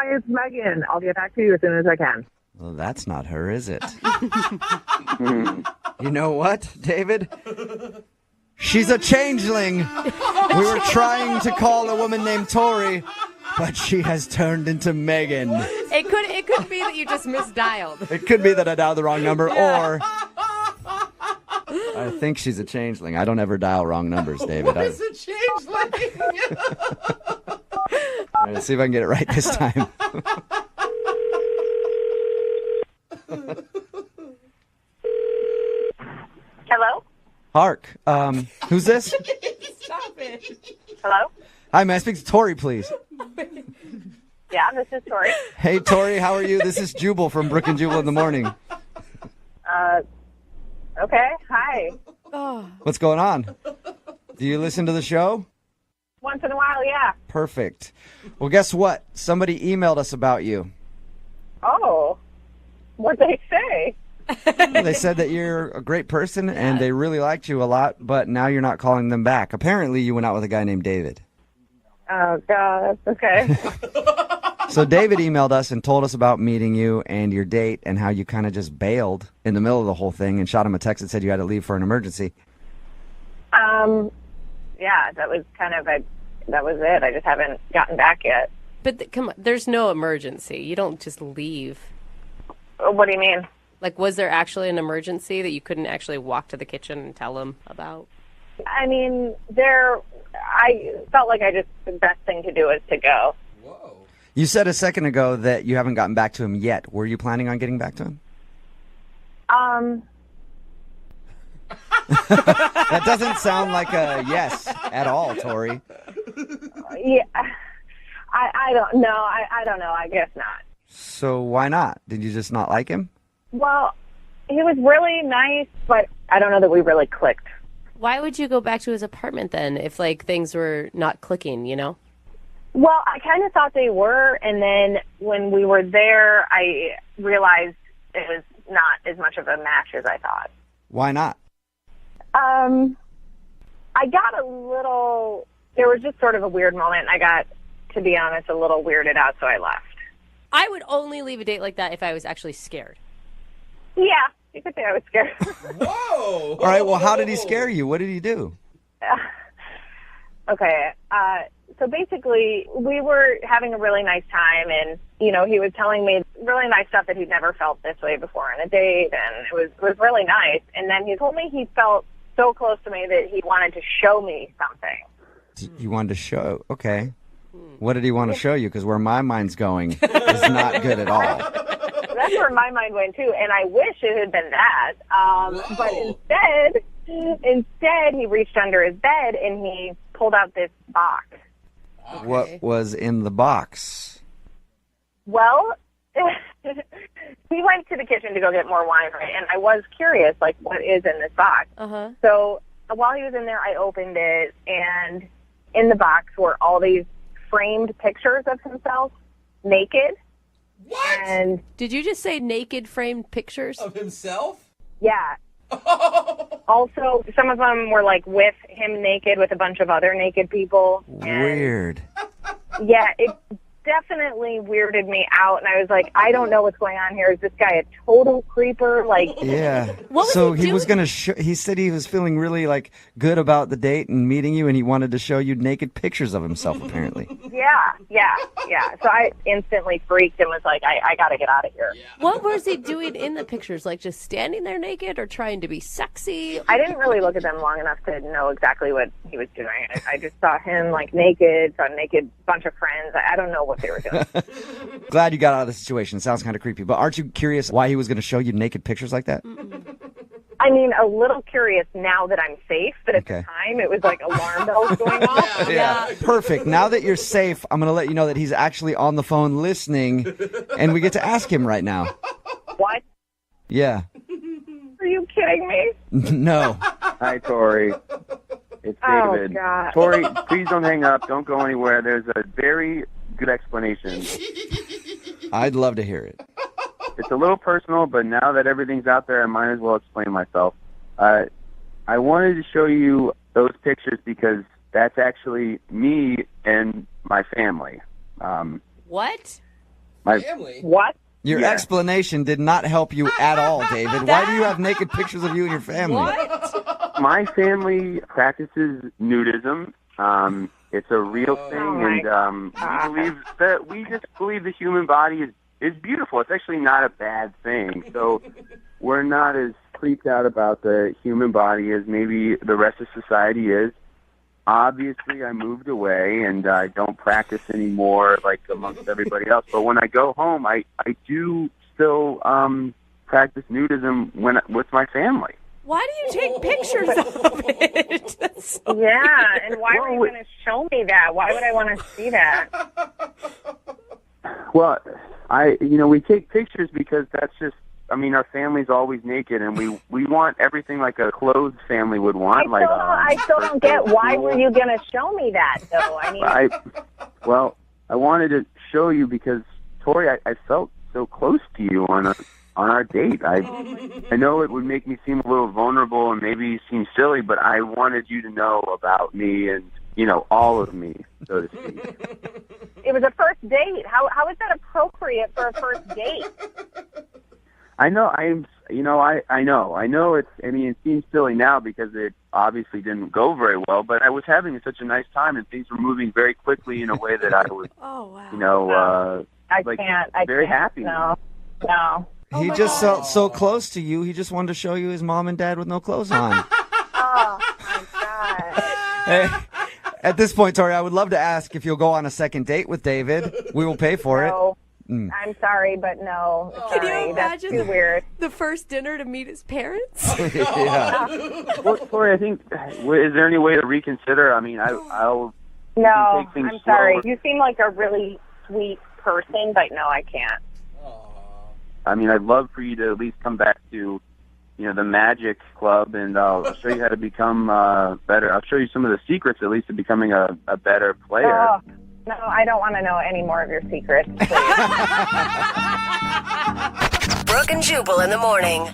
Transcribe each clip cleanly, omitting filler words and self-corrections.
Hi, it's Megan. I'll get back to you as soon as I can. Well, that's not her, is it? You know what, David? She's a changeling. We were trying to call a woman named Tori, but she has turned into Megan. It could be that you just misdialed. It could be that I dialed the wrong number, or I think she's a changeling. I don't ever dial wrong numbers, David. What is a changeling? All right, let's see if I can get it right this time. Hello? Hark. Who's this? Stop it. Hello? Hi, may I speak to Tori, please? Yeah, this is Tori. Hey, Tori, how are you? This is Jubal from Brooke Jubal in the morning. Okay, hi. What's going on? Do you listen to the show? Once in a while, yeah. Perfect. Well, guess what? Somebody emailed us about you. Oh, what'd they say? Well, they said that you're a great person and they really liked you a lot, but now you're not calling them back. Apparently, you went out with a guy named David. Oh, God, okay. So David emailed us and told us about meeting you and your date and how you kind of just bailed in the middle of the whole thing and shot him a text and said you had to leave for an emergency. Yeah, that was that was it. I just haven't gotten back yet. But come on, there's no emergency. You don't just leave. What do you mean? Like, was there actually an emergency that you couldn't actually walk to the kitchen and tell him about? I mean, I felt like the best thing to do is to go. Whoa. You said a second ago that you haven't gotten back to him yet. Were you planning on getting back to him? That doesn't sound like a yes at all, Tori. Yeah, I don't know. I don't know. I guess not. So why not? Did you just not like him? Well, he was really nice, but I don't know that we really clicked. Why would you go back to his apartment then if, like, things were not clicking, you know? Well, I kind of thought they were, and then when we were there, I realized it was not as much of a match as I thought. Why not? I got there was just sort of a weird moment. I got, to be honest, a little weirded out, so I left. I would only leave a date like that if I was actually scared. Yeah, you could say I was scared. Whoa. All right, well, how did he scare you? What did he do? Okay, so basically, we were having a really nice time, and, you know, he was telling me really nice stuff that he'd never felt this way before on a date, and it was really nice. And then he told me he felt so close to me that he wanted to show me something. You wanted to show? Okay. What did he want to show you? Because where my mind's going is not good at all. That's where my mind went, too, and I wish it had been that. But instead, he reached under his bed, and he pulled out this box. Okay. What was in the box? Well, he went to the kitchen to go get more wine, right? And I was curious, like, what is in this box? Uh-huh. So while he was in there, I opened it, and in the box were all these framed pictures of himself naked. What? And Did you just say naked framed pictures? Of himself? yeah. Also, some of them were like with him naked with a bunch of other naked people. And Weird. yeah, it definitely weirded me out, and I was like, I don't know what's going on here. Is this guy a total creeper? Like, Yeah. What was So he he was doing? going to he said he was feeling really like good about the date and meeting you, and he wanted to show you naked pictures of himself, apparently. yeah. So I instantly freaked and was like, I got to get out of here. What was he doing in the pictures? Like, just standing there naked or trying to be sexy? I didn't really look at them long enough to know exactly what he was doing. I just saw him like naked, saw a naked bunch of friends. I don't know what they were doing. Glad you got out of the situation. Sounds kind of creepy. But aren't you curious why he was going to show you naked pictures like that? I mean, a little curious now that I'm safe, but at Okay. the time it was like alarm bells going off. Yeah. Perfect. Now that you're safe, I'm going to let you know that he's actually on the phone listening, and we get to ask him right now. What? Yeah. Are you kidding me? No. Hi, Tori. It's Oh, David. God. Tori, please don't hang up. Don't go anywhere. There's a very good explanation. I'd love to hear it. It's a little personal, but now that everything's out there, I might as well explain myself. I wanted to show you those pictures because that's actually me and my family. What? Family? What? Your Yeah. explanation did not help you at all, David. Why do you have naked pictures of you and your family? My family practices nudism. It's a real thing, and we just believe the human body is beautiful. It's actually not a bad thing. So we're not as freaked out about the human body as maybe the rest of society is. Obviously, I moved away, and I don't practice anymore like amongst everybody else. But when I go home, I do still practice nudism with my family. Why do you take pictures of it? That's so Yeah, and why were you going to show me that? Why would I want to see that? Well, we take pictures because that's just, our family's always naked, and we want everything like a clothed family would want. I still don't get why were you going to show me that, though? I wanted to show you because, Tori, I felt so close to you on our date. I know it would make me seem a little vulnerable and maybe seem silly, but I wanted you to know about me and, all of me, so to speak. It was a first date. How is that appropriate for a first date? I know. I know. It seems silly now because it obviously didn't go very well. But I was having such a nice time, and things were moving very quickly in a way that I was, very happy. No. He just felt so close to you. He just wanted to show you his mom and dad with no clothes on. Oh my God. Hey, at this point, Tori, I would love to ask if you'll go on a second date with David. We will pay for it. No. I'm sorry, but no. Can you Sorry, that's imagine too weird. the first dinner to meet his parents? Yeah. Well, Tori, I think, is there any way to reconsider? I'll No, take things I'm sorry. slower. You seem like a really sweet person, but no, I can't. I'd love for you to at least come back to, the Magic Club, and I'll show you how to become better. I'll show you some of the secrets, at least, of becoming a better player. Oh, no, I don't want to know any more of your secrets, please. Brooke and Jubal in the morning.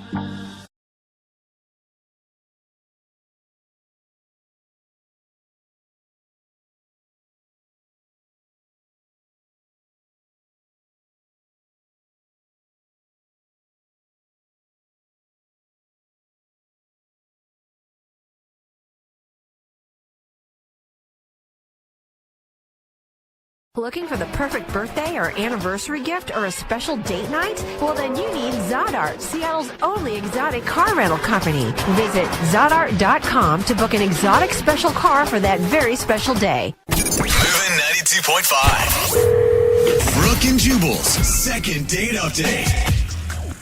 Looking for the perfect birthday or anniversary gift or a special date night? Well, then you need Zodart, Seattle's only exotic car rental company. Visit Zodart.com to book an exotic special car for that very special day. Moving 92.5. Brooke and Jubal's second date update.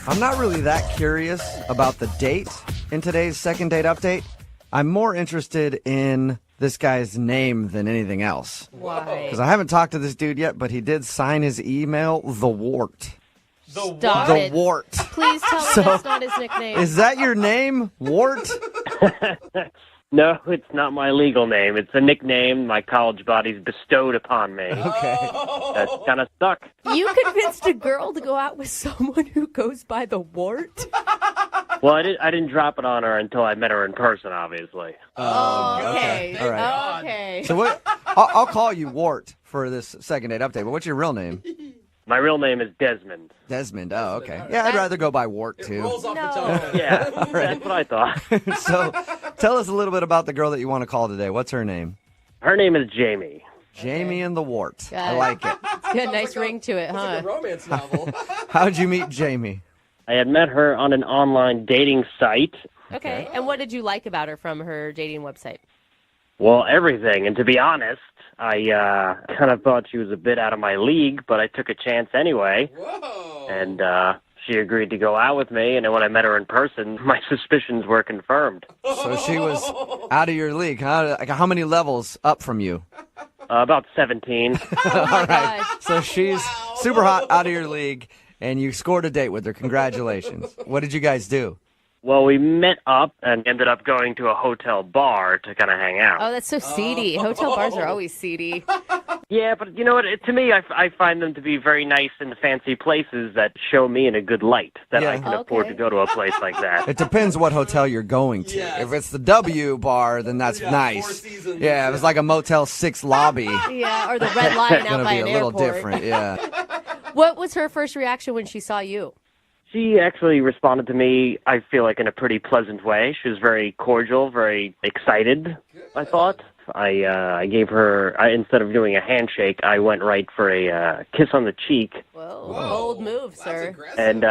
I'm not really that curious about the date in today's second date update. I'm more interested in this guy's name than anything else. Why? Because I haven't talked to this dude yet, but he did sign his email, The Wart. Stop The it. Wart. Please tell me that's not his nickname. Is that your name, Wart? No, it's not my legal name. It's a nickname my college buddies bestowed upon me. Okay. That's kind of stuck. You convinced a girl to go out with someone who goes by the Wart? Well, I didn't drop it on her until I met her in person, obviously. Okay. All right. Okay. So what? I'll call you Wart for this second date update, but what's your real name? My real name is Desmond. Desmond. Oh, okay. Yeah, I'd rather go by Wart, too. Rolls off the No. tongue. Yeah, that's what I thought. So tell us a little bit about the girl that you want to call today. What's her name? Her name is Jamie. Jamie and the Wart. Got I it. like it. Good, nice ring to it, It's like huh? a romance novel. How'd you meet Jamie? I had met her on an online dating site. Okay. And what did you like about her from her dating website? Well, everything. And to be honest, I kind of thought she was a bit out of my league, but I took a chance anyway. Whoa. And she agreed to go out with me, and then when I met her in person, my suspicions were confirmed. So she was out of your league, huh? Like, how many levels up from you? About 17. Oh my gosh. So she's super hot, out of your league, and you scored a date with her. Congratulations. What did you guys do? Well, we met up and ended up going to a hotel bar to kind of hang out. Oh, that's so seedy. Hotel bars are always seedy. Yeah, but you know what? To me, I find them to be very nice and fancy places that show me in a good light, that I Yeah. can afford to go to a place like that. It depends what hotel you're going to. Yes. If it's the W bar, then that's Yeah, nice. Four Seasons. Yeah, if it's like a Motel 6 lobby, Yeah, or the red line it's out going to by be a an little airport. different. Yeah. What was her first reaction when she saw you? She actually responded to me, I feel like, in a pretty pleasant way. She was very cordial, very excited, I thought. I gave her, instead of doing a handshake, I went right for a kiss on the cheek. Whoa. Bold move, sir. And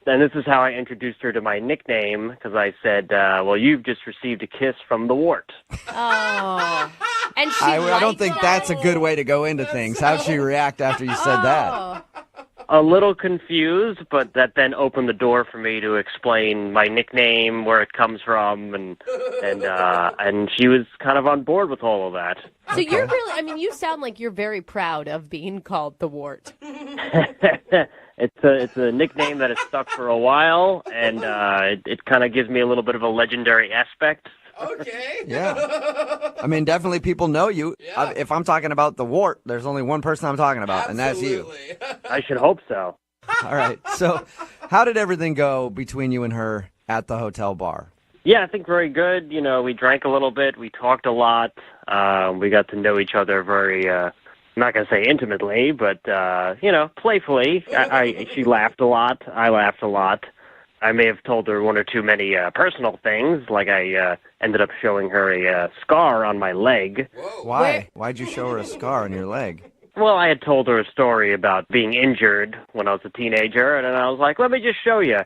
this is how I introduced her to my nickname, because I said, well, you've just received a kiss from the wart. Oh. And she I don't think that's a good way to go into things. How'd she react after you said that? A little confused, but that then opened the door for me to explain my nickname, where it comes from, and she was kind of on board with all of that. So you're really, you sound like you're very proud of being called the wart. It's a nickname that has stuck for a while, and it kind of gives me a little bit of a legendary aspect. Okay. Yeah. Definitely people know you. Yeah. If I'm talking about the wart, there's only one person I'm talking about, and that's you. I should hope so. All right. So how did everything go between you and her at the hotel bar? Yeah, I think very good. We drank a little bit. We talked a lot. We got to know each other very, I'm not going to say intimately, but, playfully. She laughed a lot. I laughed a lot. I may have told her one or too many personal things, like I ended up showing her a scar on my leg. Whoa. Why? Why'd you show her a scar on your leg? Well, I had told her a story about being injured when I was a teenager, and then I was like, let me just show you.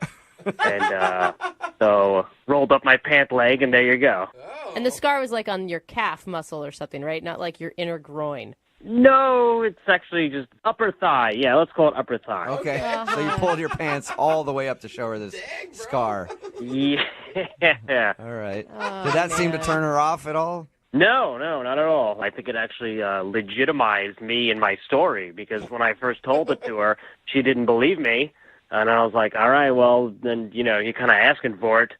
And so rolled up my pant leg, and there you go. Oh. And the scar was like on your calf muscle or something, right? Not like your inner groin. No, it's actually just upper thigh. Yeah, let's call it upper thigh. Okay. So you pulled your pants all the way up to show her this scar. Yeah. All right. Oh, Did that seem to turn her off at all? No, not at all. I think it actually legitimized me and my story, because when I first told it to her, she didn't believe me. And I was like, all right, well, then, you're kind of asking for it.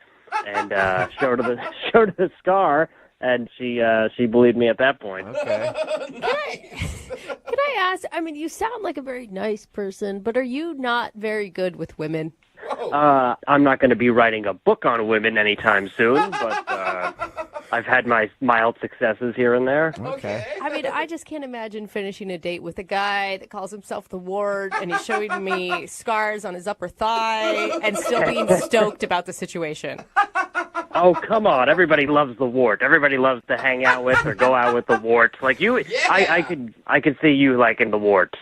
And showed her the scar. And she believed me at that point. Okay. Can I ask, you sound like a very nice person, but are you not very good with women? I'm not going to be writing a book on women anytime soon, but I've had my mild successes here and there. Okay. I just can't imagine finishing a date with a guy that calls himself the wart, and he's showing me scars on his upper thigh, and still being stoked about the situation. Oh, come on. Everybody loves the wart. Everybody loves to hang out with or go out with the wart. Like you, I could see you liking the wart.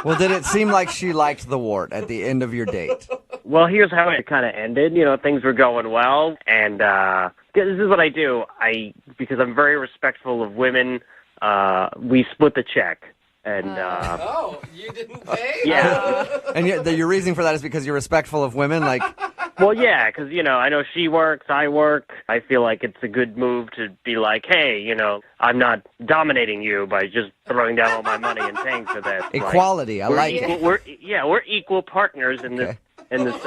Well, did it seem like she liked the wart at the end of your date? Well, here's how it kind of ended. Things were going well, and this is what I do. Because I'm very respectful of women, we split the check. And you didn't pay? Yeah. And your reasoning for that is because you're respectful of women, like. Well, yeah, because I know she works, I work. I feel like it's a good move to be like, hey, I'm not dominating you by just throwing down all my money and paying for this. Equality, I like it. We're equal partners in this. In this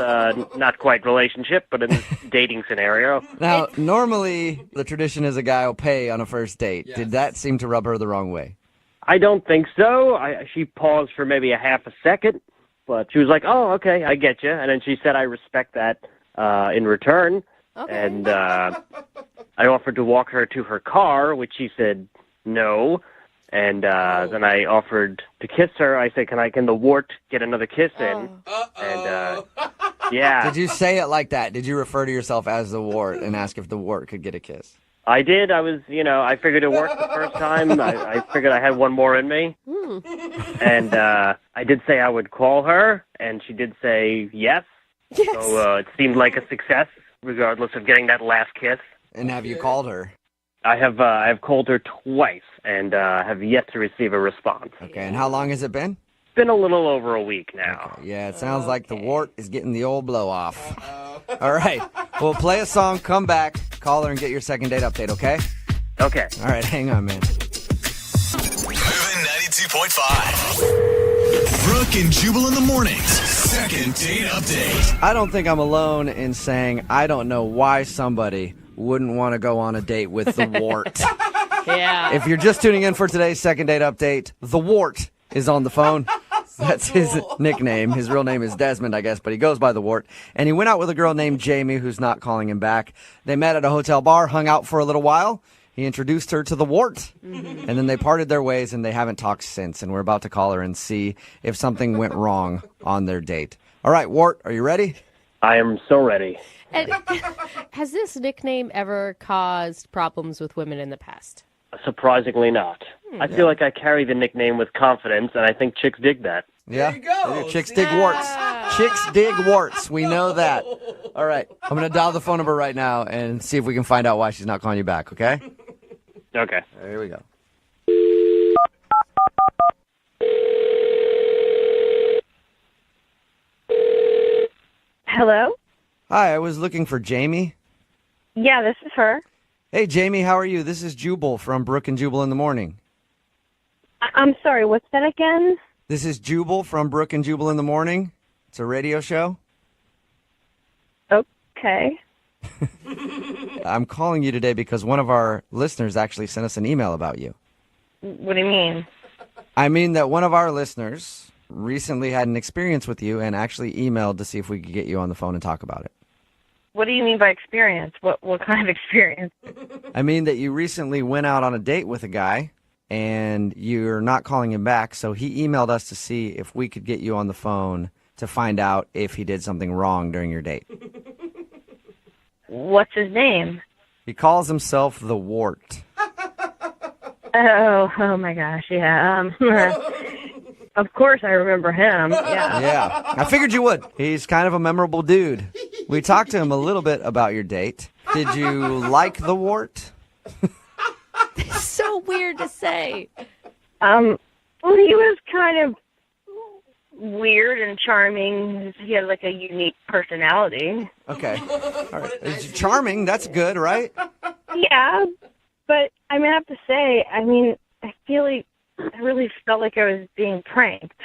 not quite relationship, but in this dating scenario. Now, normally the tradition is a guy will pay on a first date. Yes. Did that seem to rub her the wrong way? I don't think so. She paused for maybe a half a second, but she was like, oh, okay, I get you. And then she said, I respect that in return. Okay. And I offered to walk her to her car, which she said no. And then I offered to kiss her. I said, can the wart get another kiss in? And yeah. Did you say it like that? Did you refer to yourself as the wart and ask if the wart could get a kiss? I did. I was, I figured it worked the first time. I figured I had one more in me. And I did say I would call her, and she did say yes. Yes. So it seemed like a success, regardless of getting that last kiss. And have you called her? I have called her twice, and have yet to receive a response. Okay, and how long has it been? It's been a little over a week now. Okay. Yeah, it sounds like the wart is getting the old blow off. All right, well, play a song, come back, call her, and get your second date update, okay? Okay. All right, hang on, man. Moving 92.5. Brooke and Jubal in the mornings. Second date update. I don't think I'm alone in saying I don't know why somebody wouldn't want to go on a date with the wart. Yeah. If you're just tuning in for today's second date update, the wart is on the phone. That's his nickname. His real name is Desmond, I guess, but he goes by the wart. And he went out with a girl named Jamie, who's not calling him back. They met at a hotel bar, hung out for a little while. He introduced her to the Wart, and then they parted their ways, and they haven't talked since. And we're about to call her and see if something went wrong on their date. All right, Wart, are you ready? I am so ready. And has this nickname ever caused problems with women in the past? Surprisingly not. I feel like I carry the nickname with confidence, and I think chicks dig that. Yeah. There you go. Chicks dig warts. Chicks dig warts. We know that. All right. I'm going to dial the phone number right now and see if we can find out why she's not calling you back, okay? Okay. Here we go. Hello? Hi, I was looking for Jamie. Yeah, this is her. Hey, Jamie, how are you? This is Jubal from Brooke and Jubal in the Morning. I'm sorry, what's that again? This is Jubal from Brooke and Jubal in the Morning. It's a radio show. Okay. I'm calling you today because one of our listeners actually sent us an email about you. What do you mean? I mean that one of our listeners recently had an experience with you and actually emailed to see if we could get you on the phone and talk about it. What do you mean by experience? What kind of experience? I mean that you recently went out on a date with a guy and you're not calling him back, so he emailed us to see if we could get you on the phone to find out if he did something wrong during your date. What's his name? He calls himself the Wart. Oh my gosh, yeah. Of course I remember him, yeah. Yeah, I figured you would. He's kind of a memorable dude. We talked to him a little bit about your date. Did you like the Wart? It's so weird to say. Well, he was kind of weird and charming. He had like a unique personality. Okay. All right. It's charming. That's good, right? Yeah, but I have to say, I really felt like I was being pranked.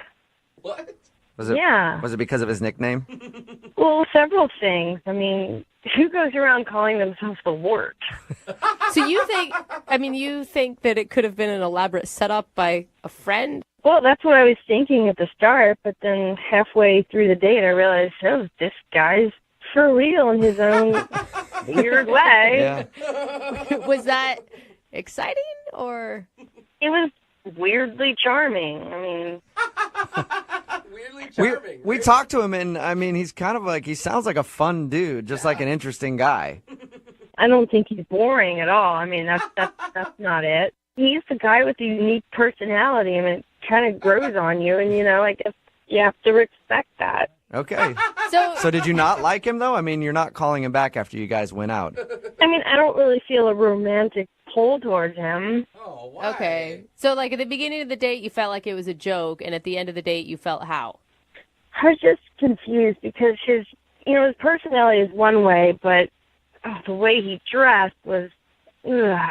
What? Was it? Yeah. Was it because of his nickname? Well, several things. Who goes around calling themselves the Wart? So you think that it could have been an elaborate setup by a friend? Well, that's what I was thinking at the start, but then halfway through the date, I realized, oh, this guy's for real in his own weird way. Yeah. Was that exciting or? It was weirdly charming. Weirdly charming. We talked to him, and he's kind of like, he sounds like a fun dude, just like an interesting guy. I don't think he's boring at all. That's not it. He's the guy with the unique personality. It kind of grows on you, and I guess you have to respect that. Okay. So did you not like him, though? You're not calling him back after you guys went out. I don't really feel a romantic pull towards him. Oh, why? Okay. So, at the beginning of the date, you felt like it was a joke, and at the end of the date, you felt how? I was just confused because his personality is one way, but the way he dressed was, ugh.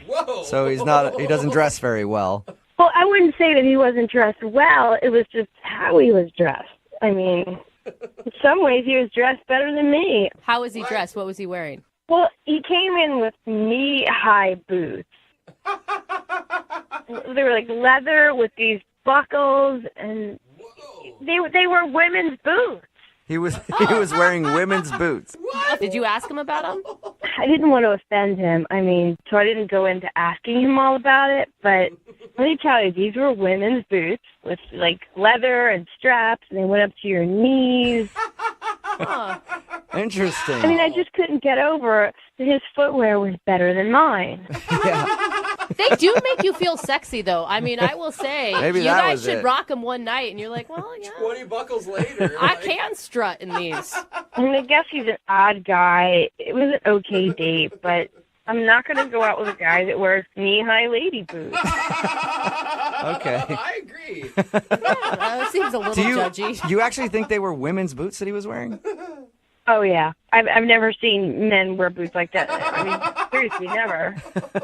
Whoa. So he doesn't dress very well. Well, I wouldn't say that he wasn't dressed well. It was just how he was dressed. In some ways, he was dressed better than me. How was he dressed? What was he wearing? Well, he came in with knee-high boots. They were like leather with these buckles, and they were women's boots. He was wearing women's boots. What? Did you ask him about them? I didn't want to offend him. So I didn't go into asking him all about it. But let me tell you, these were women's boots with leather and straps, and they went up to your knees. Huh. Interesting. I just couldn't get over that his footwear was better than mine. Yeah. They do make you feel sexy, though. I will say, maybe you guys should rock them one night, and you're like, well, yeah. 20 buckles later. I can strut in these. I guess he's an odd guy. It was an okay date, but I'm not going to go out with a guy that wears knee-high lady boots. Okay. I agree. It seems a little judgy. Do you actually think they were women's boots that he was wearing? Oh, yeah. I've never seen men wear boots like that. Seriously, never.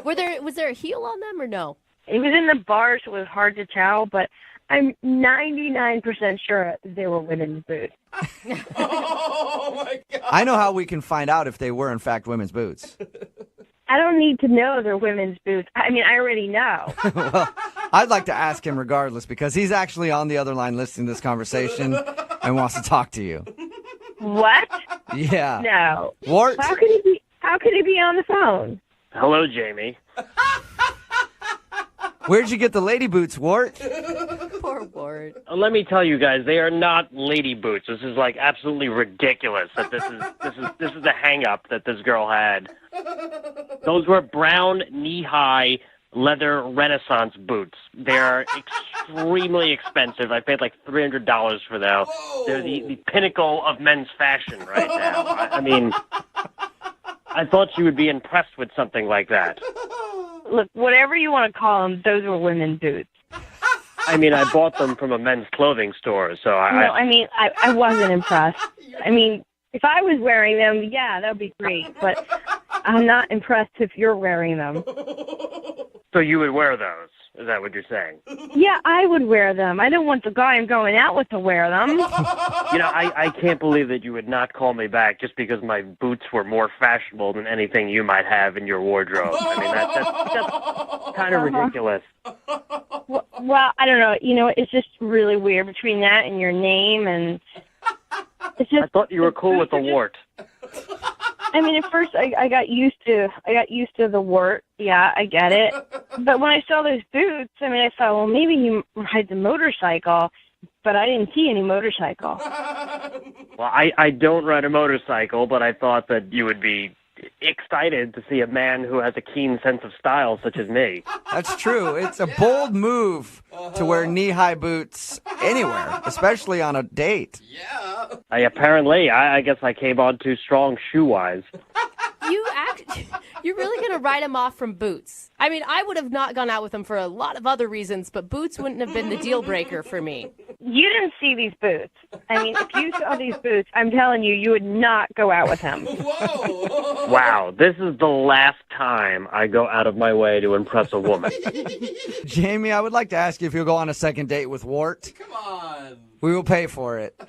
Was there a heel on them or no? It was in the bar, so it was hard to tell, but I'm 99% sure they were women's boots. Oh, my God. I know how we can find out if they were, in fact, women's boots. I don't need to know they're women's boots. I already know. Well, I'd like to ask him regardless because he's actually on the other line listening to this conversation and wants to talk to you. What? Yeah. No. Wart? How could he be on the phone? Hello, Jamie. Where'd you get the lady boots, Wart? Poor Ward. Let me tell you guys, they are not lady boots. This is like absolutely ridiculous that this is the hang up that this girl had. Those were brown knee-high leather Renaissance boots. They're extremely expensive. I paid like $300 for them. They're the pinnacle of men's fashion right now. I mean, I thought you would be impressed with something like that. Look, whatever you want to call them, those were women's boots. I mean, I bought them from a men's clothing store, so I wasn't impressed. I mean, if I was wearing them, yeah, that would be great, but I'm not impressed if you're wearing them. So you would wear those? Is that what you're saying? Yeah, I would wear them. I don't want the guy I'm going out with to wear them. You know, I can't believe that you would not call me back just because my boots were more fashionable than anything you might have in your wardrobe. I mean, that's kind of ridiculous. Well, I don't know. You know, it's just really weird between that and your name, and it's just. I thought you were cool with the wart. I mean, at first I got used to the wart. Yeah, I get it. But when I saw those boots, I mean, I thought, well, maybe he rides a motorcycle, but I didn't see any motorcycle. Well, I don't ride a motorcycle, but I thought that you would be excited to see a man who has a keen sense of style such as me. That's true. It's a bold move to wear knee-high boots anywhere, especially on a date. Yeah. I guess I came on too strong shoe-wise. You're really going to write him off from boots. I mean, I would have not gone out with him for a lot of other reasons, but boots wouldn't have been the deal breaker for me. You didn't see these boots. I mean, if you saw these boots, I'm telling you, you would not go out with him. Whoa. Wow, this is the last time I go out of my way to impress a woman. Jamie, I would like to ask you if you'll go on a second date with Wart. Come on. We will pay for it.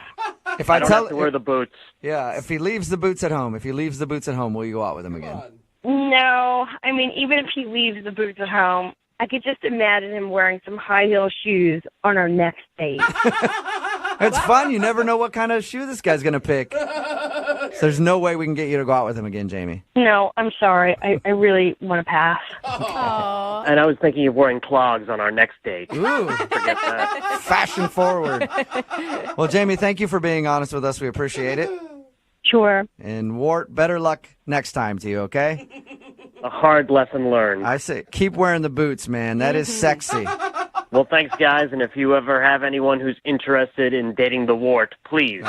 If I don't have to wear the boots. Yeah, if he leaves the boots at home, will you go out with him again? No, I mean, even if he leaves the boots at home, I could just imagine him wearing some high heel shoes on our next date. It's fun. You never know what kind of shoe this guy's going to pick. So there's no way we can get you to go out with him again, Jamie. No, I'm sorry. I really want to pass. Aww. And I was thinking of wearing clogs on our next date. Ooh. Forget that. Fashion forward. Well, Jamie, thank you for being honest with us. We appreciate it. Sure. And Wart, better luck next time to you, okay? A hard lesson learned. I say, keep wearing the boots, man. That is sexy. Well, thanks, guys. And if you ever have anyone who's interested in dating the Wart, please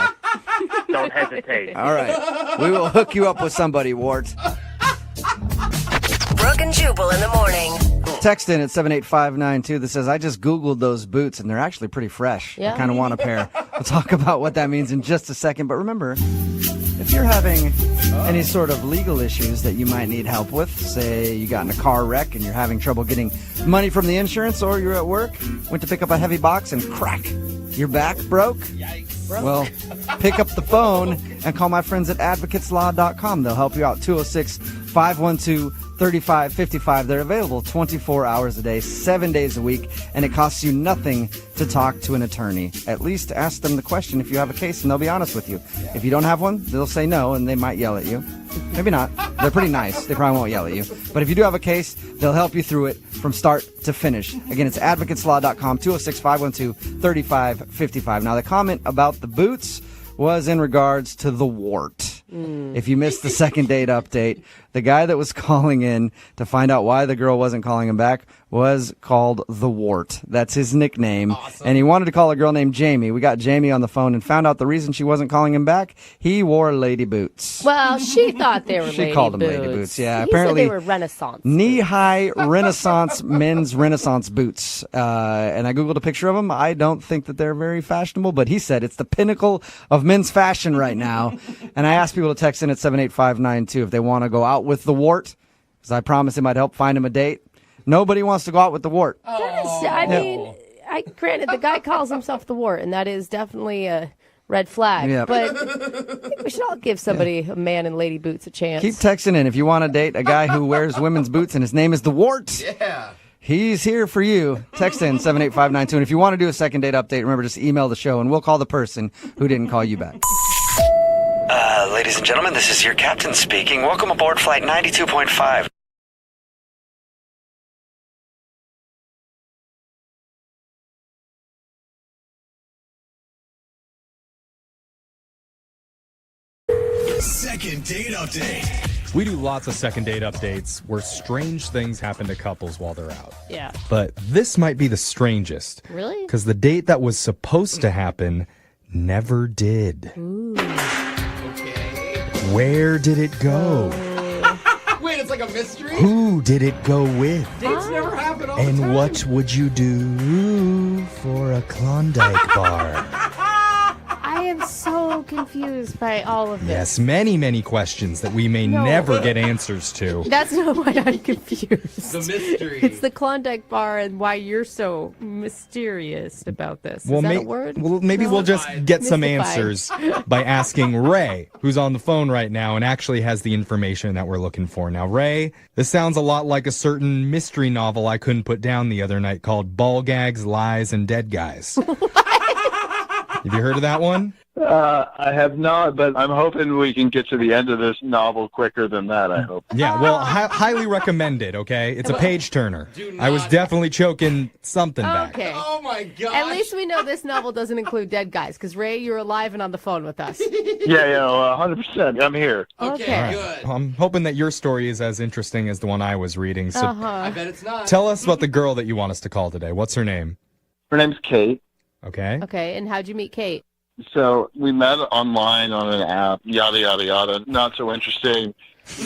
don't hesitate. All right. We will hook you up with somebody, Wart. Brooke and Jubal in the morning. Text in at 78592 that says, I just Googled those boots, and they're actually pretty fresh. Yeah. I kind of want a pair. We'll talk about what that means in just a second. But remember, if you're having any sort of legal issues that you might need help with, say you got in a car wreck and you're having trouble getting money from the insurance, or you're at work, went to pick up a heavy box and crack, your back broke. Yikes. Well, pick up the phone and call my friends at advocateslaw.com. They'll help you out. 206-512-3555. They're available 24 hours a day, 7 days a week, and it costs you nothing to talk to an attorney. At least ask them the question if you have a case, and they'll be honest with you. If you don't have one, they'll say no, and they might yell at you. Maybe not. They're pretty nice. They probably won't yell at you. But if you do have a case, they'll help you through it from start to finish. Again, it's advocateslaw.com, 206-512-3555. Now, the comment about the boots was in regards to the Wart. If you missed the second date update, the guy that was calling in to find out why the girl wasn't calling him back was called the Wart. That's his nickname. Awesome. And he wanted to call a girl named Jamie. We got Jamie on the phone and found out the reason she wasn't calling him back, he wore lady boots. Well, she thought they were She called them lady boots, yeah. He Apparently, said they were Renaissance. Knee-high Renaissance men's Renaissance boots. And I Googled a picture of them. I don't think that they're very fashionable, but he said it's the pinnacle of men's fashion right now. And I asked people to text in at 78592 if they want to go out with the Wart, because I promised him I'd help find him a date. Nobody wants to go out with the Wart. I mean, granted, the guy calls himself the Wart, and that is definitely a red flag. Yep. But I think we should all give somebody, a man in lady boots, a chance. Keep texting in if you want to date a guy who wears women's boots and his name is the Wart. Yeah. He's here for you. Text in 78592. And if you want to do a second date update, remember, just email the show and we'll call the person who didn't call you back. Ladies and gentlemen, this is your captain speaking. Welcome aboard Flight 92.5. Second date update. We do lots of second date updates where strange things happen to couples while they're out. Yeah. But this might be the strangest. Really? Because the date that was supposed to happen never did. Ooh. Okay. Where did it go? Wait, it's like a mystery? Who did it go with? Dates never happen all the time. And what would you do for a Klondike bar? I am so confused by all of this. Yes, many, many questions that we may never get answers to. That's not why I'm confused. The mystery. It's the Klondike bar and why you're so mysterious about this. Is that a word? Well, maybe we'll just get some Mystified. answers by asking Ray, who's on the phone right now and actually has the information that we're looking for. Now, Ray, this sounds a lot like a certain mystery novel I couldn't put down the other night called Ball Gags, Lies, and Dead Guys. Have you heard of that one? I have not, but I'm hoping we can get to the end of this novel quicker than that, I hope. Yeah, well, highly recommended, okay? It's a page turner. I was definitely choking something back. Okay. Oh my god. At least we know this novel doesn't include dead guys, because Ray, you're alive and on the phone with us. Yeah, 100%. I'm here. Okay, All right. good. I'm hoping that your story is as interesting as the one I was reading. So I bet it's not. tell us about the girl that you want us to call today. What's her name? Her name's Kate. Okay. Okay, and how'd you meet Kate? So we met online on an app, yada, yada, yada. Not so interesting.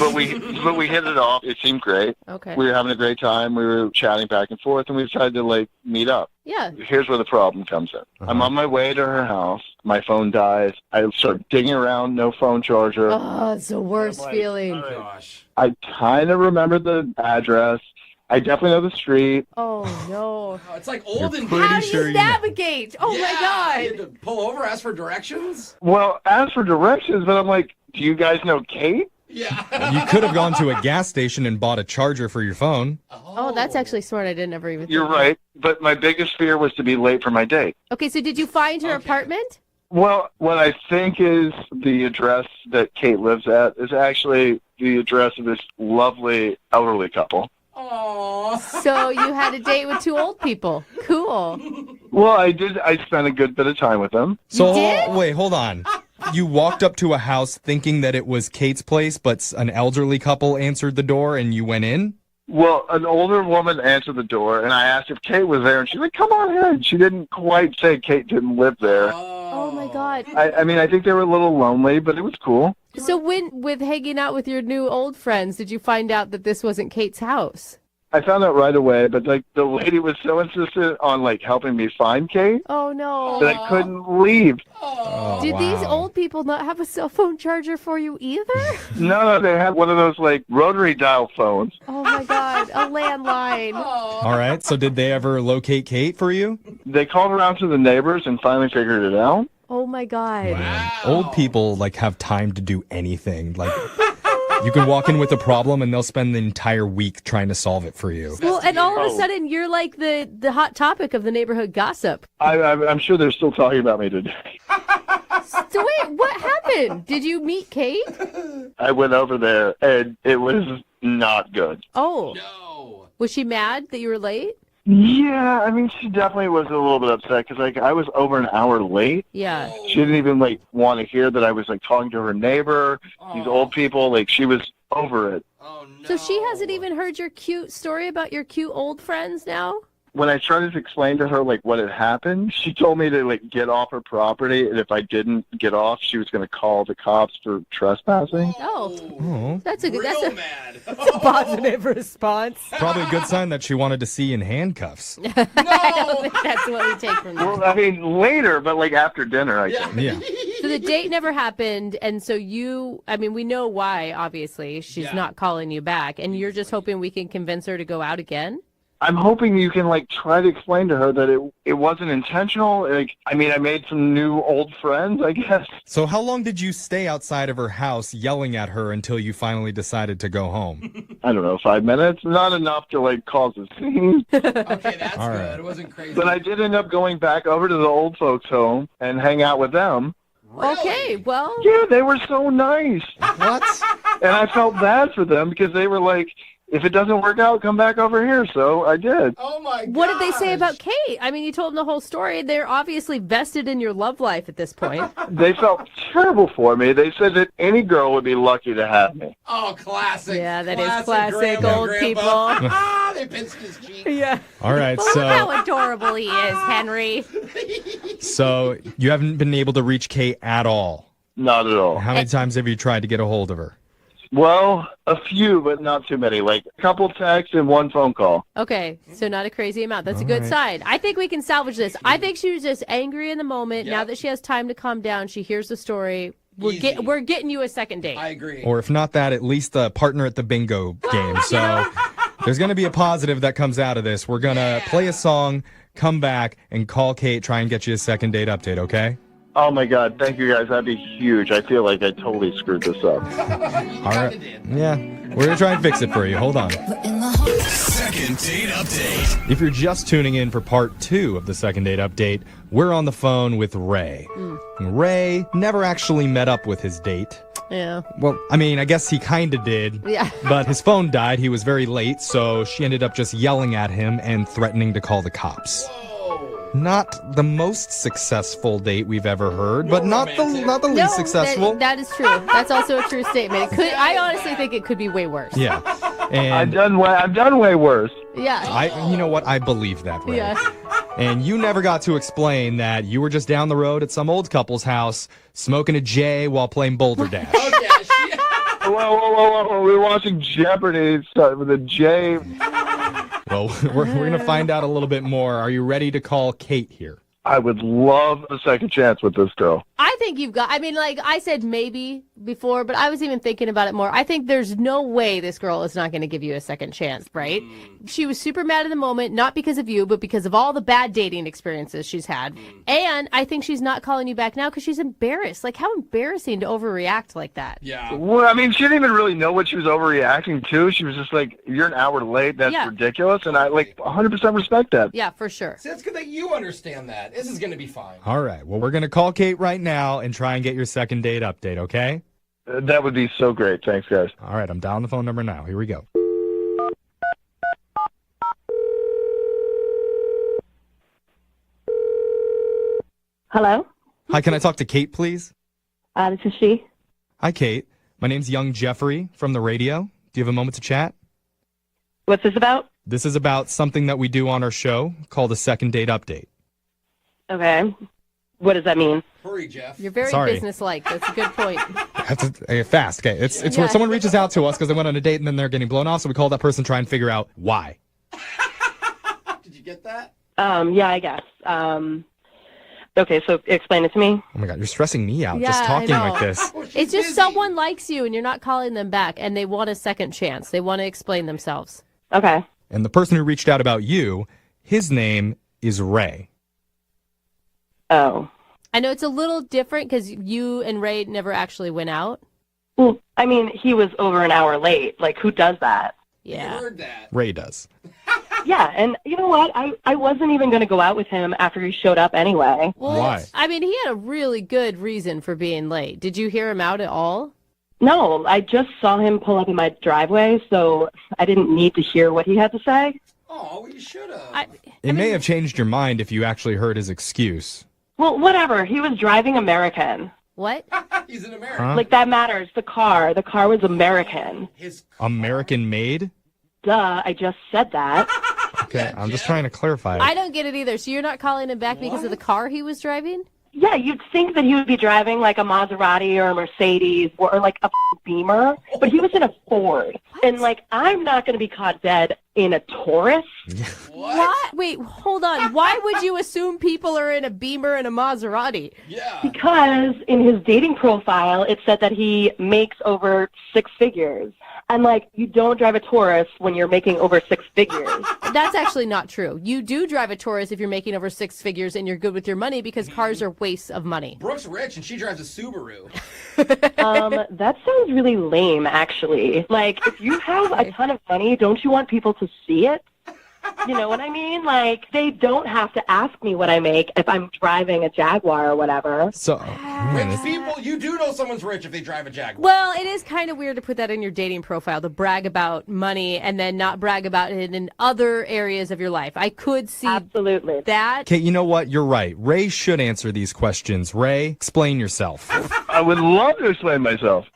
But we hit it off. It seemed great. Okay. We were having a great time. We were chatting back and forth, and we decided to, meet up. Yeah. Here's where the problem comes in. I'm on my way to her house. My phone dies. I start digging around, no phone charger. Oh, it's the worst feeling. Oh gosh. I kind of remember the address. I definitely know the street. Oh, no. Oh, it's like olden How days. do you navigate? Oh, Yeah, my you God. had to pull over, ask for directions? Well, as for directions, but I'm like, do you guys know Kate? Yeah. You could have gone to a gas station and bought a charger for your phone. Oh, that's actually smart. I didn't ever even You're think of right, but my biggest fear was to be late for my date. that. Okay, so did you find her apartment? Well, what I think is the address that Kate lives at is actually the address of this lovely elderly couple. Aww. So you had a date with two old people. Cool. Well, I did. I spent a good bit of time with them. So, did? wait, hold on. You walked up to a house thinking that it was Kate's place, but an elderly couple answered the door and you went in? Well, an older woman answered the door, and I asked if Kate was there, and she's like, come on in. She didn't quite say Kate didn't live there. Oh, my God. I mean, I think they were a little lonely, but it was cool. So with hanging out with your new old friends, did you find out that this wasn't Kate's house? I found out right away, but the lady was so insistent on helping me find Kate Oh, no. that I couldn't leave. Oh, Did these wow. old people not have a cell phone charger for you either? No, they had one of those rotary dial phones. Oh, my God. A landline. All right, so did they ever locate Kate for you? They called around to the neighbors and finally figured it out. Oh, my God. Old people have time to do anything. You can walk in with a problem and they'll spend the entire week trying to solve it for you. Well, and all of a sudden, you're like the hot topic of the neighborhood gossip. I'm sure they're still talking about me today. So wait, what happened? Did you meet Kate? I went over there, and it was not good. Oh. No. Was she mad that you were late? Yeah, I mean, she definitely was a little bit upset because I was over an hour late. Yeah. She didn't even want to hear that I was talking to her neighbor. These old people, she was over it. Oh no. So she hasn't even heard your cute story about your cute old friends now? When I tried to explain to her what had happened, she told me to get off her property, and if I didn't get off, she was going to call the cops for trespassing. Oh. That's a good Real mad. That's a positive response. Probably a good sign that she wanted to see you in handcuffs. I don't think that's what we take from that. Well, I mean, later, but after dinner, I think. Yeah. So the date never happened, and so we know why, obviously. She's not calling you back, and you're just hoping we can convince her to go out again? I'm hoping you can try to explain to her that it wasn't intentional. I made some new old friends, I guess. So how long did you stay outside of her house yelling at her until you finally decided to go home? I don't know, 5 minutes. Not enough to cause a scene. Okay, that's All good. right. It wasn't crazy. But I did end up going back over to the old folks' home and hang out with them. Really? Okay, well. Yeah, they were so nice. What? And I felt bad for them because they were if it doesn't work out, come back over here. So I did. Oh my god. What did they say about Kate? I mean, you told them the whole story. They're obviously vested in your love life at this point. They felt terrible for me. They said that any girl would be lucky to have me. Oh, classic. Yeah, that is classic grandma, old grandpa. people. They pinched his cheek. Yeah. All right, Look so how adorable he is, Henry. so you haven't been able to reach Kate at all. Not at all. How many times have you tried to get a hold of her? Well, a few, but not too many. Like a couple texts and one phone call. Okay, so not a crazy amount. That's a good sign. I think we can salvage this. I think she was just angry in the moment. Yep. Now that she has time to calm down, she hears the story. We're getting you a second date. I agree. Or if not that, at least a partner at the bingo game. So there's going to be a positive that comes out of this. We're going to play a song, come back, and call Kate, try and get you a second date update, okay? Oh my God, thank you guys. That'd be huge. I feel like I totally screwed this up. All right. Yeah, we're going to try and fix it for you. Hold on. Second date update. If you're just tuning in for part 2 of the second date update, we're on the phone with Ray. Ray never actually met up with his date. Yeah. Well, I mean, I guess he kind of did. Yeah. But his phone died. He was very late, so she ended up just yelling at him and threatening to call the cops. Not the most successful date we've ever heard, but not the least successful. That is true. That's also a true statement. It could. I honestly think it could be way worse. Yeah. And I've done way worse. Yeah. You know what? I believe that, Ray. Yeah. And you never got to explain that you were just down the road at some old couple's house smoking a J while playing Boulder Dash. Whoa. We were watching Jeopardy with a J. Well, we're going to find out a little bit more. Are you ready to call Kate here? I would love a second chance with this girl. I think you've got, I mean, like I said maybe before, but I was even thinking about it more. I think there's no way this girl is not going to give you a second chance, right? She was super mad in the moment, not because of you, but because of all the bad dating experiences she's had. And I think she's not calling you back now because she's embarrassed. Like, how embarrassing to overreact like that. Yeah. Well, I mean, she didn't even really know what she was overreacting to. She was just like, you're an hour late. That's ridiculous. And I, 100% respect that. Yeah, for sure. See, it's good that you understand that. This is going to be fine. All right. Well, we're going to call Kate right now and try and get your second date update, okay? That would be so great. Thanks, guys. All right. I'm dialing the phone number now. Here we go. Hello? Hi, can I talk to Kate, please? This is she. Hi, Kate. My name's Young Jeffrey from the radio. Do you have a moment to chat? What's this about? This is about something that we do on our show called a second date update. Okay. What does that mean? Hurry, Jeff. You're very Sorry. businesslike. That's a good point. Fast. Okay. It's where someone reaches out to us because they went on a date and then they're getting blown off, so we call that person, try and figure out why. Did you get that? Yeah, I guess. Okay, so explain it to me. Oh my God, you're stressing me out Yeah, just talking I know. like this. It's just someone likes you and you're not calling them back and they want a second chance. They want to explain themselves. Okay. And the person who reached out about you, his name is Ray. Oh. I know it's a little different because you and Ray never actually went out. Well, I mean, he was over an hour late. Like, who does that? Yeah. I heard that. Ray does. Yeah, and you know what? I wasn't even going to go out with him after he showed up anyway. Well, Why? I mean, he had a really good reason for being late. Did you hear him out at all? No, I just saw him pull up in my driveway, so I didn't need to hear what he had to say. Oh, you should have. It may have changed your mind if you actually heard his excuse. Well, whatever. He was driving American. What? He's an American. Huh? Like, that matters. The car was American. American made? Duh, I just said that. Okay, I'm just trying to clarify it. I don't get it either. So you're not calling him back because of the car he was driving? Yeah, you'd think that he would be driving like a Maserati or a Mercedes or like a Beamer, but he was in a Ford. And like, I'm not going to be caught dead in a Taurus. What? Wait, hold on. Why would you assume people are in a Beamer and a Maserati? Yeah. Because in his dating profile, it said that he makes over 6 figures. And like, you don't drive a Taurus when you're making over 6 figures. That's actually not true. You do drive a Taurus if you're making over 6 figures and you're good with your money because cars are wastes of money. Brooke's rich and she drives a Subaru. That sounds really lame, actually. Like, if you have a ton of money, don't you want people to see it? You know what I mean? Like, they don't have to ask me what I make if I'm driving a Jaguar or whatever. So, Rich people, you do know someone's rich if they drive a Jaguar. Well, it is kind of weird to put that in your dating profile, to brag about money and then not brag about it in other areas of your life. I could see absolutely that. Kate, you know what? You're right. Ray should answer these questions. Ray, explain yourself. I would love to explain myself.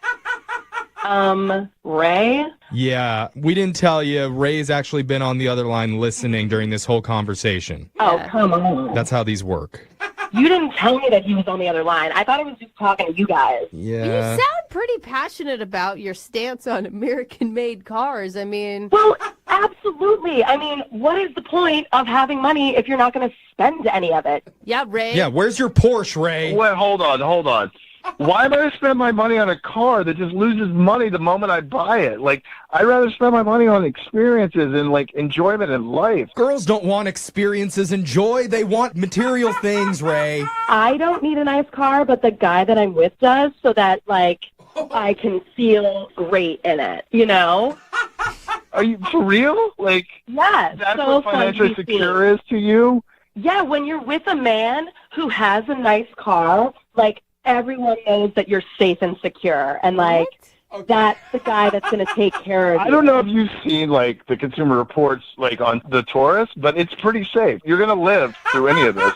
Ray? Yeah, we didn't tell you. Ray's actually been on the other line listening during this whole conversation. Oh, come on. That's how these work. You didn't tell me that he was on the other line. I thought he was just talking to you guys. Yeah. You sound pretty passionate about your stance on American-made cars. I mean... Well, absolutely. I mean, what is the point of having money if you're not going to spend any of it? Yeah, Ray. Yeah, where's your Porsche, Ray? Wait, hold on. Why am I going to spend my money on a car that just loses money the moment I buy it? Like, I'd rather spend my money on experiences and, like, enjoyment in life. Girls don't want experiences and joy. They want material things, Ray. I don't need a nice car, but the guy that I'm with does, so that, like, I can feel great in it, you know? Are you for real? Like, yes. That's so what financially secure is to you? Yeah, when you're with a man who has a nice car, like, everyone knows that you're safe and secure, and like that's the guy that's going to take care of you. I don't know if you've seen like the Consumer Reports like on the Taurus, but it's pretty safe. You're going to live through any of this.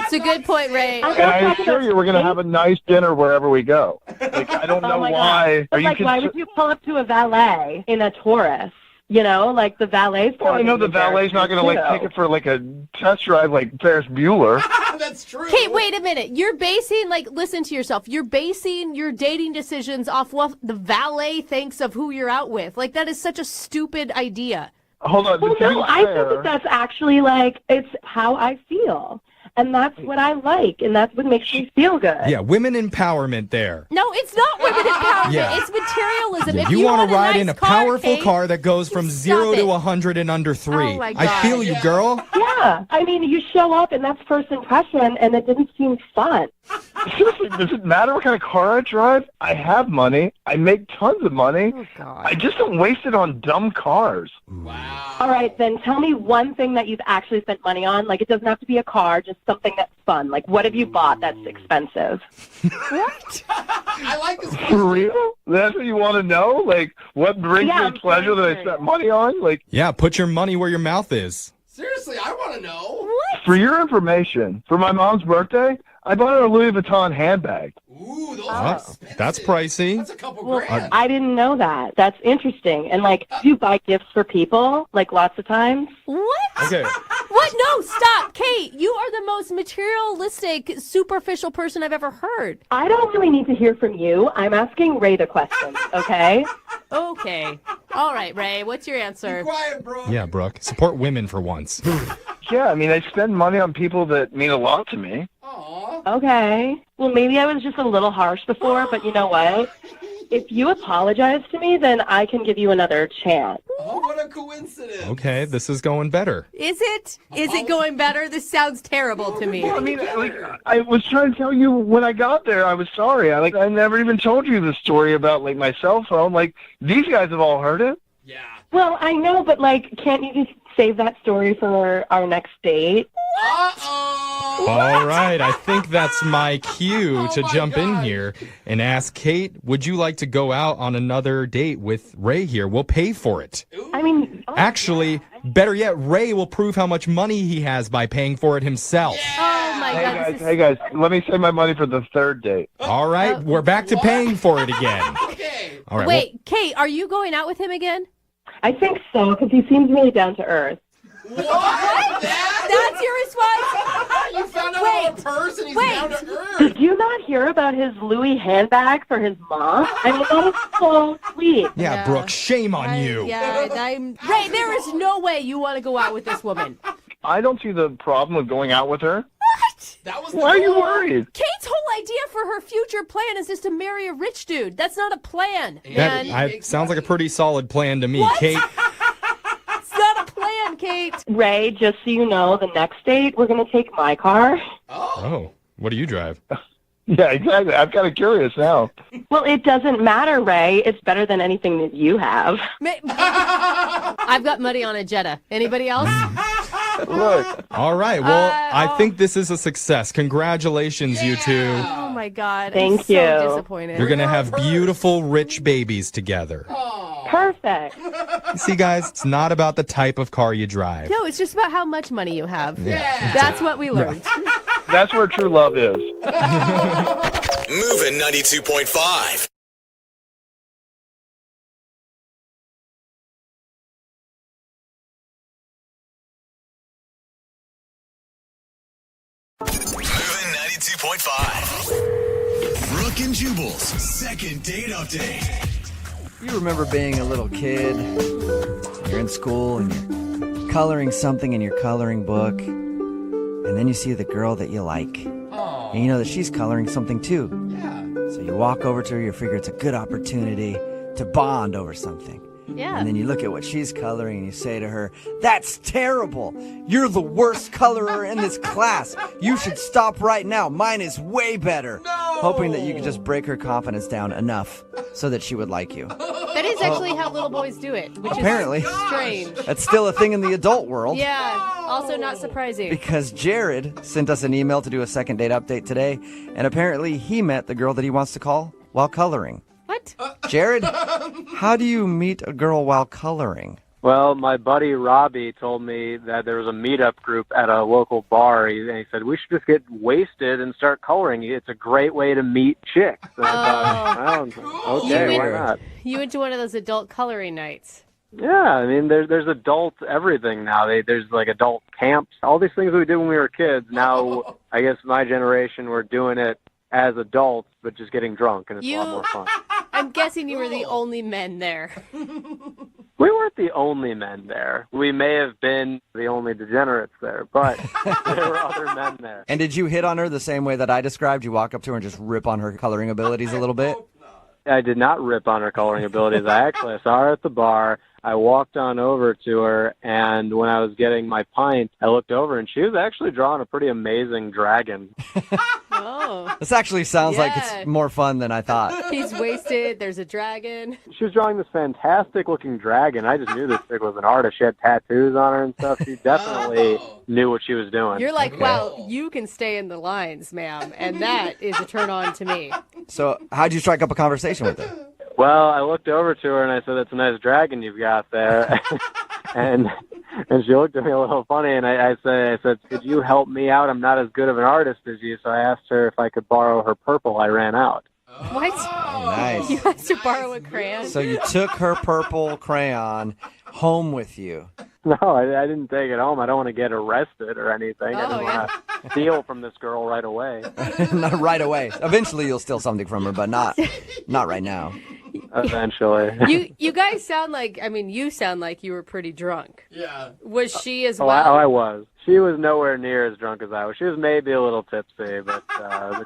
It's a good point, Ray. And I assure you, we're going to have a nice dinner wherever we go. Like, I don't know why. But, like, why would you pull up to a valet in a Taurus? You know, like the valet's. Well, I know the valet's not going to like take it for like a test drive like Ferris Bueller. That's true. Kate, wait a minute. You're basing, like, listen to yourself. You're basing your dating decisions off what the valet thinks of who you're out with. Like, that is such a stupid idea. Hold on. Well, no, I think that that's actually, like, it's how I feel. And that's what I like, and that's what makes me feel good. Yeah, women empowerment there. No, it's not women empowerment. Yeah. It's materialism. Yeah, If you want to ride nice in a car, powerful Kate, car that goes from 0 to 100 in under 3. Oh, my I God. feel you, girl. Yeah, I mean, you show up, and that's first impression, and it didn't seem fun. Seriously, does it matter what kind of car I drive? I have money. I make tons of money. Oh, God. I just don't waste it on dumb cars. Wow. All right, then tell me one thing that you've actually spent money on. Like, it doesn't have to be a car, just something that's fun. Like, what have you bought that's expensive? What? I like this. For real? That's what you want to know? Like, what brings Yeah, me pleasure that I spent money on? Like, Yeah, put your money where your mouth is. Seriously, I want to know. What? for your information, for my mom's birthday, I bought her a Louis Vuitton handbag. Ooh, those Oh, are expensive. that's pricey. That's a couple Well, grand. I didn't know that. That's interesting. And, like, do you buy gifts for people, like, lots of times? What? Okay. What? No, stop. Kate, you are the most materialistic, superficial person I've ever heard. I don't really need to hear from you. I'm asking Ray the questions, okay? Okay. All right, Ray, what's your answer? Be quiet, bro. Yeah, Brooke. Support women for once. Yeah, I mean, I spend money on people that mean a lot to me. Aw. Okay. Well, maybe I was just a little harsh before, but you know what? If you apologize to me, then I can give you another chance. Oh, what a coincidence. Okay, this is going better. Is it? Is it going better? This sounds terrible to me. Well, I mean, like, I was trying to tell you when I got there, I was sorry. I never even told you the story about, like, my cell phone. Like, these guys have all heard it. Yeah. Well, I know, but, like, can't you just save that story for our next date? Uh-oh. All right, I think that's my cue to my jump in God. here and ask Kate, would you like to go out on another date with Ray here? We'll pay for it. I mean, Actually, better yet, Ray will prove how much money he has by paying for it himself. Oh, my God. this is- Hey, guys, let me save my money for the third date. All right, we're back to paying for it again. Okay. All right. Wait, Kate, are you going out with him again? I think so, because he seems really down to earth. What? That's your response? You found out Wait. about a purse and he's Wait. down to earth. Did you not hear about his Louis handbag for his mom? I mean, that is so sweet. Yeah, Brooke, shame on you. Yeah, I'm... Ray, there is no way you want to go out with this woman. I don't see the problem with going out with her. What? That was the Why are you goal. worried? Kate's whole idea for her future plan is just to marry a rich dude. That's not a plan. That man. sounds like a pretty solid plan to me, What? Kate. It's not a plan, Kate. Ray, just so you know, the next date, we're going to take my car. Oh. Oh, what do you drive? Yeah, exactly. I'm kind of curious now. Well, it doesn't matter, Ray. It's better than anything that you have. I've got money on a Jetta. Anybody else? Look. All right. Well, I think this is a success. Congratulations, you two. Oh my God. Thank I'm so you. disappointed. You're going to have beautiful, rich babies together. Perfect. You see, guys, it's not about the type of car you drive. No, it's just about how much money you have. Yeah. That's what we learned. That's where true love is. Moving 92.5. Moving 92.5. Brooke and Jubal's second date update. You remember being a little kid, you're in school and you're coloring something in your coloring book, and then you see the girl that you like. And you know that she's coloring something too. Yeah. So you walk over to her, you figure it's a good opportunity to bond over something. Yeah. And then you look at what she's coloring and you say to her, "That's terrible. You're the worst colorer in this class. You should stop right now. Mine is way better." No! Hoping that you could just break her confidence down enough so that she would like you. That is actually how little boys do it, which Apparently. is strange. That's still a thing in the adult world. Yeah, also not surprising. Because Jared sent us an email to do a second date update today, and apparently he met the girl that he wants to call while coloring. What? Jared, how do you meet a girl while coloring? Well, my buddy Robbie told me that there was a meetup group at a local bar, and he said, we should just get wasted and start coloring. It's a great way to meet chicks. And I thought, well, okay, why not? You went to one of those adult coloring nights. Yeah, I mean, there's adult everything now. There's like adult camps, all these things we did when we were kids. Now, I guess my generation, we're doing it as adults, but just getting drunk, and it's a lot more fun. I'm guessing you were the only men there. We weren't the only men there. We may have been the only degenerates there, but there were other men there. And did you hit on her the same way that I described? You walk up to her and just rip on her coloring abilities a little bit? I did not rip on her coloring abilities. I saw her at the bar. I walked on over to her, and when I was getting my pint, I looked over, and she was actually drawing a pretty amazing dragon. Oh. This actually sounds like it's more fun than I thought. He's wasted. There's a dragon. She was drawing this fantastic-looking dragon. I just knew this chick was an artist. She had tattoos on her and stuff. She definitely knew what she was doing. You're like, wow, you can stay in the lines, ma'am, and that is a turn-on to me. So how'd you strike up a conversation with her? Well, I looked over to her and I said, "That's a nice dragon you've got there." and she looked at me a little funny, and I said, "Could you help me out? I'm not as good of an artist as you." So I asked her if I could borrow her purple. I ran out. What? Oh, nice. You asked to borrow a crayon? So you took her purple crayon home with you. No, I didn't take it home. I don't want to get arrested or anything. I didn't want to steal from this girl right away. Not right away. Eventually you'll steal something from her, but not right now. Eventually. You guys sound like, you sound like you were pretty drunk. Yeah. Was she as well? I was. She was nowhere near as drunk as I was. She was maybe a little tipsy, but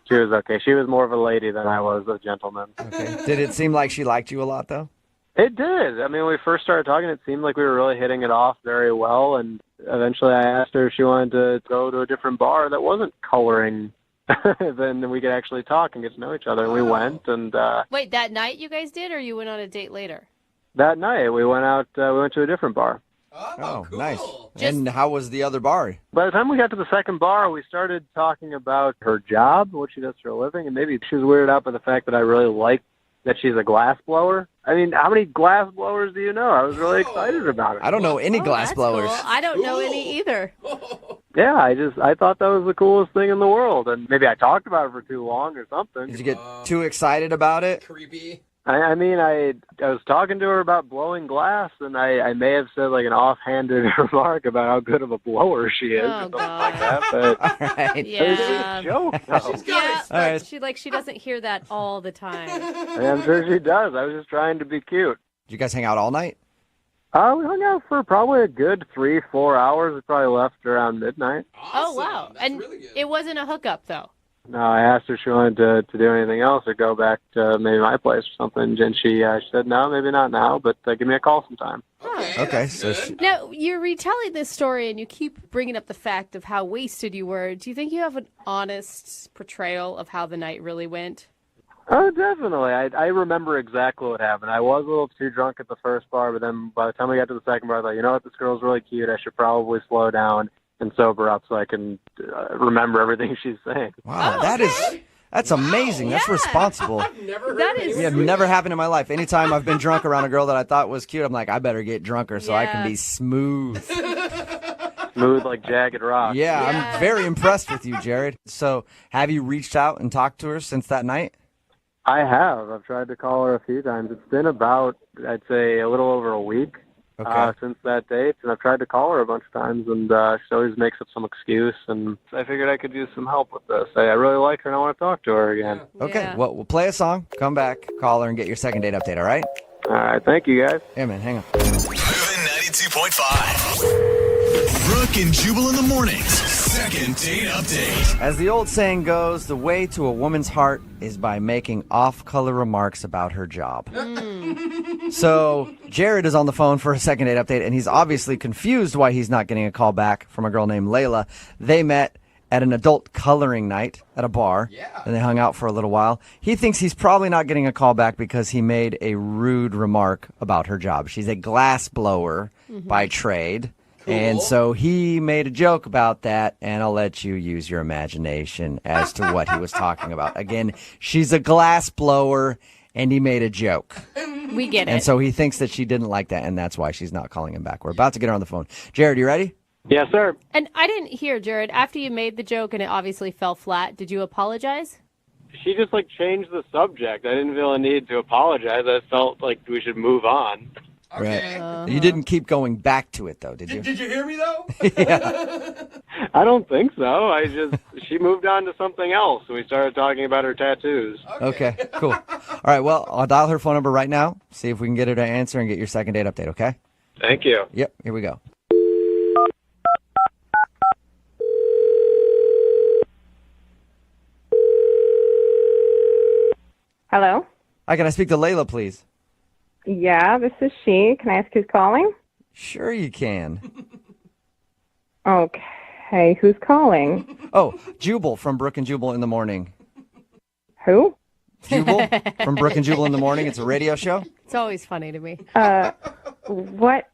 she was okay. She was more of a lady than I was a gentleman. Okay. Did it seem like she liked you a lot, though? It did. I mean, when we first started talking, it seemed like we were really hitting it off very well, and eventually I asked her if she wanted to go to a different bar that wasn't coloring. Then we could actually talk and get to know each other, and we went. And Wait, that night you guys did, or you went on a date later? That night we went out. We went to a different bar. Oh, cool. Nice. And how was the other bar? By the time we got to the second bar, we started talking about her job, what she does for a living, and maybe she was weirded out by the fact that I really liked that she's a glass blower. I mean, how many glass blowers do you know? I was really excited about it. I don't know any glass blowers. Cool. I don't know any either. Yeah, I thought that was the coolest thing in the world, and maybe I talked about it for too long or something. Did you get too excited about it? Creepy. I mean, I was talking to her about blowing glass, and I may have said like an offhanded remark about how good of a blower she is, or something like that. But all right. Yeah. It was a joke, though. Yeah, All right. she doesn't hear that all the time. I'm sure she does. I was just trying to be cute. Did you guys hang out all night? We hung out for probably a good 3-4 hours. We probably left around midnight. Oh, wow. That's And really good. it wasn't a hookup, though. No, I asked her if she wanted to do anything else or go back to maybe my place or something, and she said, no, maybe not now, but give me a call sometime. Okay, so Now, you're retelling this story and you keep bringing up the fact of how wasted you were. Do you think you have an honest portrayal of how the night really went? Oh, definitely. I remember exactly what happened. I was a little too drunk at the first bar, but then by the time we got to the second bar, I thought, you know what, this girl's really cute. I should probably slow down and sober up so I can remember everything she's saying. Wow, that's amazing. That's responsible. That is. Yeah, never happened in my life. Anytime I've been drunk around a girl that I thought was cute, I'm like, I better get drunker so I can be smooth. Smooth like jagged rock. Yeah, I'm very impressed with you, Jared. So have you reached out and talked to her since that night? I have. I've tried to call her a few times. It's been about, I'd say, a little over a week since that date, and I've tried to call her a bunch of times, and she always makes up some excuse, and I figured I could use some help with this. I really like her, and I want to talk to her again. Okay, well, we'll play a song, come back, call her, and get your second date update, all right? All right, thank you, guys. Yeah, man, hang on. Moving 92.5. Brooke and Jubal in the mornings. Second date update. As the old saying goes, the way to a woman's heart is by making off-color remarks about her job. So Jared is on the phone for a second date update, and he's obviously confused why he's not getting a call back from a girl named Layla. They met at an adult coloring night at a bar, and they hung out for a little while. He thinks he's probably not getting a call back because he made a rude remark about her job. She's a glass blower by trade. And so he made a joke about that, and I'll let you use your imagination as to what he was talking about. Again, she's a glass blower, and he made a joke. We get it. And so he thinks that she didn't like that, and that's why she's not calling him back. We're about to get her on the phone. Jared, you ready? Yes, sir. And I didn't hear, Jared, after you made the joke and it obviously fell flat, did you apologize? She just, changed the subject. I didn't feel a need to apologize. I felt like we should move on. Okay. Right. You didn't keep going back to it, though, did you? Did you hear me, though? Yeah. I don't think so. She moved on to something else, and we started talking about her tattoos. Okay, cool. All right, well, I'll dial her phone number right now, see if we can get her to answer and get your second date update, okay? Thank you. Yep, here we go. Hello? Hi, can I speak to Layla, please? Yeah, this is she. Can I ask who's calling? Sure you can. Okay, who's calling? Oh, Jubal from Brooke and Jubal in the Morning. Who? Jubal from Brooke and Jubal in the Morning. It's a radio show. It's always funny to me. What's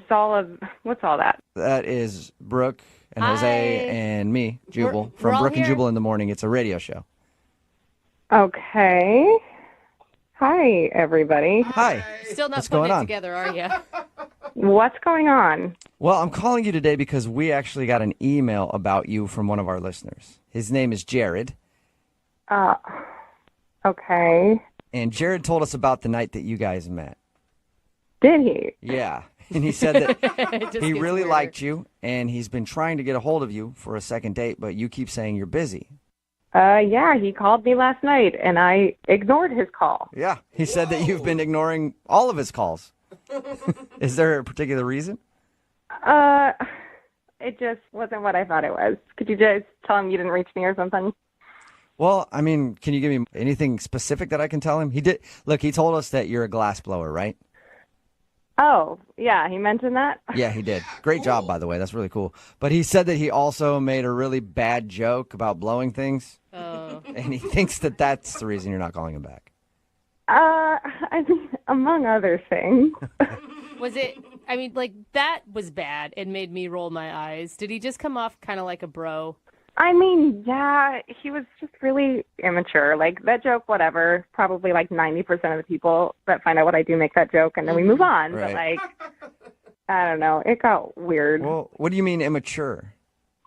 all that? That is Brooke and Jose and me, Jubal, we're from all Brooke and here. Jubal in the Morning. It's a radio show. Okay. Hi, everybody. Hi. Still not What's putting going it on? together, are you? What's going on? Well, I'm calling you today because we actually got an email about you from one of our listeners. His name is Jared. Okay. And Jared told us about the night that you guys met. Did he? Yeah. And he said that It just he gets really weirder. liked you, and he's been trying to get a hold of you for a second date, but you keep saying you're busy. Yeah, he called me last night, and I ignored his call. Yeah. He said that you've been ignoring all of his calls. Is there a particular reason? It just wasn't what I thought it was. Could you just tell him you didn't reach me or something? Well, I mean, can you give me anything specific that I can tell him? He did. Look, he told us that you're a glass blower, right? Oh, yeah, he mentioned that? Yeah, he did. Great job, by the way. That's really cool. But he said that he also made a really bad joke about blowing things. Oh. And he thinks that that's the reason you're not calling him back. I mean, among other things. Was it, I mean, that was bad and made me roll my eyes. Did he just come off kind of like a bro? I mean, yeah, he was just really immature. That joke, whatever, probably 90% of the people that find out what I do make that joke, and then we move on. Right. But, I don't know. It got weird. Well, what do you mean immature?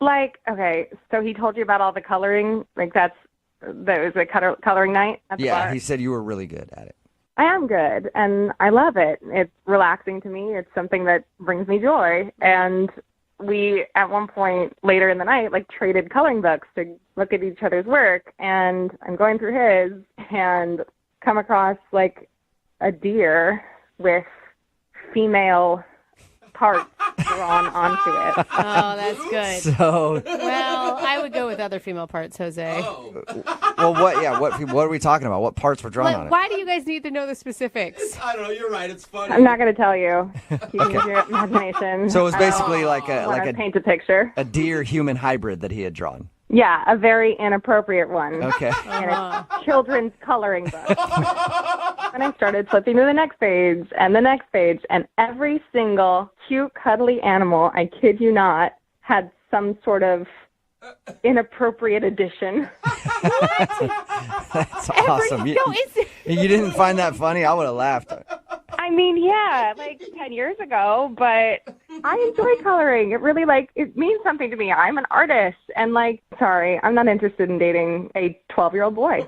Okay, so he told you about all the coloring? That was a coloring night at the bar? Yeah, he said you were really good at it. I am good, and I love it. It's relaxing to me. It's something that brings me joy, and we, at one point later in the night, traded coloring books to look at each other's work, and I'm going through his and come across, a deer with female parts drawn onto it. Oh, that's good. So, Well, I would go with other female parts, Jose. well, what? Yeah, what are we talking about? What parts were drawn on it? Why do you guys need to know the specifics? I don't know. You're right. It's funny. I'm not going to tell you. You can use your imagination. So it was basically like paint a picture. a deer-human hybrid that he had drawn. Yeah, a very inappropriate one. Okay. In a children's coloring book. And I started flipping to the next page, and every single cute, cuddly animal, I kid you not, had some sort of inappropriate addition. That's awesome. You didn't find that funny? I would have laughed. I mean, yeah, like 10 years ago, but I enjoy coloring. It really, it means something to me. I'm an artist, and, sorry, I'm not interested in dating a 12-year-old boy.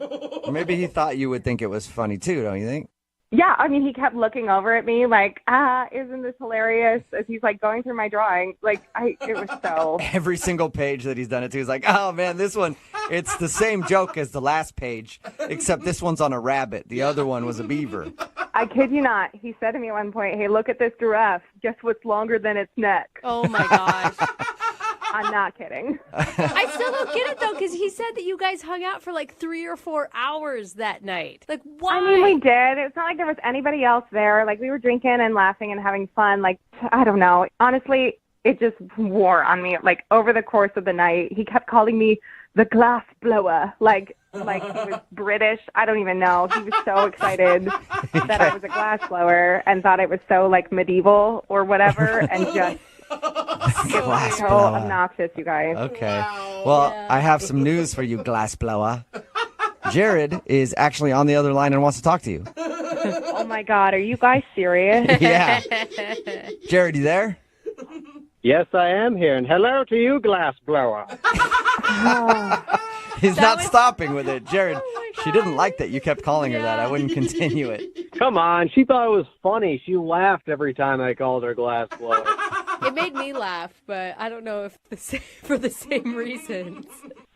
Maybe he thought you would think it was funny, too, don't you think? Yeah, I mean, he kept looking over at me isn't this hilarious? As he's, going through my drawing. It was so... Every single page that he's done it to, he's like, oh, man, this one, it's the same joke as the last page, except this one's on a rabbit. The other one was a beaver. I kid you not. He said to me at one point, hey, look at this giraffe. Guess what's longer than its neck? Oh, my gosh. I'm not kidding. I still don't get it, though, because he said that you guys hung out for 3 or 4 hours that night. Why? I mean, we did. It's not like there was anybody else there. We were drinking and laughing and having fun. I don't know. Honestly, it just wore on me. Over the course of the night, he kept calling me the glass blower. Like he was British. I don't even know. He was so excited that I was a glass blower and thought it was so, medieval or whatever, and just... It was so obnoxious, you guys. Okay. Well, I have some news for you, glassblower. Jared is actually on the other line and wants to talk to you. Oh, my God. Are you guys serious? Yeah. Jared, you there? Yes, I am here. And hello to you, glassblower. He's not stopping with it. Jared, she didn't like that you kept calling her that. I wouldn't continue it. Come on. She thought it was funny. She laughed every time I called her glassblower. It made me laugh, but I don't know if for the same reasons.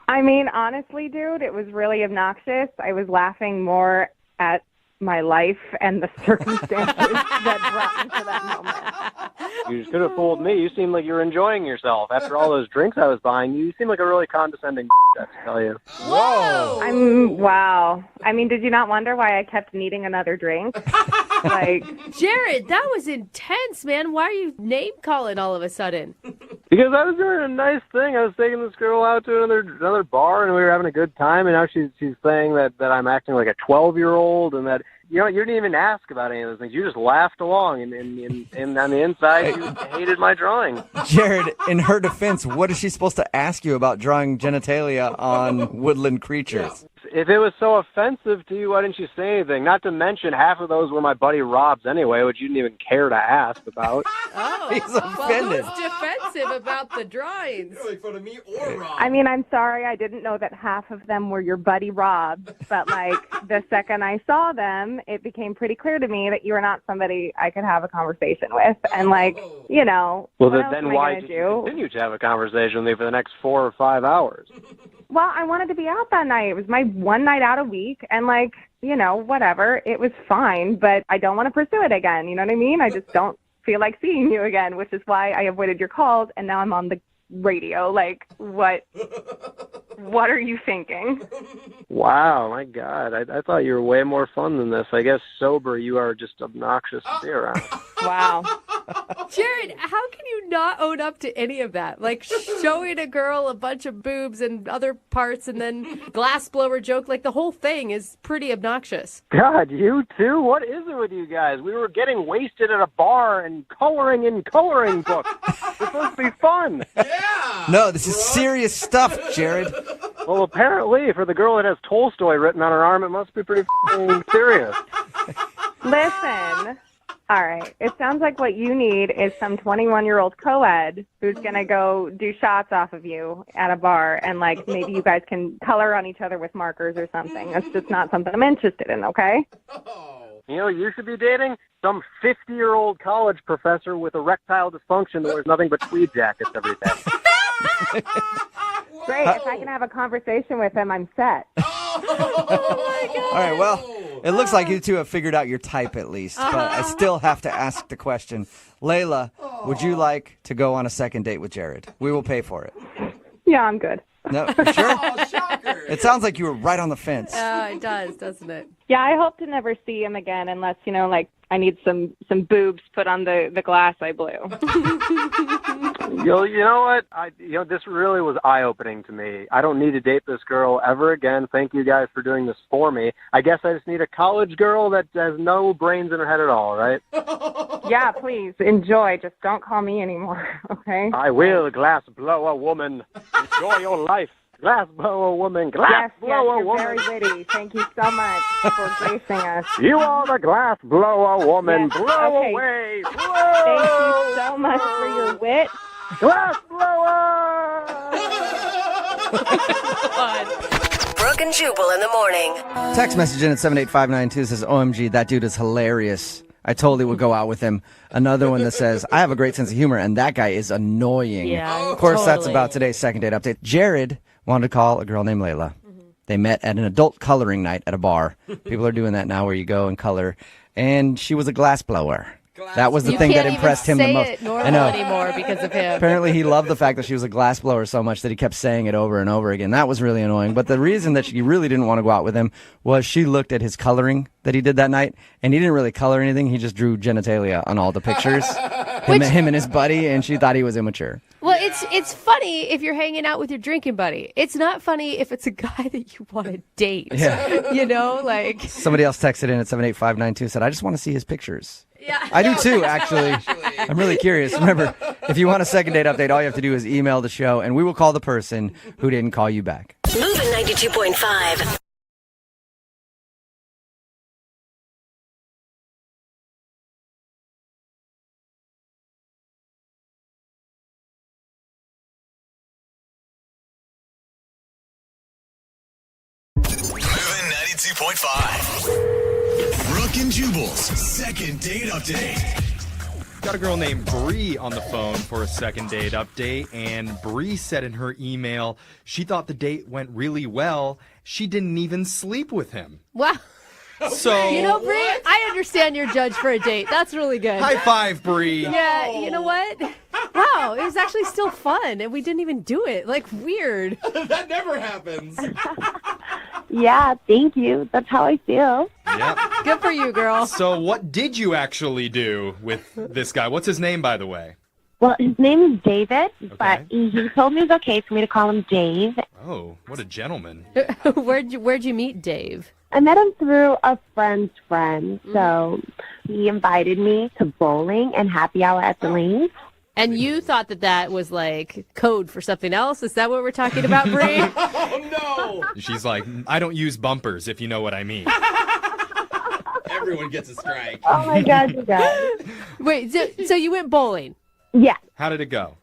I mean, honestly, dude, it was really obnoxious. I was laughing more at my life and the circumstances that brought me to that moment. You could have fooled me. You seemed like you were enjoying yourself. After all those drinks I was buying, you seem like a really condescending I have to tell you. Whoa! Wow. I mean, did you not wonder why I kept needing another drink? Jared, that was intense, man. Why are you name-calling all of a sudden? Because I was doing a nice thing. I was taking this girl out to another bar, and we were having a good time, and now she's saying that I'm acting like a 12-year-old, and that, you didn't even ask about any of those things. You just laughed along, and on the inside, you hated my drawing. Jared, in her defense, what is she supposed to ask you about drawing genitalia on woodland creatures? If it was so offensive to you, why didn't you say anything? Not to mention, half of those were my buddy Rob's anyway, which you didn't even care to ask about. Oh, he's offended. Well, who's defensive about the drawings? You're fun of me or Rob. I mean, I'm sorry. I didn't know that half of them were your buddy Rob, but the second I saw them, it became pretty clear to me that you were not somebody I could have a conversation with. And Well, then why did you continue to have a conversation with me for the next 4 or 5 hours? Well, I wanted to be out that night. It was my one night out a week, and whatever. It was fine, but I don't want to pursue it again. You know what I mean? I just don't feel like seeing you again, which is why I avoided your calls, and now I'm on the radio. What are you thinking? Wow, my God. I thought you were way more fun than this. I guess sober, you are just obnoxious to be around. Wow. Jared, how can you not own up to any of that? Showing a girl a bunch of boobs and other parts and then glassblower joke, the whole thing is pretty obnoxious. God, you too? What is it with you guys? We were getting wasted at a bar and coloring in coloring books. It's supposed to be fun. Yeah! No, this is serious stuff, Jared. Well, apparently, for the girl that has Tolstoy written on her arm, it must be pretty serious. Listen. All right. It sounds like what you need is some 21-year-old co-ed who's going to go do shots off of you at a bar, and maybe you guys can color on each other with markers or something. That's just not something I'm interested in, okay? You should be dating some 50-year-old college professor with erectile dysfunction that wears nothing but tweed jackets every day. Great. If I can have a conversation with him, I'm set. Oh, my God. All right, well, It looks like you two have figured out your type at least, but I still have to ask the question. Layla, would you like to go on a second date with Jared? We will pay for it. Yeah, I'm good. No, you sure? It sounds like you were right on the fence. It does, doesn't it? Yeah, I hope to never see him again unless, like I need some boobs put on the glass I blew. You know what? This really was eye-opening to me. I don't need to date this girl ever again. Thank you guys for doing this for me. I guess I just need a college girl that has no brains in her head at all, right? Yeah, please, enjoy. Just don't call me anymore, okay? I will glass blow a woman. Enjoy your life. Glass blow a woman. Glass blow a woman. You're very witty. Thank you so much for gracing us. You are the glass blow a woman. Yes, Blow okay. away. Thank you so much for your wit. Glass blower. Brooke and Jubal in the morning. Text message in at 78592 says, OMG, that dude is hilarious. I totally would go out with him. Another one that says, I have a great sense of humor, and that guy is annoying. Yeah, of course, that's totally. about today's second date update. Jared wanted to call a girl named Layla. They met at an adult coloring night at a bar. People are doing that now where you go and color. And she was a glass blower. That was the thing that impressed him the most. You can't even say it normal anymore because of him. Apparently, he loved the fact that she was a glass blower so much that he kept saying it over and over again. That was really annoying. But the reason that she really didn't want to go out with him was she looked at his coloring that he did that night, and he didn't really color anything. He just drew genitalia on all the pictures. Him and his buddy, and she thought he was immature. Well, it's funny if you're hanging out with your drinking buddy. It's not funny if it's a guy that you want to date. Yeah. Like... Somebody else texted in at 78592 said, I just want to see his pictures. Yeah. I do too, actually. I'm really curious. Remember, if you want a second date update, all you have to do is email the show, and we will call the person who didn't call you back. Moving 92.5. Moving 92.5. Brooke and Jubal's second date update. Got a girl named Bree on the phone for a second date update, and Bree said in her email she thought the date went really well. She didn't even sleep with him. Wow. So, Bree, I understand your judge for a date. That's really good. High five, Bree. Yeah, you know what? Wow, it was actually still fun, and we didn't even do it. Like, weird. That never happens. Yeah, thank you. That's how I feel. Yep. Good for you, girl. So what did you actually do with this guy? What's his name, by the way? Well, his name is David, but he told me it was okay for me to call him Dave. Oh, what a gentleman. Where'd you meet Dave? I met him through a friend's friend, so he invited me to bowling and happy hour at the lanes. And you thought that was like code for something else? Is that what we're talking about, Bree? Oh, no. She's like, I don't use bumpers, if you know what I mean. Everyone gets a strike. Oh, my God, you guys. Wait, so you went bowling? Yeah. How did it go?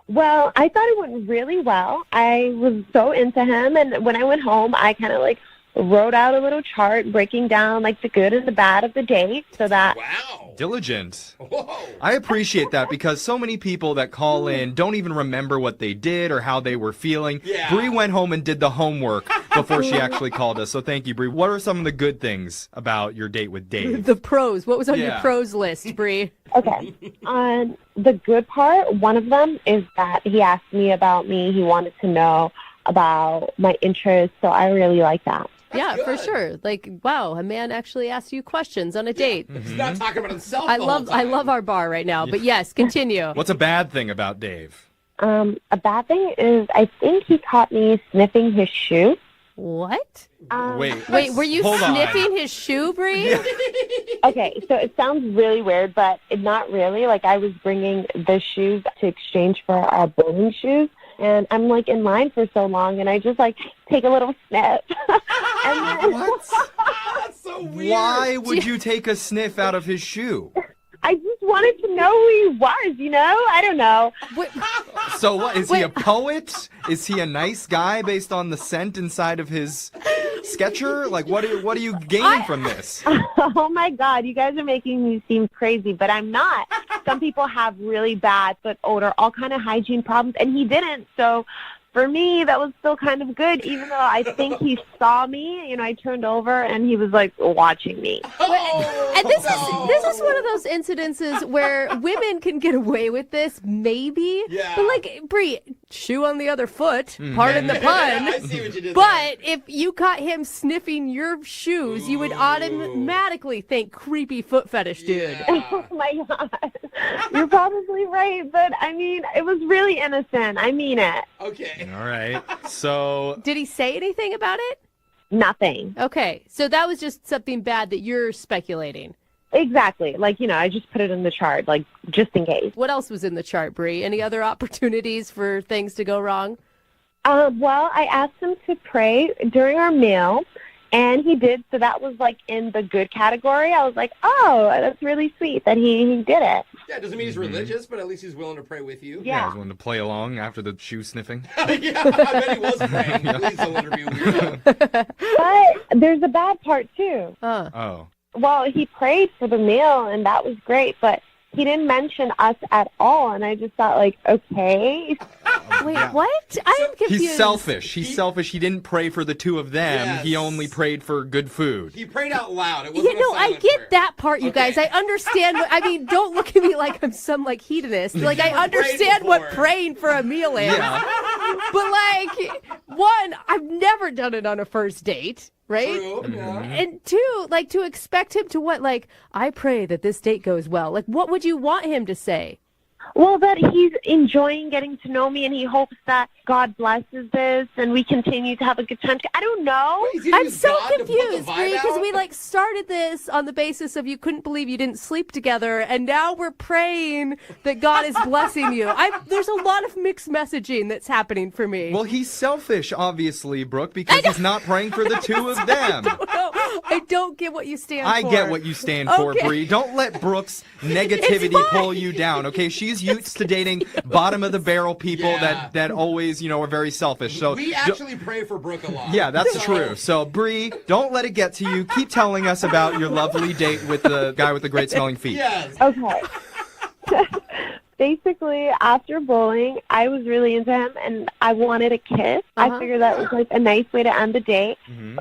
Well, I thought it went really well. I was so into him, and when I went home, I kind of wrote out a little chart breaking down the good and the bad of the date so that... Wow. Diligent. Whoa. I appreciate that because so many people that call in don't even remember what they did or how they were feeling. Yeah. Bree went home and did the homework before she actually called us. So thank you, Bree. What are some of the good things about your date with Dave? The pros. What was on your pros list, Bree? Okay. The good part, one of them is that he asked me about me. He wanted to know about my interests, so I really like that. Yeah, for sure. Wow, a man actually asks you questions on a date. He's not talking about himself. I love our bar right now, but yes, continue. What's a bad thing about Dave? A bad thing is I think he caught me sniffing his shoe. What? Wait, were you sniffing his shoe, Bree? Okay, so it sounds really weird, but not really. I was bringing the shoes to exchange for our bowling shoes. And I'm in line for so long, and I just take a little sniff. And then... What? That's so weird. Why would you take a sniff out of his shoe? I just wanted to know who he was, I don't know. So what, is he a poet? Is he a nice guy based on the scent inside of his Sketcher? What are you gaining from this? Oh my God, you guys are making me seem crazy, but I'm not. Some people have really bad foot odor, all kind of hygiene problems, and he didn't. So for me, that was still kind of good, even though I think he saw me. You know, I turned over and he was like watching me. And this is one of those incidences where women can get away with this, maybe. Yeah. But like, Brie, shoe on the other foot, pardon the pun. I see what you did But if you caught him sniffing your shoes, you would automatically think creepy foot fetish dude. Oh my God. You're probably right, but I mean, it was really innocent. I mean it. Okay. All right. So, Did he say anything about it? Nothing. Okay, so that was just something bad that you're speculating. Exactly. Like, you know, I just put it in the chart, like, just in case. What else was in the chart, Brie? Any other opportunities for things to go wrong? Well, I asked him to pray during our meal, and he did. So that was, like, in the good category. I was like, oh, that's really sweet that he did it. Yeah, it doesn't mean he's religious, but at least he's willing to pray with you. I was willing to play along after the shoe sniffing. Yeah, I bet he was praying. Please don't let her be weird. But there's a bad part, too. Oh. Well, he prayed for the meal, and that was great, but he didn't mention us at all, and I just thought, like, okay. Wait, what? I'm confused. He's selfish. He's selfish. He didn't pray for the two of them. Yes. He only prayed for good food. He prayed out loud. It wasn't You know, a I silent get prayer. that part, you guys. I understand. I mean, don't look at me like I'm some, like, hedonist. Like, I understand what praying for a meal is. Yeah. But, like, one, I've never done it on a first date. Right? True, yeah. And two, like, to expect him to what? Like, I pray that this date goes well. Like, what would you want him to say? Well, that he's enjoying getting to know me, and he hopes that God blesses this, and we continue to have a good time. I don't know. Wait, I'm so God to put the confused, vibe Brie, because out? we, like, started this on the basis of you couldn't believe you didn't sleep together, and now we're praying that God is blessing you. There's a lot of mixed messaging that's happening for me. Well, he's selfish, obviously, Brooke, because he's not praying for the two of them. I don't get what you stand for. I get what you stand for, Okay. Bree. Don't let Brooke's negativity pull you down, okay? She's used to dating bottom-of-the-barrel people that always, you know, are very selfish. So We actually pray for Brooke a lot. yeah, that's true. So, Bree, don't let it get to you. Keep telling us about your lovely date with the guy with the great-smelling feet. Yes. Okay. Basically, after bowling, I was really into him, and I wanted a kiss. I figured that was like a nice way to end the date.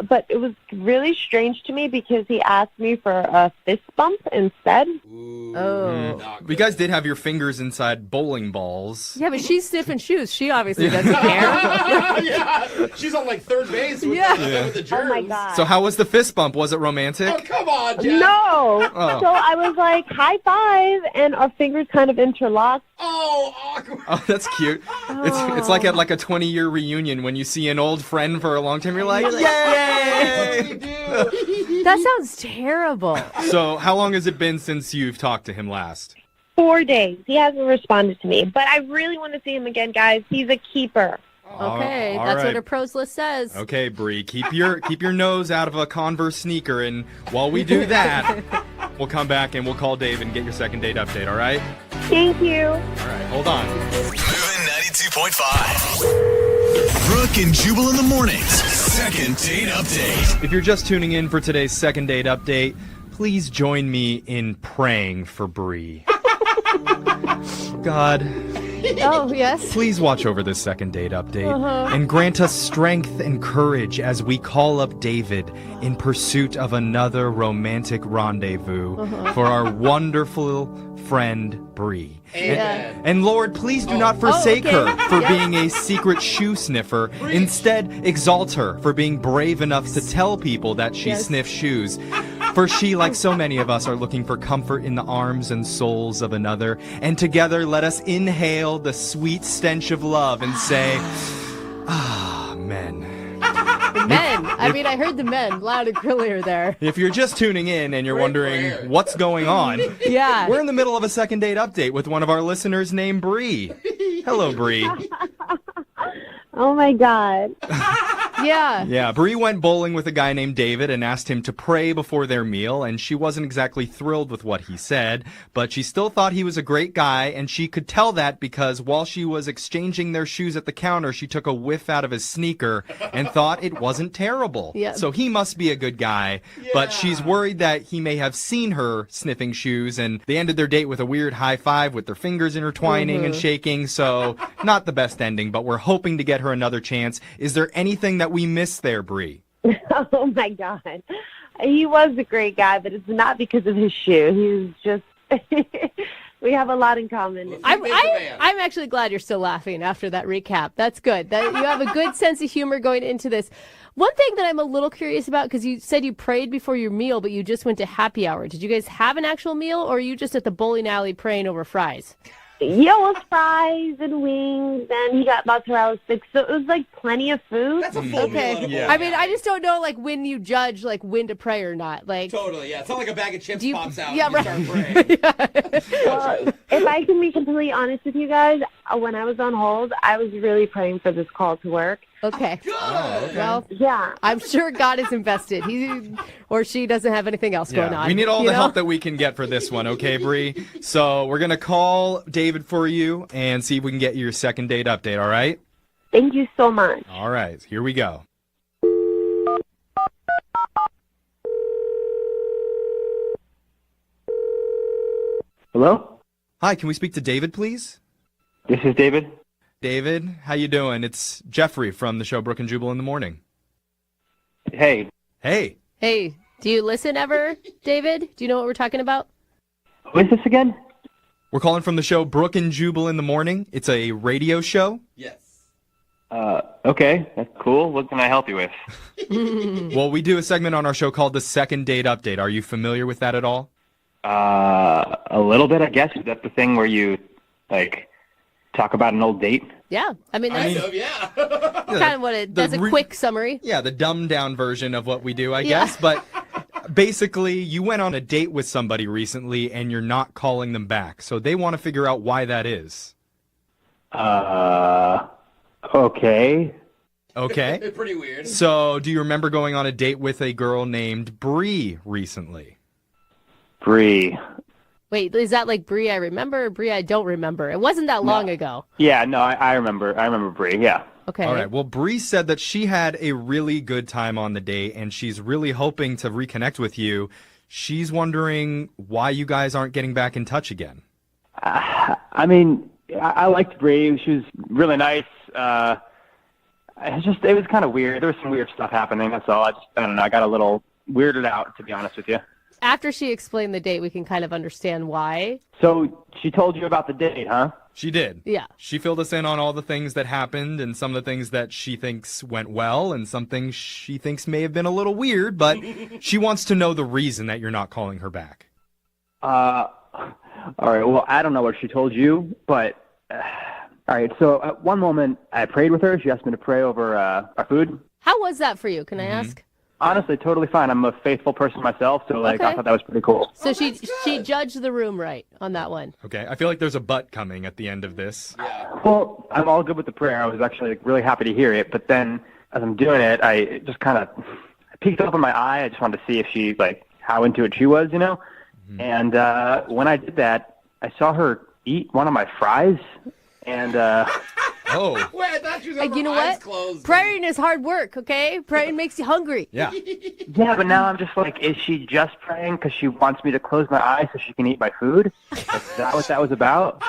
But it was really strange to me because he asked me for a fist bump instead. You guys did have your fingers inside bowling balls. Yeah, but she's sniffing shoes. She obviously doesn't care. Yeah, she's on like third base with, with the germs. Oh, my God. So how was the fist bump? Was it romantic? Oh, come on, Jeff. No. Oh. So I was like, high five, and our fingers kind of interlocked. Oh, awkward. Oh, that's cute. It's like at like a 20-year reunion when you see an old friend for a long time. You're like, yay! That sounds terrible. So how long has it been since you've talked to him last? 4 days. He hasn't responded to me, but I really want to see him again, guys. He's a keeper. Okay, all that's right. what her pros list says. Okay, Bree, keep your nose out of a Converse sneaker, and while we do that, we'll come back and we'll call Dave and get your second date update, all right? Thank you. All right, hold on. Moving 92.5. Brooke and Jubal in the mornings. Second date update. If you're just tuning in for today's second date update, please join me in praying for Bree. God, Oh, yes. please watch over this second date update and grant us strength and courage as we call up David in pursuit of another romantic rendezvous for our wonderful friend Bree. And Lord, please do not forsake her for being a secret shoe sniffer. Instead, exalt her for being brave enough to tell people that she sniffs shoes. For she, like so many of us, are looking for comfort in the arms and souls of another. And together, let us inhale the sweet stench of love and say, men. Men. I mean, I heard the men loud and clear there. If you're just tuning in and you're wondering what's going on, Yeah. we're in the middle of a second date update with one of our listeners named Bree. Hello, Bree. Oh, my God. Yeah. Yeah, Bree went bowling with a guy named David and asked him to pray before their meal, and she wasn't exactly thrilled with what he said, but she still thought he was a great guy, and she could tell that because while she was exchanging their shoes at the counter, she took a whiff out of his sneaker and thought it wasn't terrible. Yeah. So he must be a good guy, but she's worried that he may have seen her sniffing shoes, and they ended their date with a weird high five with their fingers intertwining and shaking, so not the best ending, but we're hoping to get her another chance. Is there anything that we missed there, Bree? Oh, my God. He was a great guy, but it's not because of his shoe. He was just... we have a lot in common. I'm actually glad you're still laughing after that recap. That's good. That you have a good sense of humor going into this. One thing that I'm a little curious about, because you said you prayed before your meal, but you just went to happy hour. Did you guys have an actual meal, or are you just at the bowling alley praying over fries? Yeah, it was fries and wings, and he got mozzarella sticks, so it was like plenty of food. That's a full meal. Yeah. I mean, I just don't know like when you judge like when to pray or not. Like Totally, yeah. It's not like a bag of chips pops out yeah, and you right. start praying. Well, if I can be completely honest with you guys, when I was on hold, I was really praying for this call to work. Okay. Good. Well, yeah. I'm sure God is invested. He or she doesn't have anything else going on. We need all the know? help that we can get for this one, okay, Bree? So we're going to call David for you and see if we can get your second date update, all right? Thank you so much. All right, here we go. Hello? Hi, can we speak to David, please? This is David. David, how you doing? It's Jeffrey from the show Brooke and Jubal in the Morning. Hey. Hey. Hey, do you listen ever, David? Do you know what we're talking about? Who is this again? We're calling from the show Brooke and Jubal in the Morning. It's a radio show. Yes. Okay. That's cool. What can I help you with? Well, we do a segment on our show called the Second Date Update. Are you familiar with that at all? A little bit, I guess. Is that the thing where you, like, talk about an old date? Yeah. I mean, that's Yeah. kind of what it does. A quick summary. Yeah, the dumbed down version of what we do, I guess. But basically, you went on a date with somebody recently and you're not calling them back. So they want to figure out why that is. Okay. Okay. Pretty weird. So do you remember going on a date with a girl named Bree recently? Bree. Wait, is that like Bree I remember or Bree I don't remember? It wasn't that long ago. Yeah, no, I remember. I remember Bree, yeah. Okay. All right. Well, Bree said that she had a really good time on the date and she's really hoping to reconnect with you. She's wondering why you guys aren't getting back in touch again. I mean, I liked Bree. She was really nice. It was kind of weird. There was some weird stuff happening. That's all. I don't know. I got a little weirded out, to be honest with you. After she explained the date, we can kind of understand why. So she told you about the date, huh? She did. Yeah. She filled us in on all the things that happened and some of the things that she thinks went well and some things she thinks may have been a little weird, but she wants to know the reason that you're not calling her back. All right. Well, I don't know what she told you, but all right. So at one moment, I prayed with her. She asked me to pray over our food. How was that for you? Can I ask? Honestly, totally fine. I'm a faithful person myself, so I thought that was pretty cool. So she judged the room right on that one. Okay. I feel like there's a but coming at the end of this. Well, I'm all good with the prayer. I was actually really happy to hear it, but then as I'm doing it, I just kind of peeked up in my eye. I just wanted to see if she, like, how into it she was, you know? Mm-hmm. And when I did that, I saw her eat one of my fries, and oh. Wait, I thought you was you know what? Closed. Praying is hard work, okay? Praying makes you hungry. Yeah. Yeah, but now I'm just like, is she just praying because she wants me to close my eyes so she can eat my food? Is that what that was about?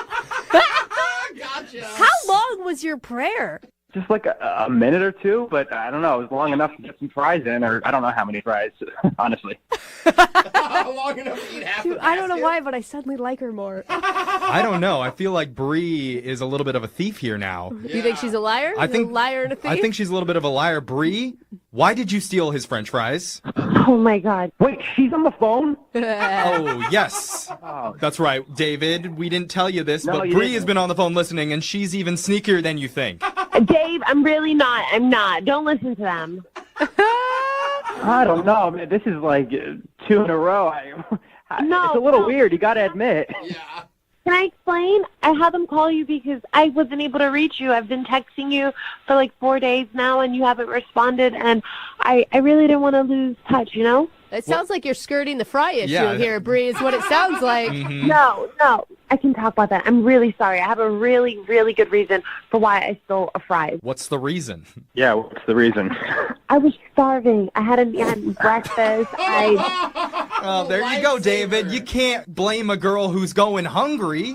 Gotcha. How long was your prayer? Just like a minute or two, but I don't know. It was long enough to get some fries in, or I don't know how many fries, honestly. Long enough to eat half Dude, I don't know why, but I suddenly like her more. I don't know. I feel like Bree is a little bit of a thief here now. Do you think she's a liar? I think a liar and a thief? I think she's a little bit of a liar. Bree, why did you steal his French fries? Oh, my God. Wait, she's on the phone? Oh, yes. That's right, David. We didn't tell you this, No, but you Bree didn't. has been on the phone listening, and she's even sneakier than you think. Dave, I'm really not. I'm not. Don't listen to them. I don't know. I mean, this is like two in a row. No, it's a little no. weird. You got to admit. Yeah. Can I explain? I had them call you because I wasn't able to reach you. I've been texting you for like 4 days now, and you haven't responded, and I really didn't want to lose touch, you know? It sounds like you're skirting the fry issue here, Bree, is what it sounds like. No, I can talk about that. I'm really sorry. I have a really, really good reason for why I stole a fry. What's the reason? Yeah, what's the reason? I was starving. I hadn't eaten breakfast. Oh, there you go, David. You can't blame a girl who's going hungry.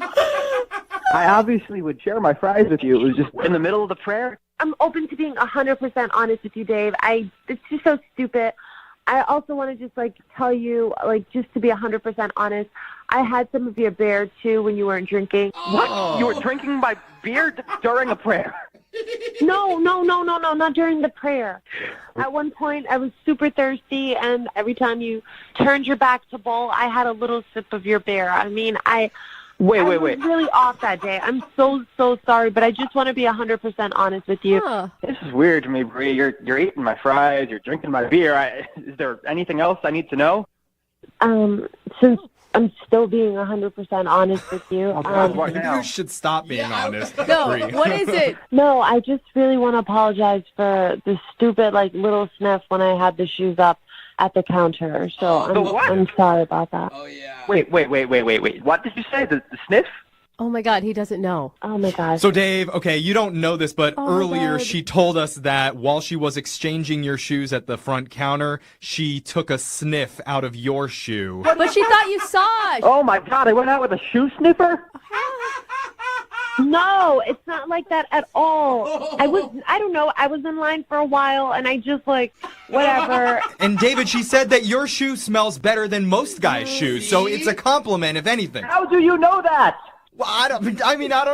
I obviously would share my fries with you. It was just in the middle of the prayer. I'm open to being 100% honest with you, Dave. It's just so stupid. I also want to just, tell you, just to be 100% honest, I had some of your beer, too, when you weren't drinking. What? You were drinking my beer during a prayer? No, not during the prayer. At one point, I was super thirsty, and every time you turned your back to bowl, I had a little sip of your beer. I mean, I was really off that day. I'm so sorry, but I just want to be 100% honest with you. This is weird to me, Bree. You're eating my fries. You're drinking my beer. Is there anything else I need to know? Since I'm still being 100% honest with you. What now? You should stop being honest. No, what is it? No, I just really want to apologize for the stupid, little sniff when I had the shoes up at the counter. So I'm sorry about that. Oh, yeah. Wait. What did you say? The sniff? Oh, my God, he doesn't know. Oh, my God. So, Dave, okay, you don't know this, but earlier God. she told us that while she was exchanging your shoes at the front counter, she took a sniff out of your shoe. But she thought you saw it. Oh, my God. I went out with a shoe sniffer? No, it's not like that at all. I don't know, I was in line for a while, and I just, whatever. And, David, she said that your shoe smells better than most guys' shoes, so it's a compliment, if anything. How do you know that? Well, I don't know,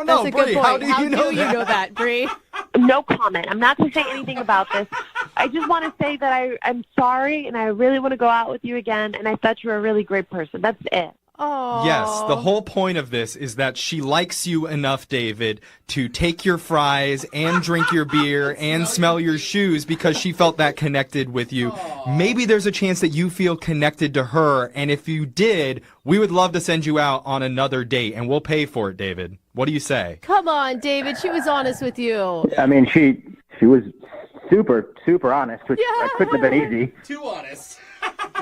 That's a good Bree. point. How do you know that, Bree? No comment. I'm not going to say anything about this. I just want to say that I'm sorry, and I really want to go out with you again, and I thought you were a really great person. That's it. Oh. Yes, the whole point of this is that she likes you enough, David, to take your fries and drink your beer and smell your shoes because she felt that connected with you. Maybe there's a chance that you feel connected to her, and if you did, we would love to send you out on another date, and we'll pay for it, David. What do you say? Come on, David. She was honest with you. I mean, she was super honest, which couldn't have been easy. Too honest.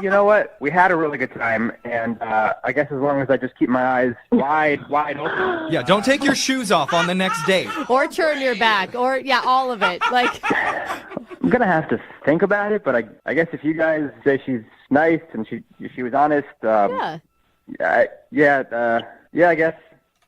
You know what? We had a really good time, and I guess as long as I just keep my eyes wide open. Yeah, don't take your shoes off on the next date. Or turn your back, or, all of it. I'm going to have to think about it, but I guess if you guys say she's nice and she was honest, I guess.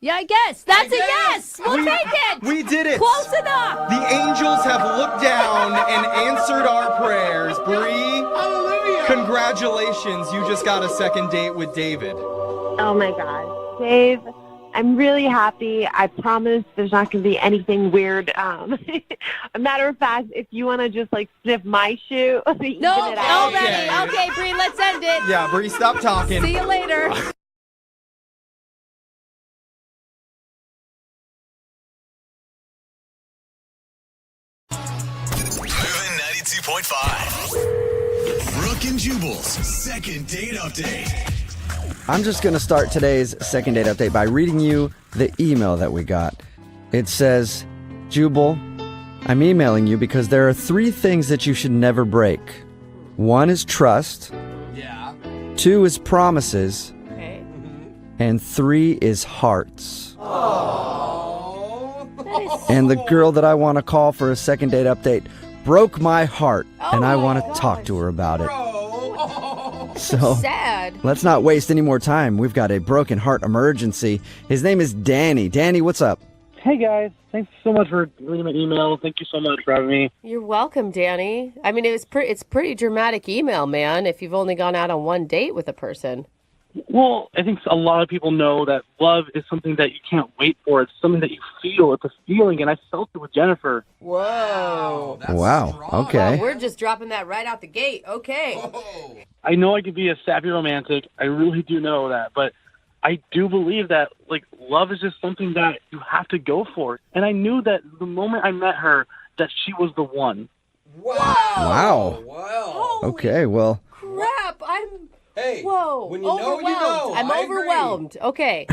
Yeah, I guess. That's a yes. We'll take it. We did it. Close enough. The angels have looked down and answered our prayers. Bree, hallelujah. Congratulations. You just got a second date with David. Oh, my God. Dave, I'm really happy. I promise there's not going to be anything weird. A matter of fact, if you want to just, sniff my shoe, even it out. Okay, Bree, let's end it. Yeah, Bree, stop talking. See you later. Moving 92.5. Brooke and Jubal's second date update. I'm just going to start today's second date update by reading you the email that we got. It says, Jubal, I'm emailing you because there are 3 things that you should never break. 1 is trust. Yeah. 2 is promises. Okay. And 3 is hearts. Oh. And the girl that I want to call for a second date update broke my heart, and I want to talk to her about it. So sad. Let's not waste any more time. We've got a broken heart emergency. His name is Danny. Danny, what's up? Hey, guys. Thanks so much for reading my email. Thank you so much for having me. You're welcome, Danny. I mean, it's pretty dramatic email, man, if you've only gone out on one date with a person. Well, I think a lot of people know that love is something that you can't wait for. It's something that you feel. It's a feeling, and I felt it with Jennifer. Whoa. Wow. Okay. Wow, we're just dropping that right out the gate. Okay. Whoa. I know I could be a sappy romantic. I really do know that, but I do believe that, love is just something that you have to go for. And I knew that the moment I met her, that she was the one. Wow. Wow. Okay, well. Crap. Hey, Whoa. when you know, you know. I'm I overwhelmed. agree. Okay.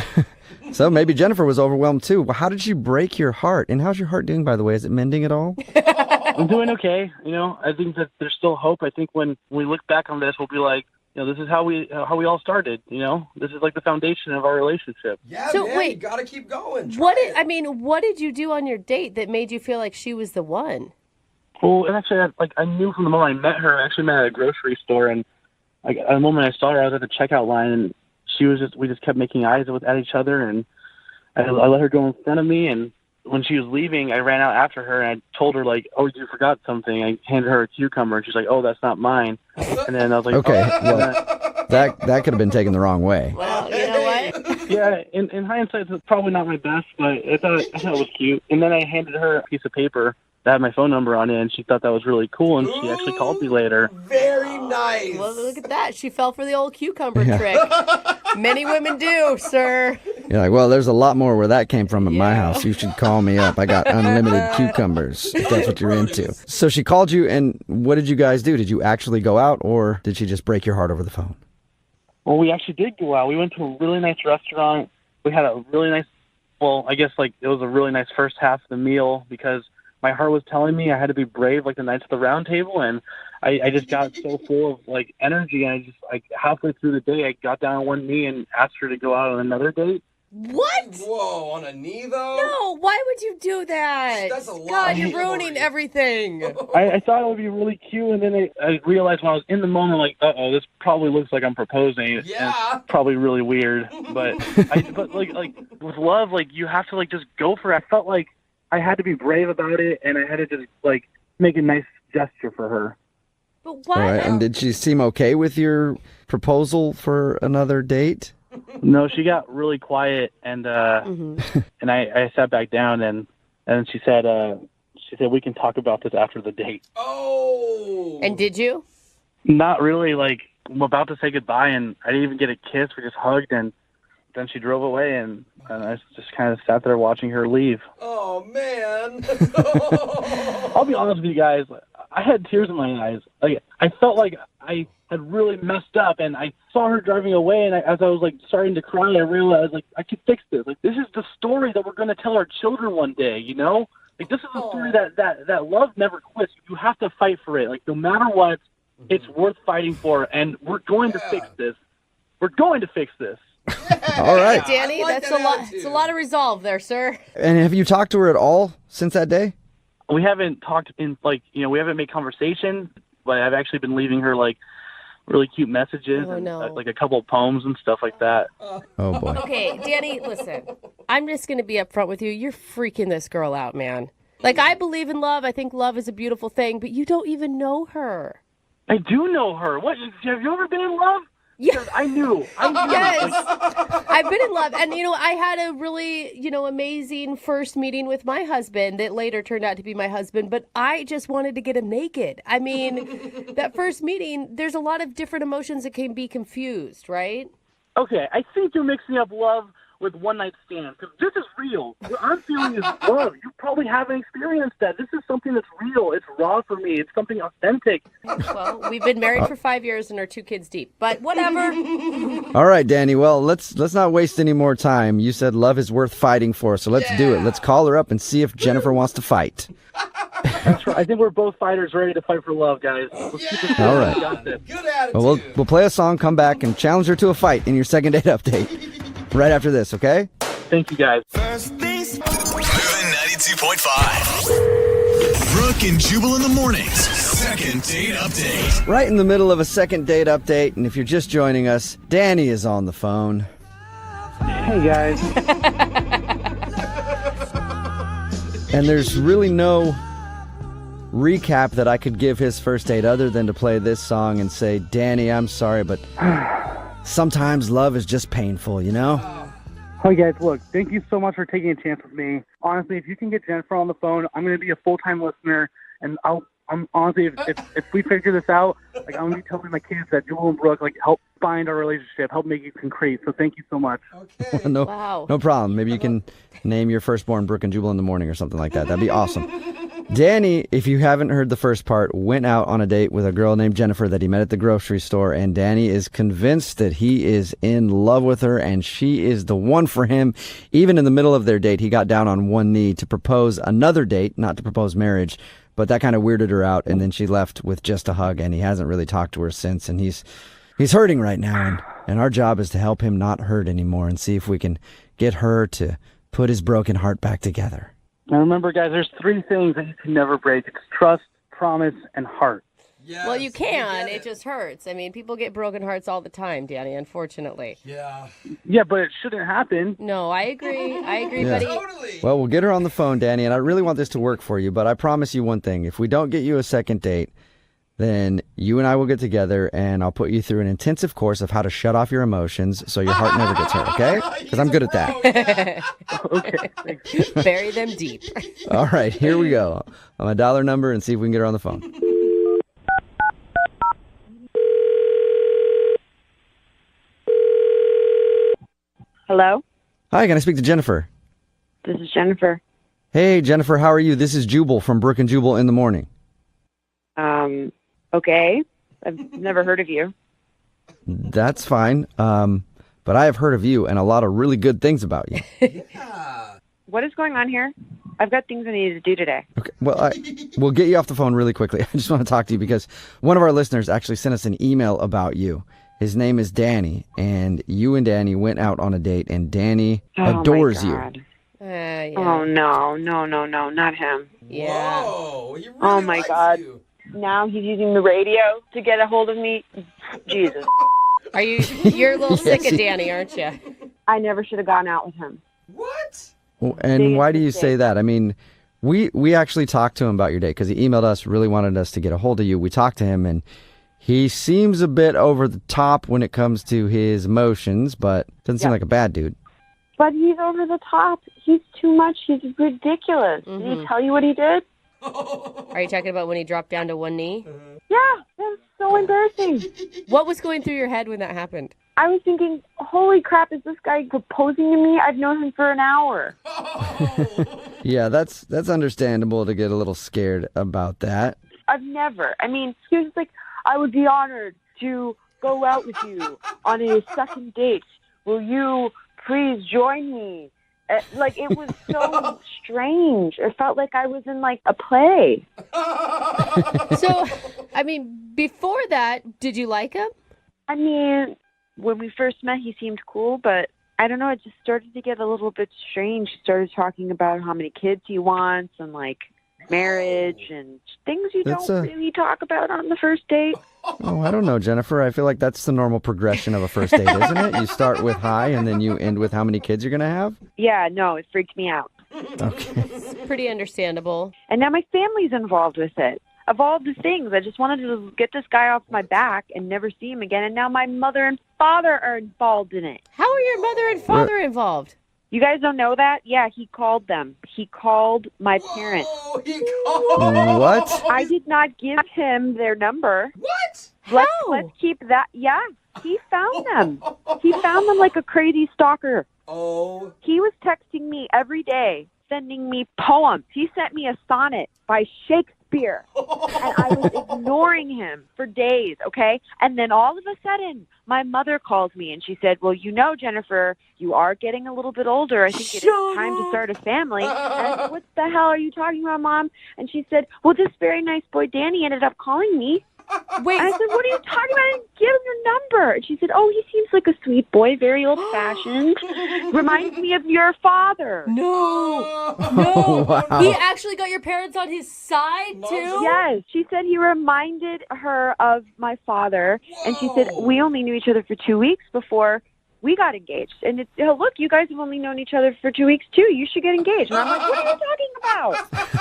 So maybe Jennifer was overwhelmed too. Well, how did she break your heart? And how's your heart doing, by the way? Is it mending at all? I'm doing okay. I think that there's still hope. I think when we look back on this, we'll be like, this is how we all started. This is like the foundation of our relationship. Yeah, So, man, wait. you gotta keep going. What did you do on your date that made you feel like she was the one? Well, and actually, I knew from the moment I met her. I actually met her at a grocery store, and at the moment I saw her, I was at the checkout line, and we just kept making eyes at each other, and I let her go in front of me, and when she was leaving, I ran out after her, and I told her, oh, you forgot something. I handed her a cucumber, and she's like, oh, that's not mine. And then I was like, okay, oh. well, that could have been taken the wrong way. Well, you know what? Yeah, in hindsight, it's probably not my best, but I thought it was cute. And then I handed her a piece of paper that had my phone number on it, and she thought that was really cool, and she actually called me later. Very nice. Well, look at that. She fell for the old cucumber trick. Many women do, sir. You're like, well, there's a lot more where that came from at my house. You should call me up. I got unlimited cucumbers, if that's what you're into. So she called you, and what did you guys do? Did you actually go out, or did she just break your heart over the phone? Well, we actually did go out. We went to a really nice restaurant. We had a really nice, it was a really nice first half of the meal because my heart was telling me I had to be brave like the Knights of the Round Table, and I just got so full of energy, and I just halfway through the day I got down on one knee and asked her to go out on another date. What? Whoa, on a knee though? No, why would you do that? That's a lot. God, you're ruining everything. I thought it would be really cute, and then I realized when I was in the moment, this probably looks like I'm proposing. Yeah. And it's probably really weird, but with love, you have to just go for it. I felt like I had to be brave about it, and I had to just make a nice gesture for her. But why? All right, and did she seem okay with your proposal for another date? No, she got really quiet, and and I sat back down, and she said we can talk about this after the date. Oh. And did you? Not really. I'm about to say goodbye, and I didn't even get a kiss. We just hugged, and then she drove away, and I just kind of sat there watching her leave. Oh man. I'll be honest with you guys. I had tears in my eyes. I felt like I had really messed up, and I saw her driving away, and as I was starting to cry, I realized I could fix this. This is the story that we're going to tell our children one day. This is a story that love never quits. You have to fight for it. No matter what, it's worth fighting for, and we're going to fix this. We're going to fix this. All right, Danny, that's a lot. It's a lot of resolve there, sir. And have you talked to her at all since that day? We haven't talked in we haven't made conversation, but I've actually been leaving her really cute messages and a couple of poems and stuff like that. Oh boy. Okay, Danny, listen. I'm just going to be upfront with you. You're freaking this girl out, man. I believe in love. I think love is a beautiful thing, but you don't even know her. I do know her. What? Have you ever been in love? Yeah. I knew. Yes. I've been in love. And, I had a really, amazing first meeting with my husband that later turned out to be my husband, but I just wanted to get him naked. I mean, that first meeting, there's a lot of different emotions that can be confused, right? Okay, I think you're mixing up love with one night stand, because this is real. What I'm feeling is love. You probably haven't experienced that. This is something that's real. It's raw for me. It's something authentic. Well, we've been married for 5 years and are 2 kids deep, but whatever. All right, Danny. Well, let's not waste any more time. You said love is worth fighting for, so let's do it. Let's call her up and see if Jennifer wants to fight. That's right. I think we're both fighters ready to fight for love, guys. Let's keep this All right. Good attitude. Well, we'll play a song, come back, and challenge her to a fight in your second date update. Right after this, okay? Thank you, guys. Moving 92.5. Brooke and Jubal in the mornings. Second date update. Right in the middle of a second date update, and if you're just joining us, Danny is on the phone. Hey, guys. And there's really no recap that I could give his first date other than to play this song and say, Danny, I'm sorry, but sometimes love is just painful, Hey guys, look, thank you so much for taking a chance with me. Honestly, if you can get Jennifer on the phone, I'm going to be a full-time listener, and I'm honestly, if we figure this out, I'm going to be telling my kids that Jewel and Brooke, help bind our relationship, help make it concrete. So thank you so much. Okay. No problem. Maybe you can name your firstborn Brooke and Jubal in the morning or something like that. That'd be awesome. Danny, if you haven't heard the first part, went out on a date with a girl named Jennifer that he met at the grocery store, and Danny is convinced that he is in love with her and she is the one for him. Even in the middle of their date, he got down on one knee to propose another date, not to propose marriage, but that kind of weirded her out, and then she left with just a hug, and he hasn't really talked to her since, and he's hurting right now, and our job is to help him not hurt anymore and see if we can get her to put his broken heart back together. Now remember, guys, there's three things that you can never break. It's trust, promise, and heart. Yes, well, you can. It just hurts. I mean, people get broken hearts all the time, Danny, unfortunately. Yeah. Yeah, but it shouldn't happen. No, I agree. I agree, Yeah. buddy. Totally. Well, we'll get her on the phone, Danny, and I really want this to work for you, but I promise you one thing. If we don't get you a second date, then you and I will get together, and I'll put you through an intensive course of how to shut off your emotions so your heart never gets hurt, okay? Because I'm good at that. Okay, thanks. Bury them deep. All right, here we go. I'm going to dial her number and see if we can get her on the phone. Hello? Hi, can I speak to Jennifer? This is Jennifer. Hey, Jennifer, how are you? This is Jubal from Brooke and Jubal in the Morning. Okay. I've never heard of you. That's fine, but I have heard of you and a lot of really good things about you. What is going on here? I've got things I need to do today. Okay, well, we'll get you off the phone really quickly. I just want to talk to you because one of our listeners actually sent us an email about you. His name is Danny, and you and Danny went out on a date, and Danny adores you. Yeah. Oh, no, not him. Yeah. Whoa, he really Oh, my likes God. you. Now he's using the radio to get a hold of me. Jesus. You're a little sick of Danny, aren't you? I never should have gone out with him. What? Well, and why do you say that? I mean, we actually talked to him about your date because he emailed us, really wanted us to get a hold of you. We talked to him, and he seems a bit over the top when it comes to his emotions, but doesn't seem like a bad dude. But he's over the top. He's too much. He's ridiculous. Did he tell you what he did? Are you talking about when he dropped down to one knee? Yeah, that was so embarrassing. What was going through your head when that happened? I was thinking, holy crap, is this guy proposing to me? I've known him for an hour. Yeah, that's understandable to get a little scared about that. I've never. I mean, he was like, I would be honored to go out with you on a second date. Will you please join me? Like, it was so strange. It felt like I was in, like, a play. So, I mean, before that, did you like him? I mean, when we first met, he seemed cool, but I don't know, it just started to get a little bit strange. He started talking about how many kids he wants and, like, marriage and things you don't really talk about on the first date. Oh, I don't know, Jennifer. I feel like that's the normal progression of a first date, isn't it? You start with hi, and then you end with how many kids you're going to have? Yeah, no, it freaked me out. Okay. It's pretty understandable. And now my family's involved with it. Of all the things, I just wanted to get this guy off my back and never see him again. And now my mother and father are involved in it. How are your mother and father involved? You guys don't know that? Yeah, he called them. He called my parents. What? I did not give him their number. What? Let's keep that. Yeah, he found them. He found them like a crazy stalker. Oh. He was texting me every day, sending me poems. He sent me a sonnet by Shakespeare. And I was ignoring him for days, okay? And then all of a sudden, my mother calls me and she said, well, you know, Jennifer, you are getting a little bit older. I think it is time to start a family. And I said, what the hell are you talking about, Mom? And she said, well, this very nice boy, Danny, ended up calling me. Wait. And I said, what are you talking about? I didn't give him your number. And she said, oh, he seems like a sweet boy, very old-fashioned. Reminds me of your father. No. Oh, wow. He actually got your parents on his side, too? Yes. She said he reminded her of my father. And she said, we only knew each other for 2 weeks before we got engaged. And it's, oh, look, you guys have only known each other for 2 weeks, too. You should get engaged. And I'm like, what are you talking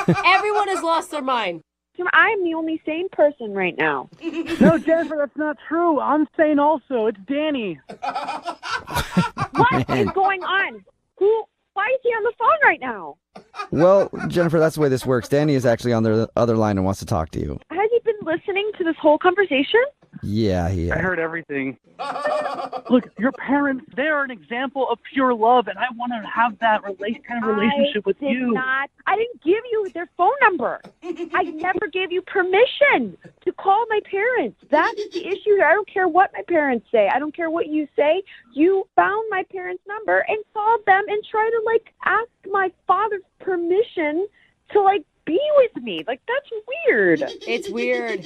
about? Everyone has lost their mind. I'm the only sane person right now. No, Jennifer, that's not true. I'm sane also. It's Danny. What is going on? Why is he on the phone right now? Well, Jennifer, that's the way this works. Danny is actually on the other line and wants to talk to you. Has he been listening to this whole conversation? Yeah, I heard everything. Look, your parents, they are an example of pure love, and I want to have that kind of relationship with you. I didn't give you their phone number. I never gave you permission to call my parents. That's the issue here. I don't care what my parents say. I don't care what you say. You found my parents' number and called them and tried to, ask my father's permission to, be with me. That's weird. It's weird.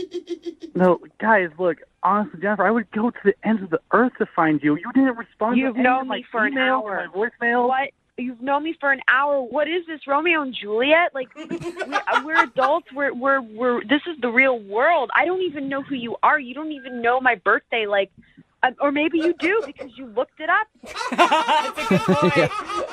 No, guys, look, honestly, Jennifer, I would go to the ends of the earth to find you. You didn't respond to any of my emails or my voicemails. What? You've known me for an hour. What is this, Romeo and Juliet? We're adults. We're. This is the real world. I don't even know who you are. You don't even know my birthday. Or maybe you do because you looked it up.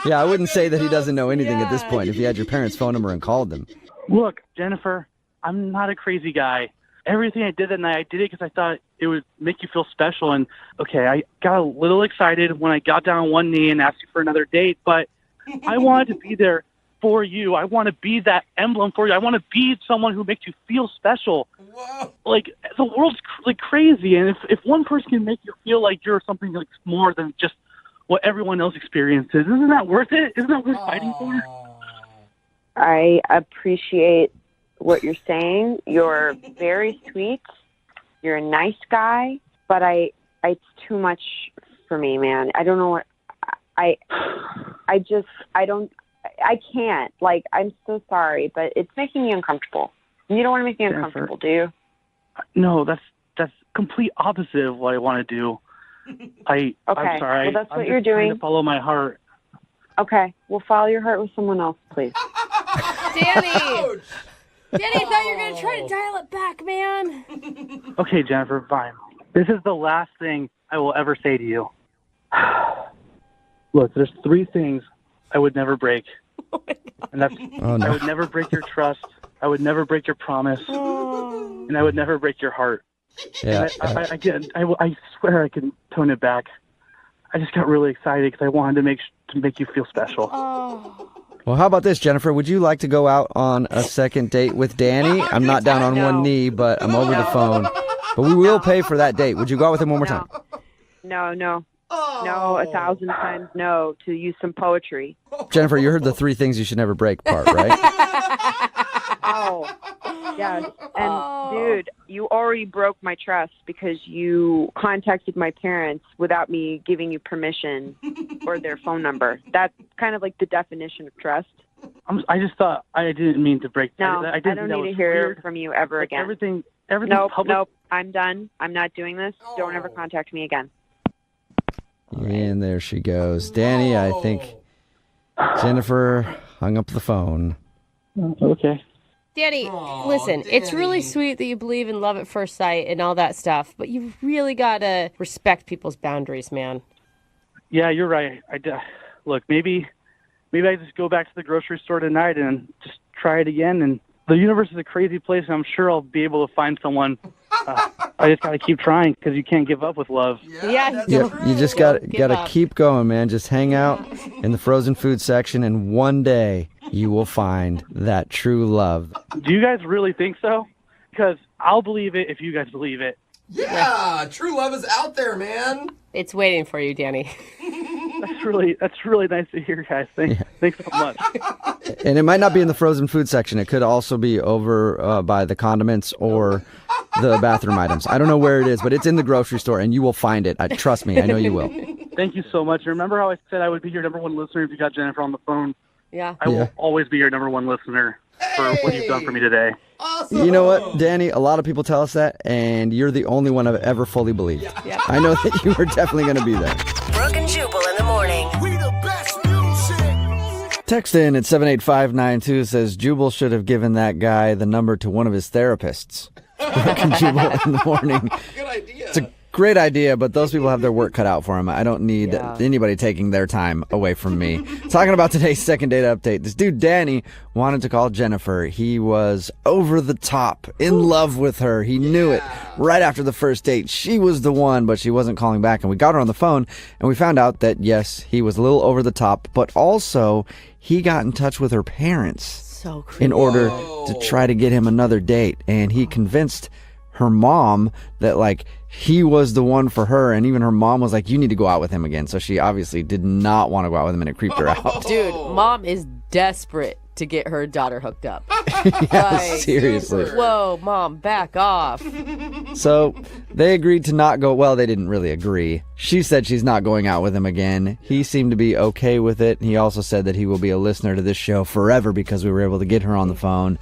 Yeah, I wouldn't say that he doesn't know anything at this point if he had your parents' phone number and called them. Look, Jennifer, I'm not a crazy guy. Everything I did that night, I did it because I thought it would make you feel special. And, okay, I got a little excited when I got down on one knee and asked you for another date, but I wanted to be there for you. I want to be that emblem for you. I want to be someone who makes you feel special. Whoa. The world's crazy, and if one person can make you feel like you're something more than just what everyone else experiences, isn't that worth it? Isn't that worth fighting for? I appreciate what you're saying. You're very sweet. You're a nice guy, but it's too much for me, man. I don't know what I can't. I'm so sorry, but it's making me uncomfortable. You don't want to make me uncomfortable, do you? No, that's complete opposite of what I want to do. I'm sorry. Well, that's what you're doing. doing. To follow my heart. Okay, well, follow your heart with someone else, please. Danny! Danny, I thought you were going to try to dial it back, man. Okay, Jennifer, fine. This is the last thing I will ever say to you. Look, there's 3 things I would never break. And that's I would never break your trust. I would never break your promise. And I would never break your heart. Yeah. I swear I can tone it back. I just got really excited because I wanted to make you feel special. Well, how about this, Jennifer? Would you like to go out on a second date with Danny? I'm not down on one knee, but I'm over the phone. But we will pay for that date. Would you go out with him one more time? No. No, 1,000 times no to use some poetry. Jennifer, you heard the 3 things you should never break part, right? Oh, yes. And, dude, you already broke my trust because you contacted my parents without me giving you permission or their phone number. That's kind of like the definition of trust. I just thought I didn't mean to break. No, I don't need to hear from you ever again. Everything public. Nope. I'm done. I'm not doing this. Don't ever contact me again. And there she goes. Danny, I think Jennifer hung up the phone. Okay. Danny, listen, it's really sweet that you believe in love at first sight and all that stuff, but you really got to respect people's boundaries, man. Yeah, you're right. Look, maybe I just go back to the grocery store tonight and just try it again. And the universe is a crazy place, and I'm sure I'll be able to find someone. I just got to keep trying because you can't give up with love. Yeah, you just got to keep going, man. Just hang out in the frozen food section, and one day you will find that true love. Do you guys really think so? Because I'll believe it if you guys believe it. Yeah, true love is out there, man. It's waiting for you, Danny. That's really nice to hear, guys. Thanks so much. And it might not be in the frozen food section. It could also be over by the condiments or the bathroom items. I don't know where it is, but it's in the grocery store, and you will find it. Trust me, I know you will. Thank you so much. Remember how I said I would be your number 1 listener if you got Jennifer on the phone? Yeah. I will always be your number 1 listener for what you've done for me today. Awesome. You know what, Danny? A lot of people tell us that, and you're the only one I've ever fully believed. Yeah. I know that you are definitely going to be there. Brooke and Jubal in the morning. We the best music. Text in at 78592 says Jubal should have given that guy the number to one of his therapists. Brooke and Jubal in the morning. Good idea. It's a great idea, but those people have their work cut out for them. I don't need anybody taking their time away from me. Talking about today's second date update. This dude, Danny, wanted to call Jennifer. He was over the top, in love with her. He knew it right after the first date. She was the one, but she wasn't calling back. And we got her on the phone, and we found out that, yes, he was a little over the top, but also he got in touch with her parents So creepy. in order to try to get him another date. And he convinced her mom that like he was the one for her, and even her mom was like, you need to go out with him again. So she obviously did not want to go out with him, and it creeped her out. Dude, mom is desperate to get her daughter hooked up. Yeah, seriously. Whoa, mom, back off. So they agreed to not go. Well, they didn't really agree. She said she's not going out with him again. He seemed to be okay with it. He also said that he will be a listener to this show forever because we were able to get her on the phone.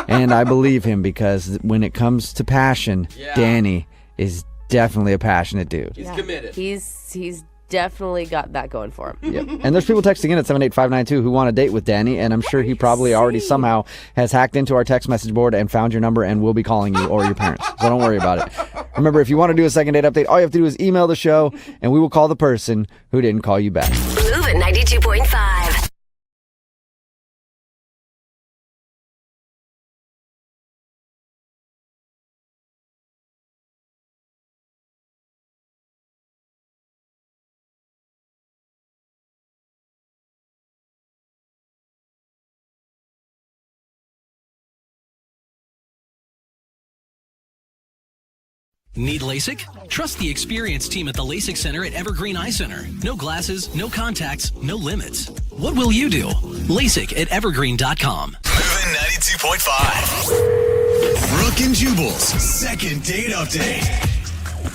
And I believe him because when it comes to passion, Danny is definitely a passionate dude. He's committed. He's definitely got that going for him. Yep. And there's people texting in at 78592 who want to date with Danny, and I'm sure he probably already somehow has hacked into our text message board and found your number and will be calling you or your parents. So don't worry about it. Remember, if you want to do a second date update, all you have to do is email the show, and we will call the person who didn't call you back. Move at 92.5. Need LASIK? Trust the experienced team at the LASIK Center at Evergreen Eye Center. No glasses, no contacts, no limits. What will you do? LASIK at evergreen.com. Moving 92.5. Brooke and Jubal's second date update.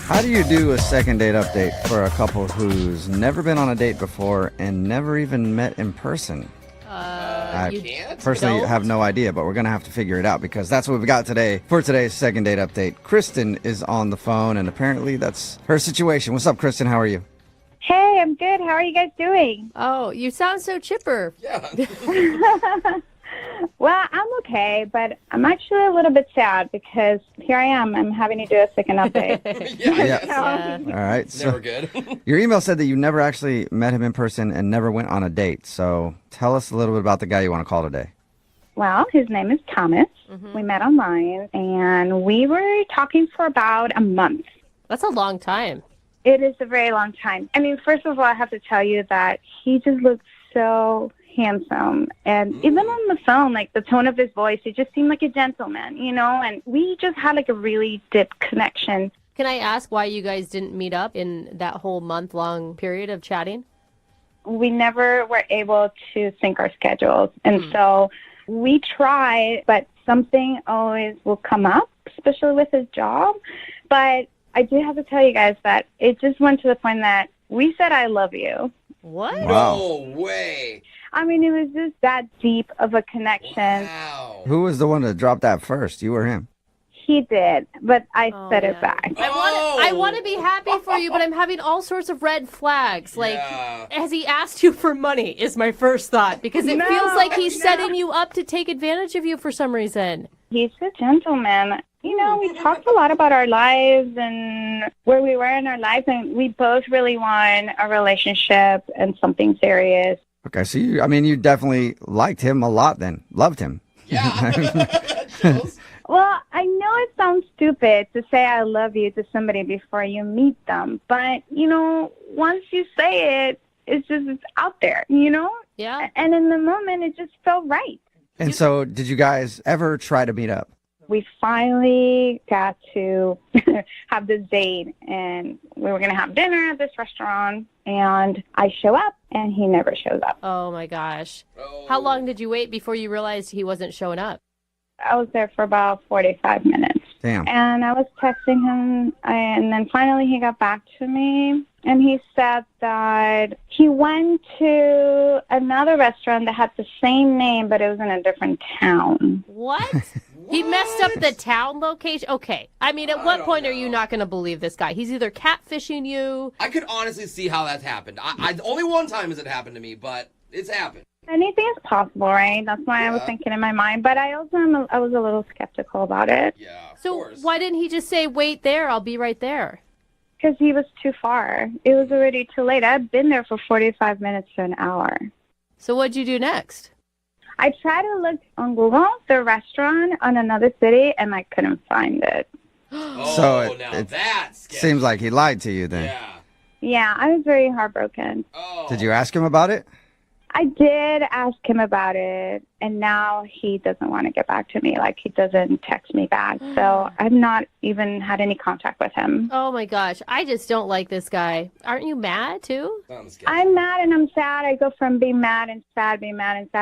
How do you do a second date update for a couple who's never been on a date before and never even met in person? I personally have no idea, but we're going to have to figure it out because that's what we've got today for today's second date update. Kristen is on the phone, and apparently that's her situation. What's up, Kristen? How are you? Hey, I'm good. How are you guys doing? Oh, you sound so chipper. Yeah. Well, I'm okay, but I'm actually a little bit sad because here I am. I'm having to do a second update. Yeah. All right. So Never good. your email said that you never actually met him in person and never went on a date. So tell us a little bit about the guy you want to call today. Well, his name is Thomas. We met online, and we were talking for about a month. That's a long time. It is a very long time. I mean, first of all, I have to tell you that he just looks so handsome, and even on the phone, like the tone of his voice, it just seemed like a gentleman, you know, and we just had like a really deep connection. Can I ask why you guys didn't meet up in that whole month-long period of chatting? We never were able to sync our schedules, and so we tried, but something always will come up, especially with his job. But I do have to tell you guys that it just went to the point that we said I love you. What? Wow. No way. I mean, it was just that deep of a connection. Wow. Who was the one to drop that first, you or him? He did, but I said it back. I want to be happy for you, but I'm having all sorts of red flags. Like, has he asked you for money is my first thought, because it feels like he's setting you up to take advantage of you for some reason. He's a gentleman. You know, we talked a lot about our lives and where we were in our lives, and we both really want a relationship and something serious. Okay, so you definitely liked him a lot then. Loved him. Yeah. Well, I know it sounds stupid to say I love you to somebody before you meet them, but, you know, once you say it, it's out there, you know? Yeah. And in the moment, it just felt right. And so did you guys ever try to meet up? We finally got to have this date, and we were going to have dinner at this restaurant, and I show up, and he never shows up. Oh, my gosh. How long did you wait before you realized he wasn't showing up? I was there for about 45 minutes. Damn. And I was texting him, and then finally he got back to me, and he said that he went to another restaurant that had the same name, but it was in a different town. What? He messed up the town location? Okay. I mean, at what point are you not going to believe this guy? He's either catfishing you. I could honestly see how that's happened. I only one time has it happened to me, but it's happened. Anything is possible, right? That's why I was thinking in my mind. But I also I was a little skeptical about it. Yeah, So why didn't he just say, wait there, I'll be right there? Because he was too far. It was already too late. I'd been there for 45 minutes to an hour. So what'd you do next? I tried to look on Google, the restaurant on another city, and I couldn't find it. So it seems like he lied to you then. Yeah, I was very heartbroken. Did you ask him about it? I did ask him about it, and now he doesn't want to get back to me. Like, he doesn't text me back. So I've not even had any contact with him. Oh, my gosh. I just don't like this guy. Aren't you mad, too? I'm mad and I'm sad. I go from being mad and sad,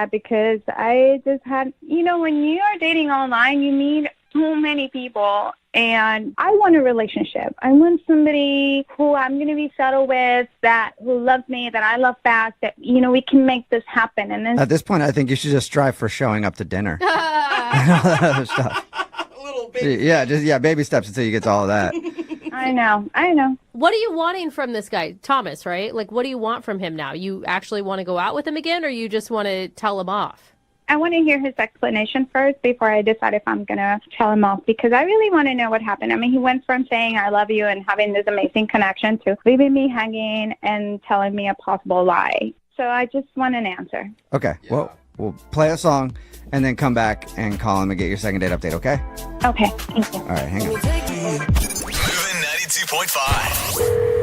because I just had, when you are dating online, you meet so many people, and I want a relationship. I want somebody who I'm going to be settled with, who loves me, that I love back, that, we can make this happen. And then At this point, I think you should just strive for showing up to dinner. And all that other stuff. Baby steps until you get to all of that. I know. What are you wanting from this guy? Thomas, right? Like, what do you want from him now? You actually want to go out with him again, or you just want to tell him off? I want to hear his explanation first before I decide if I'm going to tell him off, because I really want to know what happened. I mean, he went from saying I love you and having this amazing connection to leaving me hanging and telling me a possible lie. So I just want an answer. Okay, well, we'll play a song and then come back and call him and get your second date update, okay? Okay, thank you. All right, hang on. Moving 92.5.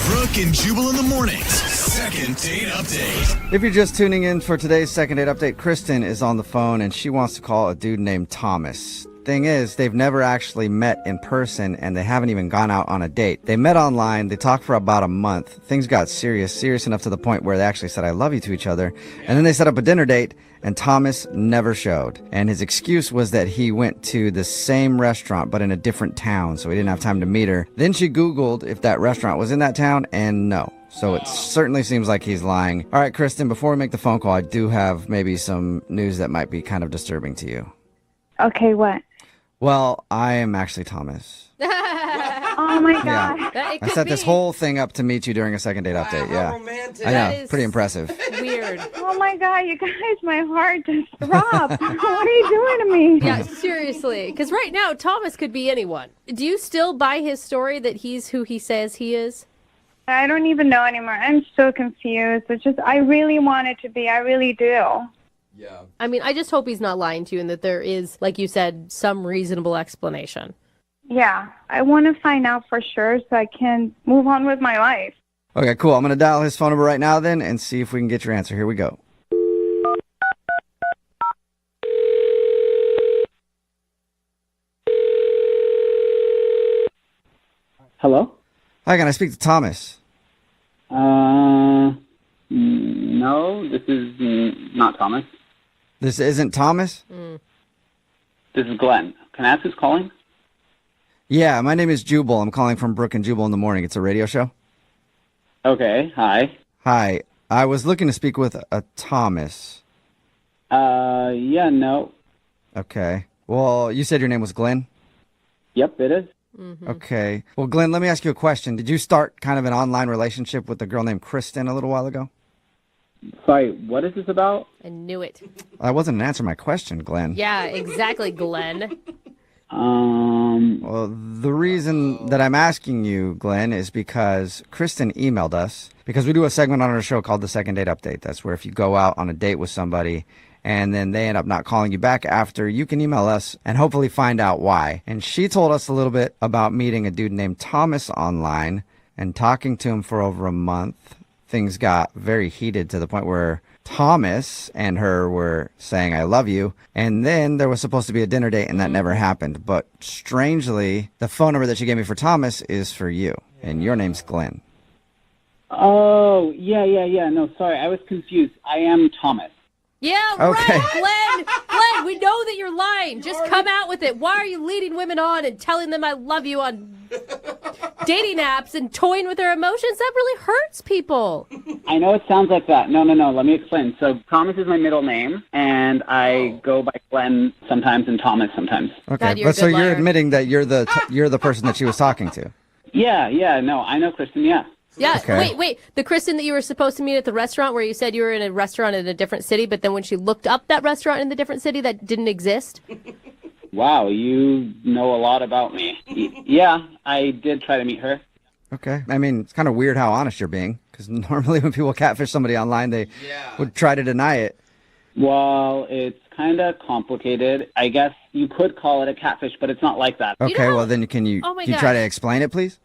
Brooke and Jubal in the mornings. Second date update. If you're just tuning in for today's second date update, Kristen is on the phone and she wants to call a dude named Thomas. Thing is, they've never actually met in person and they haven't even gone out on a date. They met online, they talked for about a month. Things got serious enough to the point where they actually said I love you to each other. And then they set up a dinner date and Thomas never showed. And his excuse was that he went to the same restaurant but in a different town, so he didn't have time to meet her. Then she Googled if that restaurant was in that town, and no. So it certainly seems like he's lying. All right, Kristen, before we make the phone call, I do have maybe some news that might be kind of disturbing to you. Okay, what? Well, I am actually Thomas. Oh, my God. Yeah. I set this whole thing up to meet you during a second date update. Yeah. Romantic. I know. Pretty impressive. Weird. Oh, my God, you guys, my heart just dropped. What are you doing to me? Yeah, seriously. Because right now, Thomas could be anyone. Do you still buy his story that he's who he says he is? I don't even know anymore. I'm so confused. It's just, I really want it to be. I really do. Yeah. I mean, I just hope he's not lying to you and that there is, like you said, some reasonable explanation. Yeah, I want to find out for sure so I can move on with my life. Okay, cool. I'm going to dial his phone number right now then and see if we can get your answer. Here we go. Hello? Hi, can I speak to Thomas? No, this is not Thomas. This isn't Thomas? This is Glenn. Can I ask who's calling? Yeah, my name is Jubal. I'm calling from Brooke and Jubal in the morning. It's a radio show. Okay, hi. Hi. I was looking to speak with a Thomas. Yeah, no. Okay. Well, you said your name was Glenn? Yep, it is. Okay. Well, Glenn, let me ask you a question. Did you start kind of an online relationship with a girl named Kristen a little while ago? Sorry, what is this about? I knew it. That wasn't an answer to my question, Glenn. Yeah, exactly, Glenn. Well, the reason that I'm asking you, Glenn, is because Kristen emailed us, because we do a segment on our show called the Second Date Update. That's where if you go out on a date with somebody and then they end up not calling you back after, you can email us and hopefully find out why. And she told us a little bit about meeting a dude named Thomas online and talking to him for over a month. Things got very heated to the point where Thomas and her were saying, I love you. And then there was supposed to be a dinner date and that never happened. But strangely, the phone number that she gave me for Thomas is for you. And your name's Glenn. Oh, yeah. No, sorry, I was confused. I am Thomas. Yeah, Okay. right, Glenn, we know that you're lying. Just come out with it. Why are you leading women on and telling them I love you on dating apps and toying with their emotions? That really hurts people. I know it sounds like that. No, let me explain. So Thomas is my middle name, and I go by Glenn sometimes and Thomas sometimes. Okay, but so you're admitting that you're the person that she was talking to? Yeah, no, I know Kristen, yeah. Yeah, Okay. wait. The Kristen that you were supposed to meet at the restaurant where you said you were in a restaurant in a different city, but then when she looked up that restaurant in the different city, that didn't exist? Wow, you know a lot about me. Yeah, I did try to meet her. Okay. I mean, it's kind of weird how honest you're being, because normally when people catfish somebody online, they would try to deny it. Well, it's kind of complicated. I guess you could call it a catfish, but it's not like that. Okay, well then can you Oh my try to gosh. explain it, please?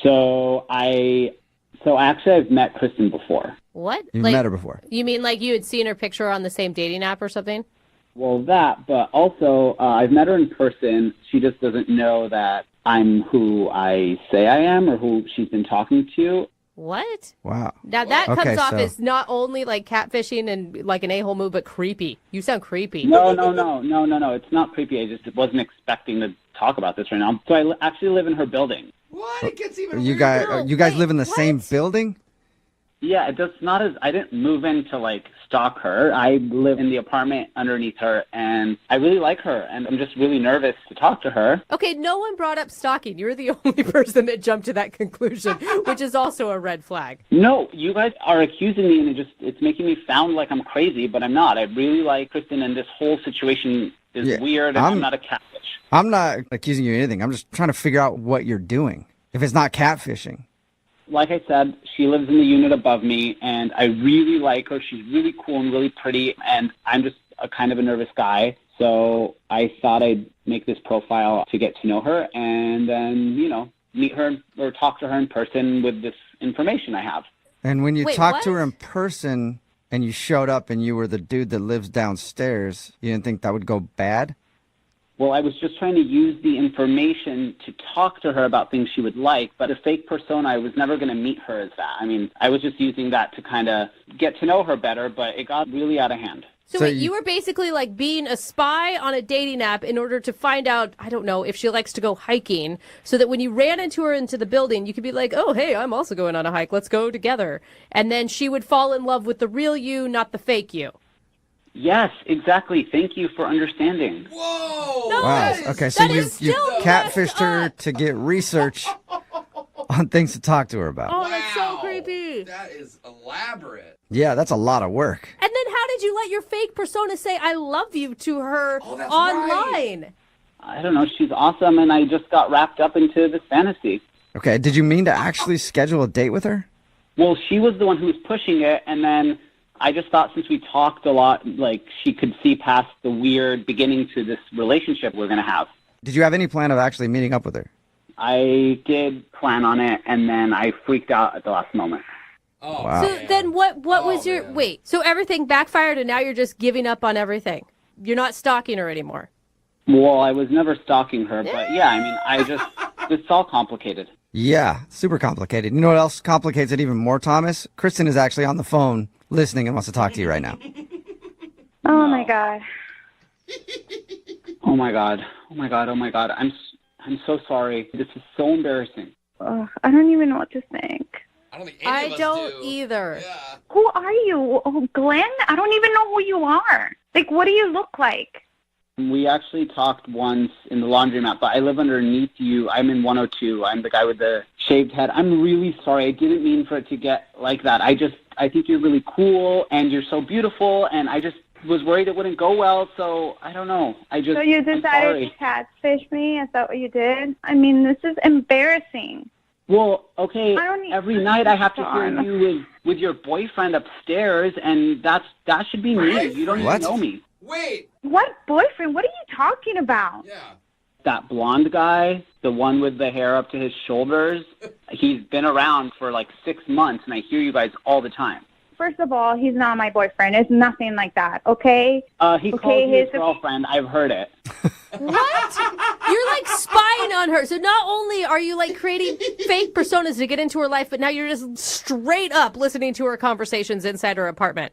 So So actually, I've met Kristen before. What? You've met her before. You mean like you had seen her picture on the same dating app or something? Well, that, but also I've met her in person. She just doesn't know that I'm who I say I am or who she's been talking to. What? Wow. Now that Okay, comes off so- as not only like catfishing and like an a-hole move, but creepy. You sound creepy. No. It's not creepy. I just wasn't expecting to talk about this right now. So I actually live in her building. What? It gets even You guys live in the same building? Yeah, it does not as I didn't move in to like stalk her. I live in the apartment underneath her, and I really like her, and I'm just really nervous to talk to her. Okay, no one brought up stalking. You're the only person that jumped to that conclusion, which is also a red flag. No, you guys are accusing me, and it's making me sound like I'm crazy, but I'm not. I really like Kristen, and this whole situation is weird, and I'm not a catfish. I'm not accusing you of anything. I'm just trying to figure out what you're doing. If it's not catfishing. Like I said, she lives in the unit above me, and I really like her. She's really cool and really pretty, and I'm just a kind of a nervous guy. So I thought I'd make this profile to get to know her and then, meet her or talk to her in person with this information I have. And when you Wait, talked what? to her in person and you showed up and you were the dude that lives downstairs, you didn't think that would go bad? Well, I was just trying to use the information to talk to her about things she would like, but a fake persona, I was never going to meet her as that. I mean, I was just using that to kind of get to know her better, but it got really out of hand. So wait, you were basically like being a spy on a dating app in order to find out, I don't know, if she likes to go hiking, so that when you ran into her into the building, you could be like, oh, hey, I'm also going on a hike. Let's go together. And then she would fall in love with the real you, not the fake you. Yes, exactly. Thank you for understanding. Whoa! Wow. Okay, so you catfished her to get research on things to talk to her about. Oh, that's so creepy. That is elaborate. Yeah, that's a lot of work. And then how did you let your fake persona say I love you to her online? I don't know. She's awesome, and I just got wrapped up into this fantasy. Okay, did you mean to actually schedule a date with her? Well, she was the one who was pushing it, and then I just thought since we talked a lot, like she could see past the weird beginning to this relationship we're going to have. Did you have any plan of actually meeting up with her? I did plan on it, and then I freaked out at the last moment. Oh, wow. So then what was your... Wait, so everything backfired and now you're just giving up on everything? You're not stalking her anymore? Well, I was never stalking her, but yeah, I mean, it's all complicated. Yeah, super complicated. You know what else complicates it even more, Thomas? Kristen is actually on the phone listening and wants to talk to you right now. Oh my god. Oh my god. Oh my god. Oh my god. I'm so sorry. This is so embarrassing. I don't even know what to think. I don't either. Who are you? Oh, Glenn? I don't even know who you are. Like, what do you look like? We actually talked once in the laundromat, but I live underneath you. I'm in 102. I'm the guy with the shaved head. I'm really sorry. I didn't mean for it to get like that. I think you're really cool, and you're so beautiful, and I just was worried it wouldn't go well, so I don't know. So you decided to catfish me? Is that what you did? I mean, this is embarrassing. Well, okay, every night I have to hear you with your boyfriend upstairs, and that should be me. You don't even know me. Wait. What boyfriend? What are you talking about? Yeah. That blonde guy, the one with the hair up to his shoulders, he's been around for like 6 months, and I hear you guys all the time. First of all, he's not my boyfriend. It's nothing like that, okay? He called you his girlfriend. I've heard it. What? You're like spying on her. So not only are you like creating fake personas to get into her life, but now you're just straight up listening to her conversations inside her apartment.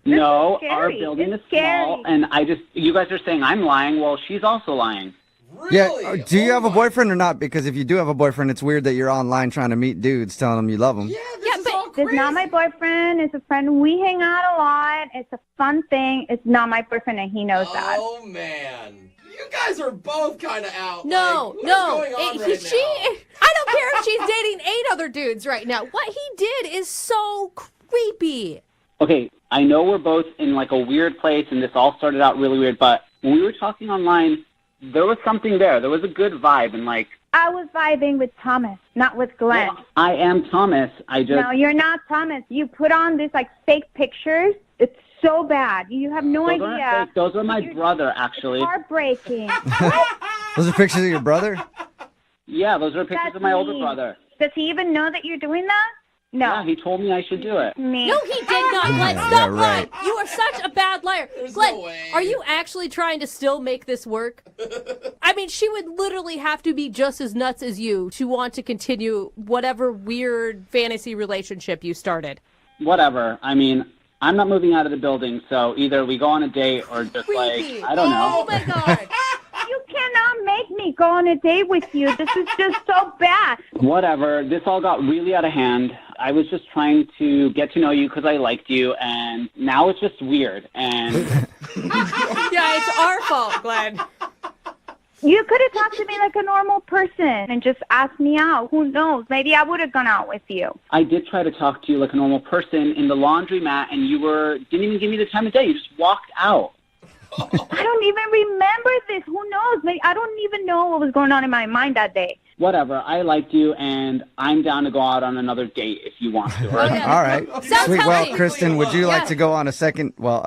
No, scary. our building is scary. small, and you guys are saying I'm lying. Well, she's also lying. Yeah, do you have a boyfriend or not? Because if you do have a boyfriend, it's weird that you're online trying to meet dudes telling them you love them. But it's not my boyfriend. It's a friend. We hang out a lot. It's a fun thing. It's not my boyfriend, and he knows that. Oh, man. You guys are both kind of out. No, like, no. What's going on right now? I don't care if she's dating 8 other dudes right now. What he did is so creepy. Okay, I know we're both in like a weird place, and this all started out really weird, but when we were talking online, there was something there. There was a good vibe, and like... I was vibing with Thomas, not with Glenn. Well, I am Thomas. No, you're not Thomas. You put on this like fake pictures. It's so bad. You have no Those aren't idea. fake. Those are my brother, actually. It's heartbreaking. Those are pictures of your brother? Yeah, those are pictures of my older mean. brother. Does he even know that you're doing that? No. Yeah, he told me I should do it. Me. No, he did not. Glenn, Yeah, stop right. lying. You are such a bad liar. Glenn, no way. are you actually trying to still make this work? I mean, she would literally have to be just as nuts as you to want to continue whatever weird fantasy relationship you started. Whatever. I mean, I'm not moving out of the building, so either we go on a date or just Creepy. I don't know. Oh, my God. You cannot make me go on a date with you. This is just so bad. Whatever. This all got really out of hand. I was just trying to get to know you because I liked you, and now it's just weird. And Yeah, it's our fault, Glenn. You could have talked to me like a normal person and just asked me out. Who knows? Maybe I would have gone out with you. I did try to talk to you like a normal person in the laundromat, and you didn't even give me the time of day. You just walked out. I don't even remember this. Who knows? Maybe I don't even know what was going on in my mind that day. Whatever. I liked you, and I'm down to go out on another date if you want to. All right. Sounds Sweet. Well, healthy. Kristen, would you like Yeah. to go on a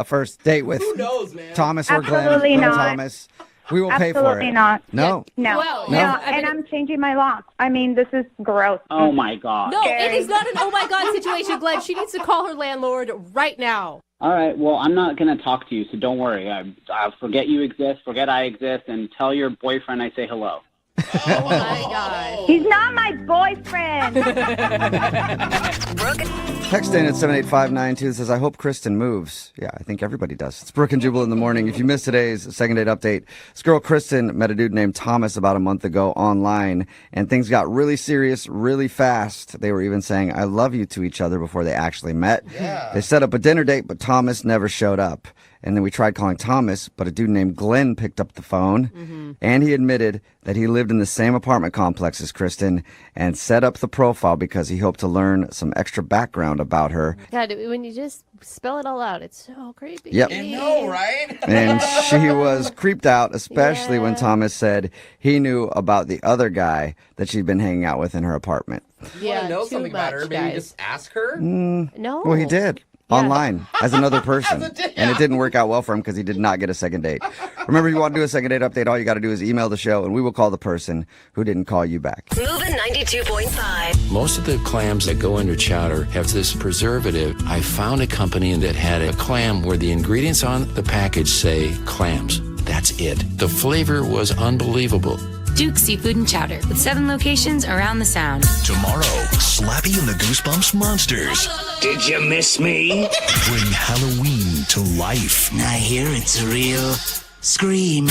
first date with Who knows, man? Thomas or Glenn? Absolutely Glenn not. Thomas. We will pay for Absolutely it. not. No. No. Well, No. yeah, I mean- And I'm changing my locks. I mean, this is gross. Oh, my God. No, it is not an oh my God situation, Glenn. She needs to call her landlord right now. All right. Well, I'm not going to talk to you, so don't worry. I'll forget you exist, forget I exist, and tell your boyfriend I say hello. Oh my God. He's not my boyfriend. Text in at 78592 says, I hope Kristen moves. Yeah, I think everybody does. It's Brooke and Jubal in the morning. If you missed today's second date update, this girl Kristen met a dude named Thomas about a month ago online, and things got really serious really fast. They were even saying, I love you to each other before they actually met. Yeah. They set up a dinner date, but Thomas never showed up. And then we tried calling Thomas, but a dude named Glenn picked up the phone, and he admitted that he lived in the same apartment complex as Kristen and set up the profile because he hoped to learn some extra background about her. God, when you just spell it all out, it's so creepy. Yep. I know, right? And she was creeped out, especially when Yeah. Thomas said he knew about the other guy that she'd been hanging out with in her apartment. You want to know too something about her? much, Maybe guys. just ask her? No. Well, he did. Online as another person. As a date. And it didn't work out well for him because he did not get a second date. Remember, if you want to do a second date update, all you got to do is email the show and we will call the person who didn't call you back. Moving 92.5. Most of the clams that go into chowder have this preservative. I found a company that had a clam where the ingredients on the package say clams. That's it. The flavor was unbelievable. Duke Seafood and Chowder with 7 locations around the Sound. Tomorrow, Slappy and the Goosebumps Monsters. Did you miss me? Bring Halloween to life. I hear it's a real scream.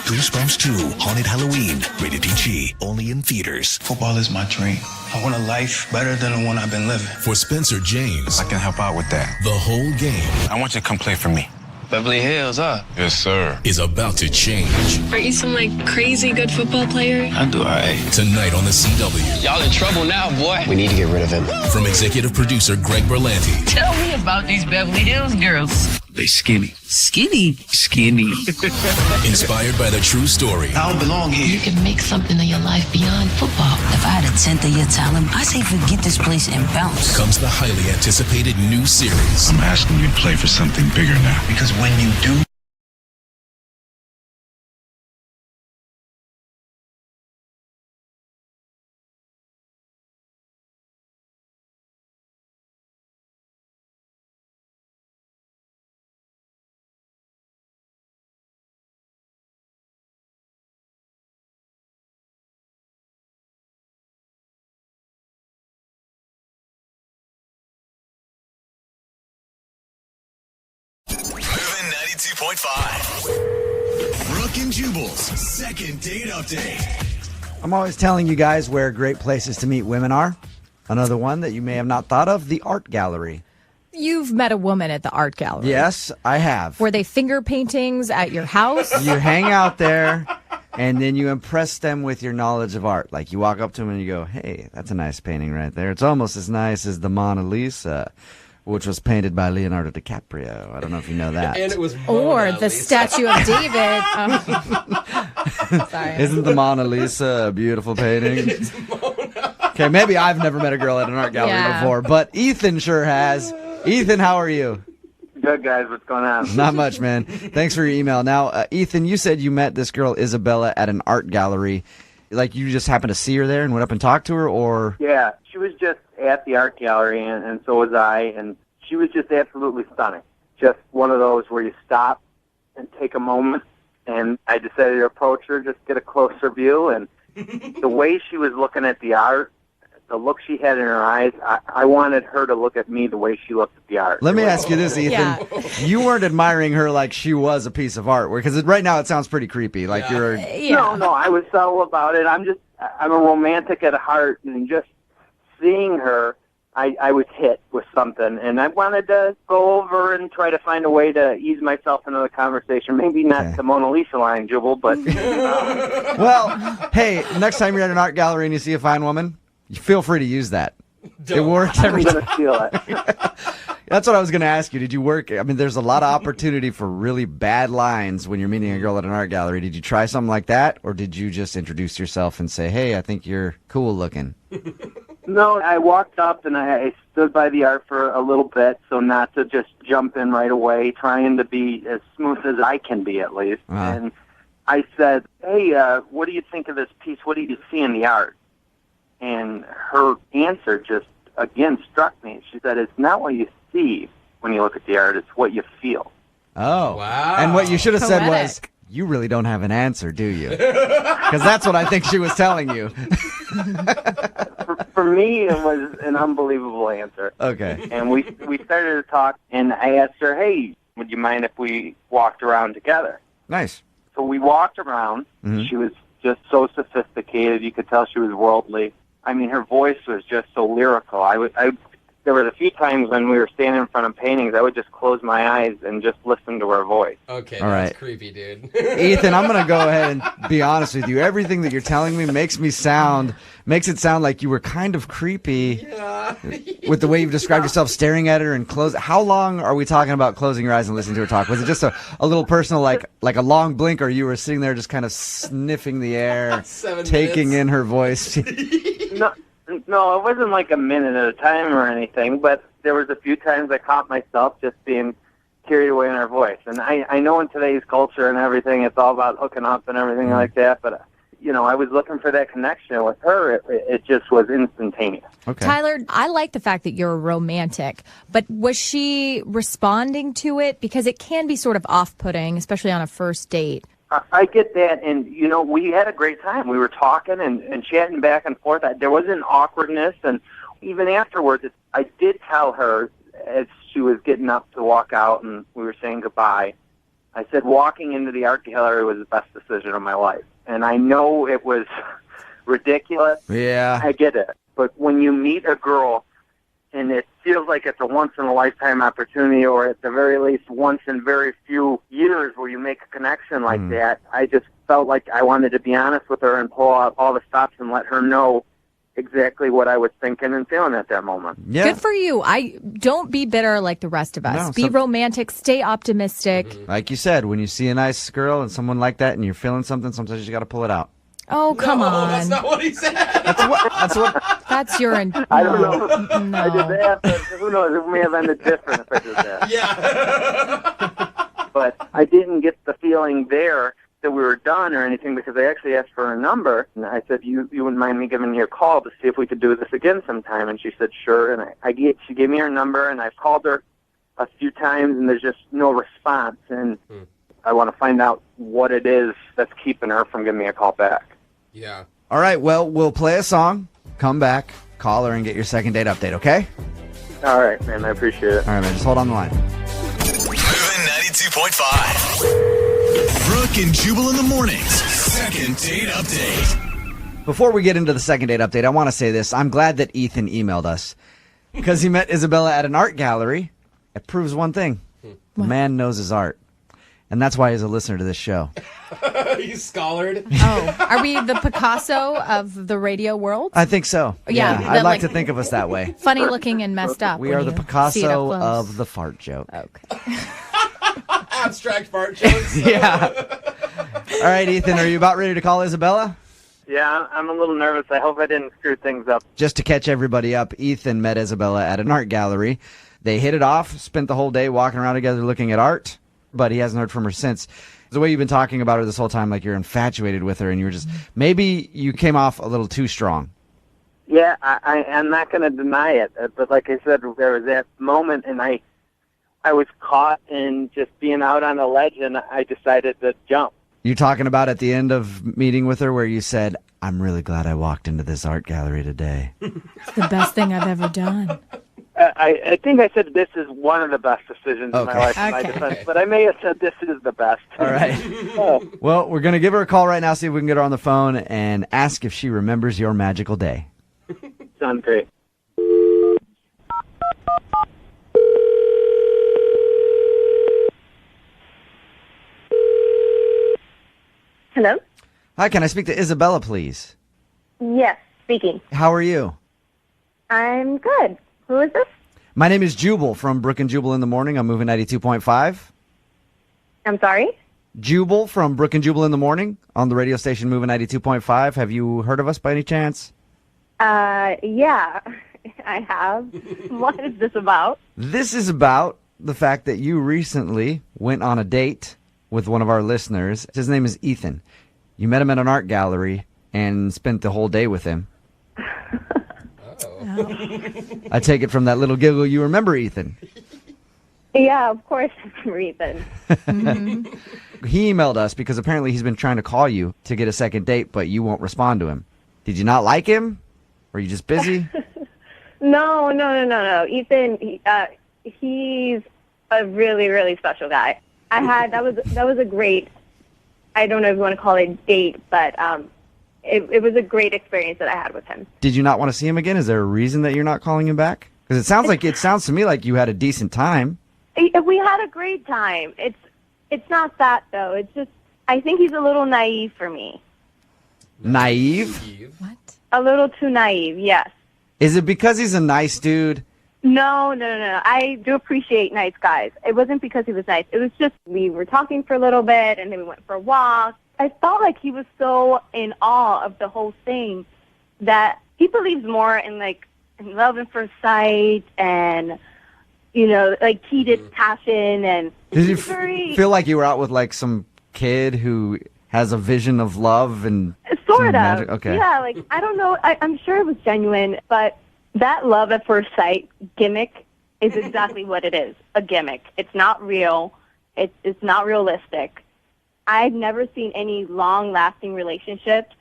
Goosebumps 2, Haunted Halloween. Rated PG. Only in theaters. Football is my dream. I want a life better than the one I've been living. For Spencer James. I can help out with that. The whole game. I want you to come play for me. Beverly Hills, huh? Yes, sir. Is about to change. Aren't you some, crazy good football player? I do all right. Tonight on the CW. Y'all in trouble now, boy. We need to get rid of him. From executive producer Greg Berlanti. Tell me about these Beverly Hills girls. They skinny. Skinny. Skinny. Inspired by the true story. I don't belong You here. can make something of your life beyond football. If I had a tenth of your talent, I say forget this place and bounce. Comes the highly anticipated new series. I'm asking you to play for something bigger now. Because when you do, Moving 92.5. Brooke and Jubal's second date update. I'm always telling you guys where great places to meet women are. Another one that you may have not thought of, the art gallery. You've met a woman at the art gallery. Yes, I have. Were they finger paintings at your house? You hang out there, and then you impress them with your knowledge of art. Like, you walk up to them and you go, hey, that's a nice painting right there. It's almost as nice as the Mona Lisa, which was painted by Leonardo DiCaprio. I don't know if you know that. And it was Or the statue of David. Sorry. Isn't the Mona Lisa a beautiful painting? Okay, maybe I've never met a girl at an art gallery before, but Ethan sure has. Ethan, how are you? Good, guys. What's going on? Not much, man. Thanks for your email. Now, Ethan, you said you met this girl, Isabella, at an art gallery. Like, you just happened to see her there and went up and talked to her, or? Yeah, she was just at the art gallery, and so was I, and she was just absolutely stunning. Just one of those where you stop and take a moment, and I decided to approach her, just get a closer view, and the way she was looking at the art, the look she had in her eyes, I wanted her to look at me the way she looked at the art. Let me ask you this, Ethan. Yeah. You weren't admiring her like she was a piece of art, because right now it sounds pretty creepy. Like you're. No, I was subtle about it. I'm a romantic at heart, and just seeing her, I was hit with something, and I wanted to go over and try to find a way to ease myself into the conversation. Maybe not the Mona Lisa line, Jubal, but... Well, hey, next time you're at an art gallery and you see a fine woman, you feel free to use that. It works every time. I'm going to steal it. That's what I was going to ask you. Did you work? I mean, there's a lot of opportunity for really bad lines when you're meeting a girl at an art gallery. Did you try something like that, or did you just introduce yourself and say, hey, I think you're cool looking? No, I walked up and I stood by the art for a little bit, so not to just jump in right away, trying to be as smooth as I can be at least. And I said, hey, what do you think of this piece? What do you see in the art? And her answer just, again, struck me. She said, it's not what you see when you look at the art, it's what you feel. Oh. Wow. And what you should have said was, you really don't have an answer, do you? Because that's what I think she was telling you. For me, it was an unbelievable answer. Okay. And we started to talk, and I asked her, hey, would you mind if we walked around together? Nice. So we walked around. Mm-hmm. She was just so sophisticated. You could tell she was worldly. I mean, her voice was just so lyrical. There were a few times when we were standing in front of paintings, I would just close my eyes and just listen to her voice. Okay, all that's right. creepy, dude. Ethan, I'm going to go ahead and be honest with you. Everything that you're telling me makes it sound like you were kind of creepy with the way you've described yourself, staring at her and closing. How long are we talking about closing your eyes and listening to her talk? Was it just a little personal, like a long blink, or you were sitting there just kind of sniffing the air, taking in her voice? No, it wasn't like a minute at a time or anything, but there was a few times I caught myself just being carried away in her voice. And I know in today's culture and everything, it's all about hooking up and everything like that, but, I was looking for that connection with her. It just was instantaneous. Okay. Tyler, I like the fact that you're romantic, but was she responding to it? Because it can be sort of off-putting, especially on a first date. I get that, and, we had a great time. We were talking and chatting back and forth. There was an awkwardness, and even afterwards, I did tell her as she was getting up to walk out and we were saying goodbye, I said walking into the art gallery was the best decision of my life. And I know it was ridiculous. Yeah. I get it. But when you meet a girl and it feels like it's a once-in-a-lifetime opportunity, or at the very least once in very few years where you make a connection like that, I just felt like I wanted to be honest with her and pull out all the stops and let her know exactly what I was thinking and feeling at that moment. Yeah. Good for you. Don't be bitter like the rest of us. Be romantic. Stay optimistic. Like you said, when you see a nice girl and someone like that and you're feeling something, sometimes you got to pull it out. Oh, come on. That's not what he said. That's your... I don't know. No. I did that, but who knows? It may have ended different if I did that. Yeah. But I didn't get the feeling there that we were done or anything, because I actually asked for her number, and I said, you wouldn't mind me giving you a call to see if we could do this again sometime? And she said, sure. And she gave me her number, and I've called her a few times, and there's just no response. And I want to find out what it is that's keeping her from giving me a call back. Yeah. All right, well, we'll play a song, come back, call her, and get your second date update, okay? All right, man, I appreciate it. All right, man, just hold on the line. Moving 92.5. Brooke and Jubal in the mornings. Second date update. Before we get into the second date update, I want to say this. I'm glad that Ethan emailed us because he met Isabella at an art gallery. It proves one thing. The man knows his art. And that's why he's a listener to this show. He's scholared. Oh, are we the Picasso of the radio world? I think so. Yeah, I'd like to think of us that way. Funny looking and messed up. We are the Picasso of the fart joke. Okay. Abstract fart jokes. Yeah. All right, Ethan, are you about ready to call Isabella? Yeah, I'm a little nervous. I hope I didn't screw things up. Just to catch everybody up, Ethan met Isabella at an art gallery. They hit it off, spent the whole day walking around together looking at art, but he hasn't heard from her since. The way you've been talking about her this whole time, like you're infatuated with her, and you were just, maybe you came off a little too strong. Yeah, I'm not going to deny it. But like I said, there was that moment, and I was caught in just being out on a ledge, and I decided to jump. You're talking about at the end of meeting with her where you said, I'm really glad I walked into this art gallery today. It's the best thing I've ever done. I think I said this is one of the best decisions in my life in my defense, but I may have said this is the best. All right. Well, we're going to give her a call right now, see if we can get her on the phone, and ask if she remembers your magical day. Sounds great. Hello? Hi, can I speak to Isabella, please? Yes, speaking. How are you? I'm good. Who is this? My name is Jubal from Brooke and Jubal in the Morning. I'm moving 92.5. I'm sorry? Jubal from Brooke and Jubal in the Morning on the radio station moving 92.5. Have you heard of us by any chance? Yeah, I have. What is this about? This is about the fact that you recently went on a date with one of our listeners. His name is Ethan. You met him at an art gallery and spent the whole day with him. I take it from that little giggle you remember Ethan. Yeah, of course I remember Ethan. He emailed us because apparently he's been trying to call you to get a second date, but you won't respond to him. Did you not like him? Were you just busy? No. Ethan, he's a really, really special guy. That was a great, I don't know if you want to call it date, but it was a great experience that I had with him. Did you not want to see him again? Is there a reason that you're not calling him back? Because it sounds to me like you had a decent time. We had a great time. It's not that though. It's just I think he's a little naive for me. Naive? What? A little too naive, yes. Is it because he's a nice dude? No. I do appreciate nice guys. It wasn't because he was nice. It was just we were talking for a little bit, and then we went for a walk. I felt like he was so in awe of the whole thing that he believes more in love at first sight and, like heated passion. And did you feel like you were out with like some kid who has a vision of love and sort of magic? Okay. Yeah, I don't know. I'm sure it was genuine, but that love at first sight gimmick is exactly what it is, a gimmick. It's not real. It's not realistic. I've never seen any long-lasting relationships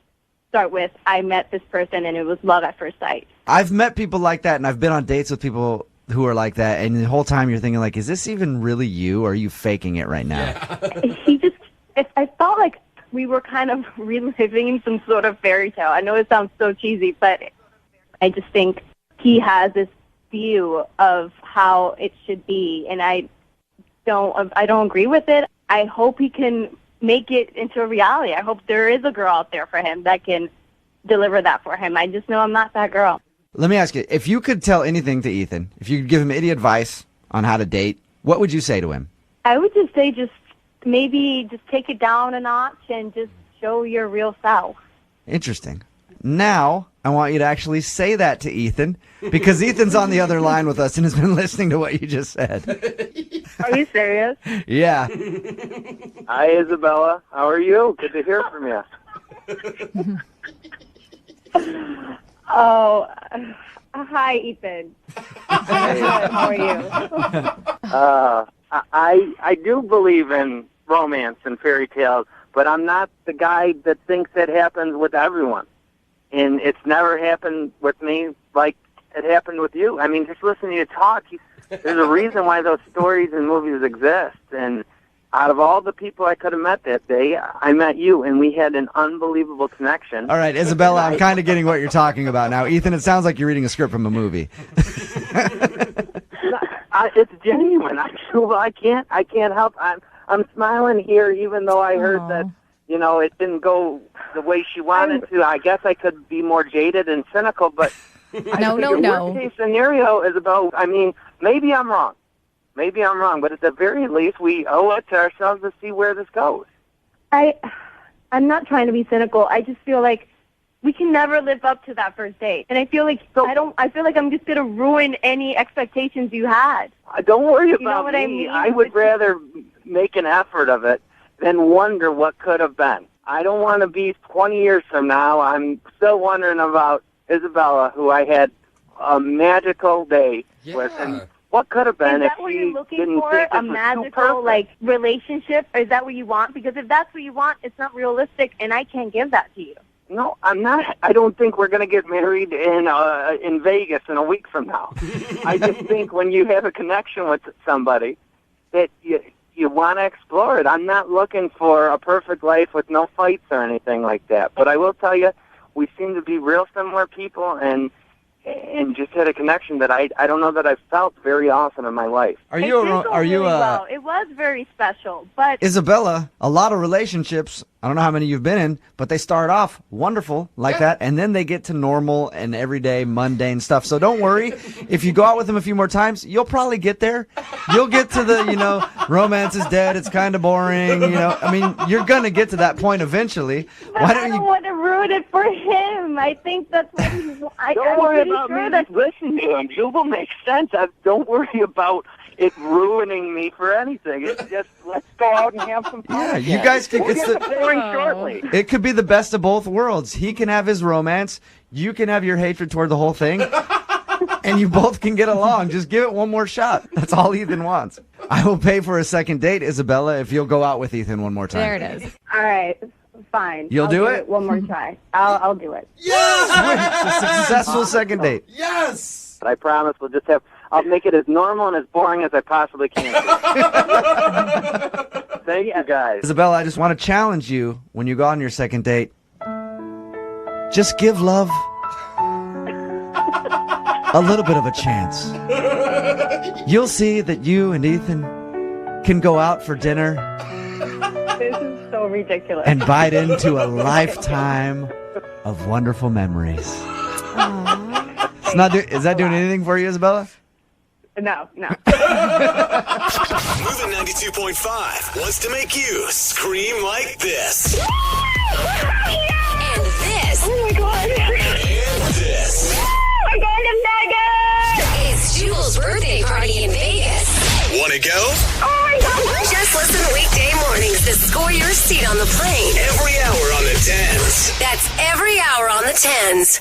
start with, I met this person and it was love at first sight. I've met people like that, and I've been on dates with people who are like that, and the whole time you're thinking, like, is this even really you, or are you faking it right now? I felt like we were kind of reliving some sort of fairy tale. I know it sounds so cheesy, but I just think he has this view of how it should be, and I don't agree with it. I hope he can make it into a reality. I hope there is a girl out there for him that can deliver that for him. I just know I'm not that girl. Let me ask you, if you could tell anything to Ethan, if you could give him any advice on how to date, what would you say to him? I would just say maybe take it down a notch and just show your real self. Interesting. Now, I want you to actually say that to Ethan, because Ethan's on the other line with us and has been listening to what you just said. Are you serious? Yeah. Hi, Isabella. How are you? Good to hear from you. Oh, hi, Ethan. How are you? I do believe in romance and fairy tales, but I'm not the guy that thinks it happens with everyone. And it's never happened with me like it happened with you. I mean, just listening to you talk, there's a reason why those stories and movies exist. And out of all the people I could have met that day, I met you, and we had an unbelievable connection. All right, Isabella, I'm kind of getting what you're talking about now. Ethan, it sounds like you're reading a script from a movie. It's genuine. I can't help. I'm smiling here, even though I heard that, it didn't go the way she wanted to. I guess I could be more jaded and cynical, but No. Worst case scenario is about, maybe I'm wrong. But at the very least, we owe it to ourselves to see where this goes. I'm not trying to be cynical. I just feel like we can never live up to that first date. And I feel like I feel like I'm just going to ruin any expectations you had. Don't worry about know what me. I mean? I would rather make an effort of it than wonder what could have been. I don't want to be 20 years from now. I'm still wondering about Isabella, who I had a magical day with, and what could have been Is if that what she you're looking didn't for? think A this was too magical, perfect. like, relationship? Is that what you want? Because if that's what you want, it's not realistic, and I can't give that to you. No, I'm not. I don't think we're going to get married in Vegas in a week from now. I just think when you have a connection with somebody, that you want to explore it. I'm not looking for a perfect life with no fights or anything like that. But I will tell you, we seem to be real similar people, and just had a connection that I don't know that I've felt very often in my life. Are you Well, it was very special, but Isabella? A lot of relationships, I don't know how many you've been in, but they start off wonderful like that, and then they get to normal and everyday mundane stuff. So don't worry. If you go out with them a few more times, you'll probably get there. You'll get to the, romance is dead, it's kind of boring, I mean, you're going to get to that point eventually. I don't want to ruin it for him. I think that's what he wants. Don't worry about me. Just listen to him. Jubal makes sense. Don't worry about it ruining me for anything. It's just, let's go out and have some fun. Yeah, again. you guys can. We'll It's get the the point shortly. It could be the best of both worlds. He can have his romance. You can have your hatred toward the whole thing. And you both can get along. Just give it one more shot. That's all Ethan wants. I will pay for a second date, Isabella, if you'll go out with Ethan one more time. There it is. All right, fine. You'll I'll do give it? one more try. I'll do it. It's a successful second date. Yes! But I promise I'll make it as normal and as boring as I possibly can. Thank you, guys. Isabella, I just want to challenge you when you go on your second date. Just give love a little bit of a chance. You'll see that you and Ethan can go out for dinner This is so ridiculous. and bite into a lifetime of wonderful memories. Is that doing anything for you, Isabella? No. Moving 92.5 wants to make you scream like this. And this. Oh my god. And this. I'm going to Vegas! It's Jubal's birthday party in Vegas. Want to go? Oh my god! Just listen weekday mornings to score your seat on the plane. Every hour on the 10s. That's every hour on the 10s.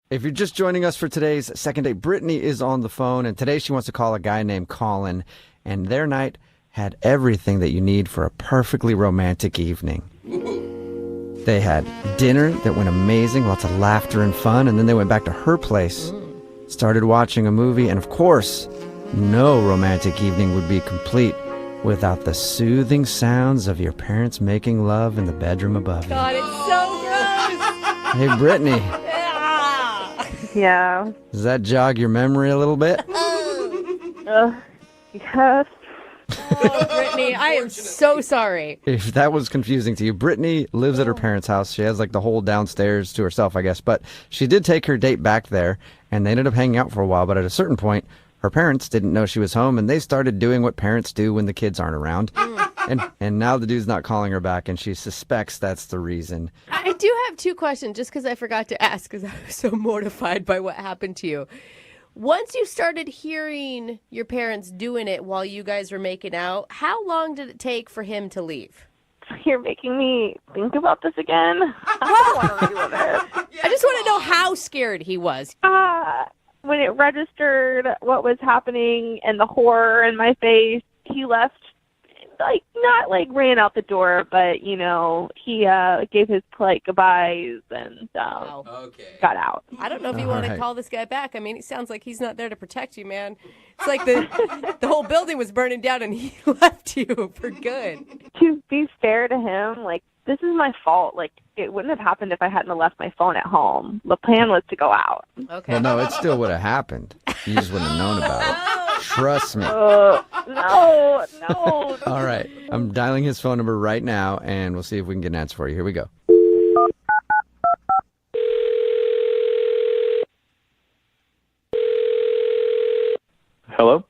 If you're just joining us for today's second date, Brittany is on the phone, and today she wants to call a guy named Colin, and their night had everything that you need for a perfectly romantic evening. They had dinner that went amazing, lots of laughter and fun, and then they went back to her place, started watching a movie, and of course, no romantic evening would be complete without the soothing sounds of your parents making love in the bedroom above you. God, it's so gross. Hey, Brittany. Yeah. Does that jog your memory a little bit? Yes. Oh, Brittany, I am so sorry. If that was confusing to you, Brittany lives at her parents' house. She has like the whole downstairs to herself, I guess. But she did take her date back there, and they ended up hanging out for a while. But at a certain point, her parents didn't know she was home, and they started doing what parents do when the kids aren't around. And now the dude's not calling her back, and she suspects that's the reason. I do have two questions, just because I forgot to ask, because I was so mortified by what happened to you. Once you started hearing your parents doing it while you guys were making out, how long did it take for him to leave? You're making me think about this again. I don't want to relive it. I just want to know how scared he was. When it registered what was happening and the horror in my face, he left, not ran out the door, but, he gave his polite goodbyes and got out. I don't know if you want to call this guy back. I mean, it sounds like he's not there to protect you, man. It's like the whole building was burning down and he left you for good. To be fair to him, this is my fault. It wouldn't have happened if I hadn't left my phone at home. The plan was to go out. Okay. Well, no, it still would have happened. You just wouldn't have known about it. Trust me. No. All right. I'm dialing his phone number right now, and we'll see if we can get an answer for you. Here we go. Hello?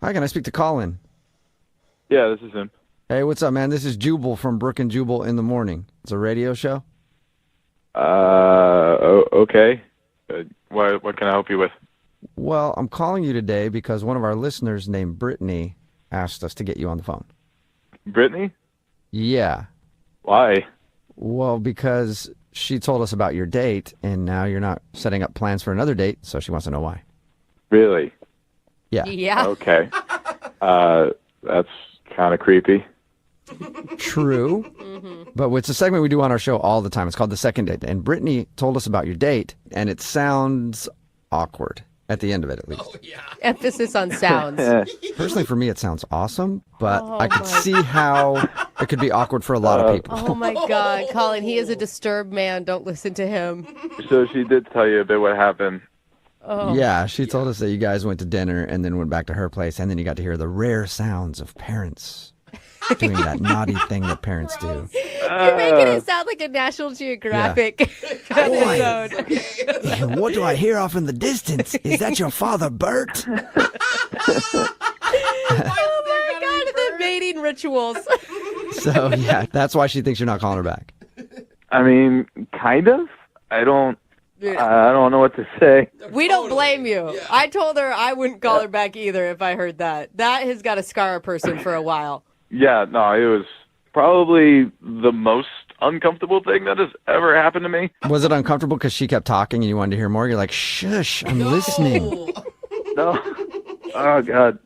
Hi, can I speak to Colin? Yeah, this is him. Hey, what's up, man? This is Jubal from Brooke Jubal in the Morning. It's a radio show. Okay. What can I help you with? Well, I'm calling you today because one of our listeners named Brittany asked us to get you on the phone. Brittany? Yeah. Why? Well, because she told us about your date, and now you're not setting up plans for another date, so she wants to know why. Really? Yeah. Yeah. Okay. That's kind of creepy. True. But it's a segment we do on our show all the time. It's called The Second Date. And Brittany told us about your date, and it sounds awkward at the end of it, at least. Emphasis on sounds. Personally, for me, it sounds awesome, but I could see how it could be awkward for a lot of people. Oh my God, Colin, he is a disturbed man. Don't listen to him. So she did tell you a bit what happened. Oh. Yeah, she told us that you guys went to dinner and then went back to her place, and then you got to hear the rare sounds of parents doing that naughty thing that parents do. You're making it sound like a National Geographic episode. What do I hear off in the distance? Is that your father, Bert? Oh my God, the mating rituals. So, yeah, that's why she thinks you're not calling her back. I mean, kind of. I don't know what to say. We don't blame you. I told her I wouldn't call her back either if I heard that. That has got to scar a person for a while. Yeah, no, it was probably the most uncomfortable thing that has ever happened to me. Was it uncomfortable because she kept talking and you wanted to hear more? You're like, shush, I'm listening. No. Oh, God.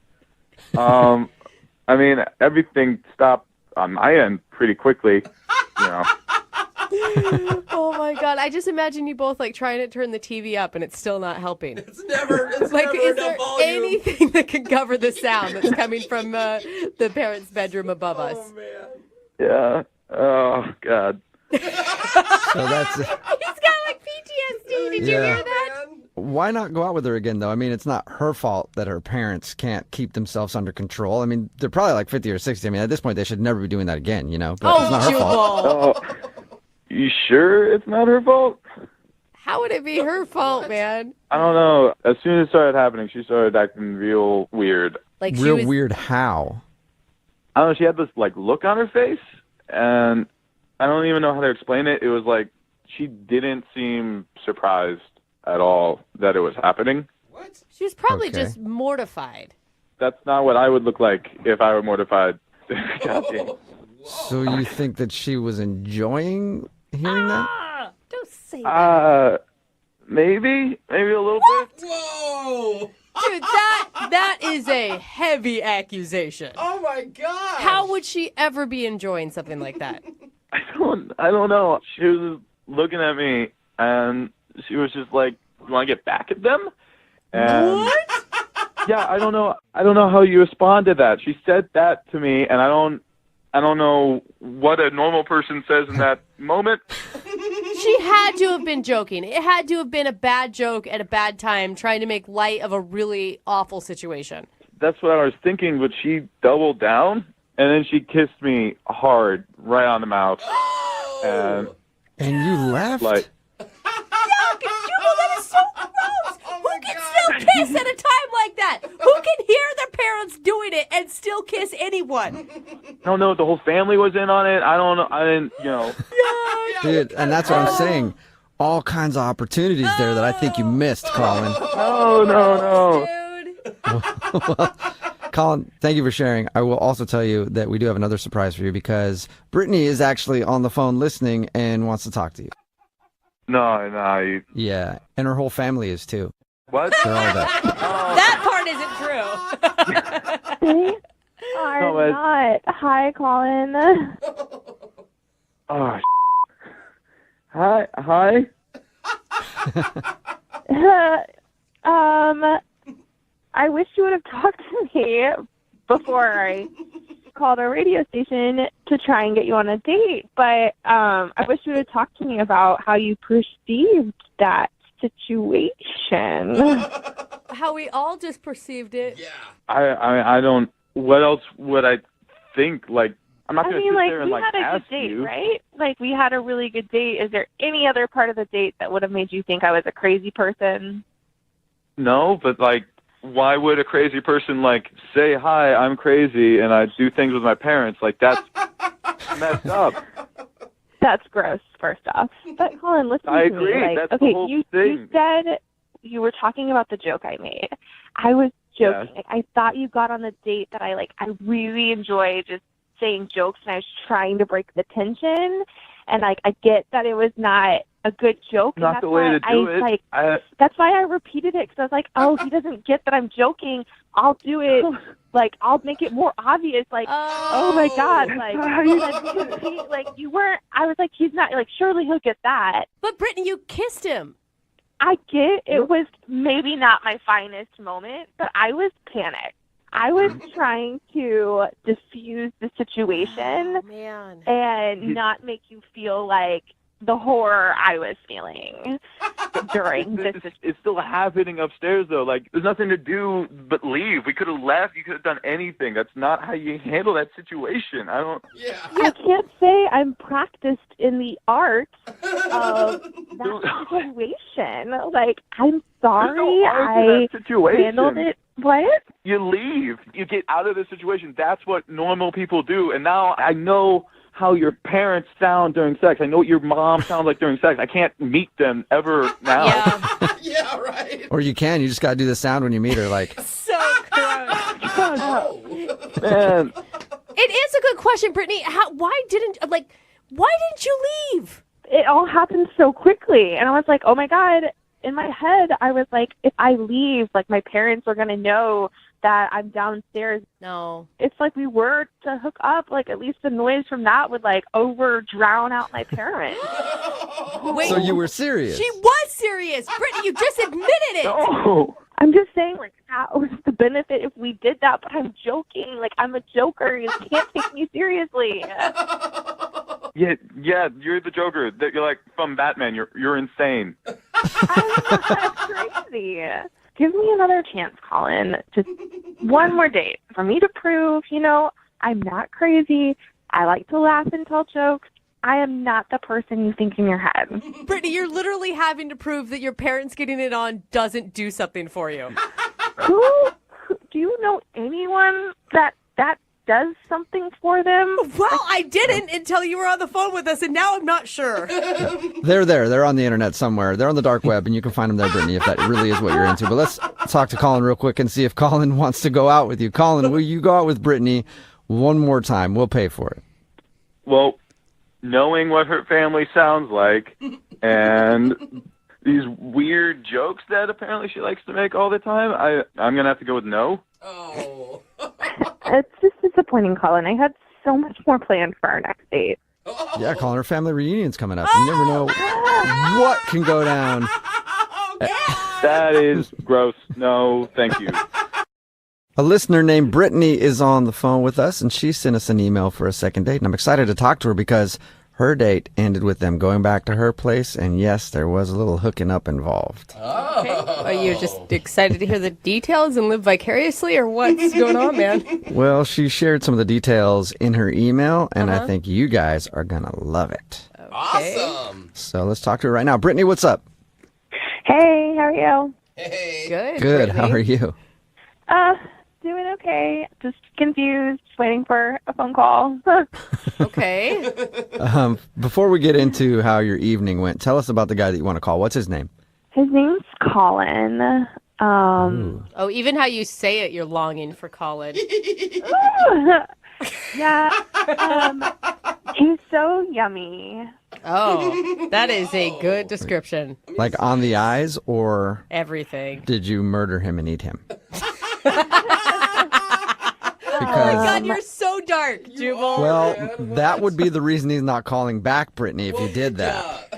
I mean, everything stopped on my end pretty quickly, you know. Oh my God! I just imagine you both like trying to turn the TV up and it's still not helping. It's never Is there anything that can cover the sound that's coming from the parents' bedroom above us? Oh man. Yeah. Oh, God. So that's He's got like PTSD. Did you hear that? Why not go out with her again, though? I mean, it's not her fault that her parents can't keep themselves under control. I mean, they're probably like 50 or 60. I mean, at this point, they should never be doing that again, you know? But it's not her fault. Oh, you sure it's not her fault? How would it be her fault, man? I don't know. As soon as it started happening, she started acting real weird. Like real weird how? I don't know. She had this like look on her face, and I don't even know how to explain it. It was like she didn't seem surprised at all that it was happening. What? She was probably just mortified. That's not what I would look like if I were mortified. God dang. So you think that she was enjoying hearing that? Don't say that. Maybe a little bit. Whoa! Dude, that is a heavy accusation. Oh my God! How would she ever be enjoying something like that? I don't know. She was looking at me and she was just like, "You want to get back at them?" And what? Yeah, I don't know. I don't know how you respond to that. She said that to me, and I don't know what a normal person says in that moment. She had to have been joking. It had to have been a bad joke at a bad time, trying to make light of a really awful situation. That's what I was thinking, but she doubled down, and then she kissed me hard right on the mouth. And you left? Like, Jubal, that is so gross. Who can still kiss at a time like that? Who can hear their parents doing it and still kiss anyone? no, the whole family was in on it. I don't know. I didn't, you know. Dude, and that's what I'm saying. All kinds of opportunities there that I think you missed, Colin. No. Well, Colin, thank you for sharing. I will also tell you that we do have another surprise for you because Brittany is actually on the phone listening and wants to talk to you. No. Yeah, and her whole family is too. What? They're all that. That part isn't true. Are not. Hi, Colin. Oh, Hi. I wish you would have talked to me before I called our radio station to try and get you on a date, but I wish you would have talked to me about how you perceived that situation. How we all just perceived it. Yeah. I don't. What else would I think? Like, I'm not going to sit there and we like had a ask good date, you. right? Like, we had a really good date. Is there any other part of the date that would have made you think I was a crazy person? No, but like, why would a crazy person like say, "Hi, I'm crazy," and I do things with my parents? Like, that's messed up. That's gross, first off. But Colin, listen I to agree. me. Like, That's okay, the whole you thing. said you were talking about the joke I made. I was joking. Yes. Like, I thought you got on the date that I really enjoy just saying jokes, and I was trying to break the tension. And like, I get that it was not a good joke. Not and that's the way why to do it. Like, that's why I repeated it, because I was like, oh, he doesn't get that I'm joking. I'll do it. Like, I'll make it more obvious. Like, oh my God. Like, you weren't. I was like, he's not. Like, surely he'll get that. But Brittany, you kissed him. I get it was maybe not my finest moment, but I was panicked. I was trying to diffuse the situation and not make you feel like the horror I was feeling during this. It's still happening upstairs, though. Like, there's nothing to do but leave. We could have left. You could have done anything. That's not how you handle that situation. I don't... I can't say I'm practiced in the art of that situation. Like, I'm sorry. There's no art to that situation. Handled it. What? You leave. You get out of the situation. That's what normal people do. And now I know how your parents sound during sex. I know what your mom sounds like during sex. I can't meet them ever now. Yeah, right. Or you can. You just got to do the sound when you meet her. Like, So gross. Man. It is a good question, Brittany. Why didn't you leave? It all happened so quickly. And I was like, oh my God. In my head, I was like, if I leave, like, my parents are going to know that I'm downstairs. No. It's like we were to hook up, like, at least the noise from that would, like, drown out my parents. Wait, so you were serious? She was serious. Brittany, you just admitted it. No. I'm just saying, like, that was the benefit if we did that, but I'm joking. Like, I'm a joker. You can't take me seriously. Yeah, you're the Joker. You're like from Batman. You're insane. That's crazy. Give me another chance, Colin. Just one more date for me to prove, I'm not crazy. I like to laugh and tell jokes. I am not the person you think in your head. Brittany, you're literally having to prove that your parents getting it on doesn't do something for you. Who do you know anyone that does something for them? Well, I didn't until you were on the phone with us, and now I'm not sure. They're there. They're on the internet somewhere. They're on the dark web, and you can find them there, Brittany, if that really is what you're into. But let's talk to Colin real quick and see if Colin wants to go out with you. Colin, will you go out with Brittany one more time? We'll pay for it. Well, knowing what her family sounds like and these weird jokes that apparently she likes to make all the time, I'm going to have to go with no. Oh. It's just disappointing, Colin. I had so much more planned for our next date. Yeah, Colin, her family reunion's coming up. You never know what can go down. That is gross. No, thank you. A listener named Brittany is on the phone with us, and she sent us an email for a second date. And I'm excited to talk to her because her date ended with them going back to her place. And yes, there was a little hooking up involved. Okay. Are you just excited to hear the details and live vicariously, or what's going on, man? Well, she shared some of the details in her email, and I think you guys are going to love it. Awesome. So let's talk to her right now. Brittany, what's up? Hey, how are you? Hey. Good. Good. Brittany. How are you? Doing okay. Just confused, waiting for a phone call. Okay. Before we get into how your evening went, tell us about the guy that you want to call. What's his name? His name's Colin. Oh, even how you say it, you're longing for Colin. Yeah. He's so yummy. Oh, that is a good description. Like on the eyes, or Everything. did you murder him and eat him? Oh my God, you're so dark, Jubal. Well, that would be the reason he's not calling back, Brittany, if you did that.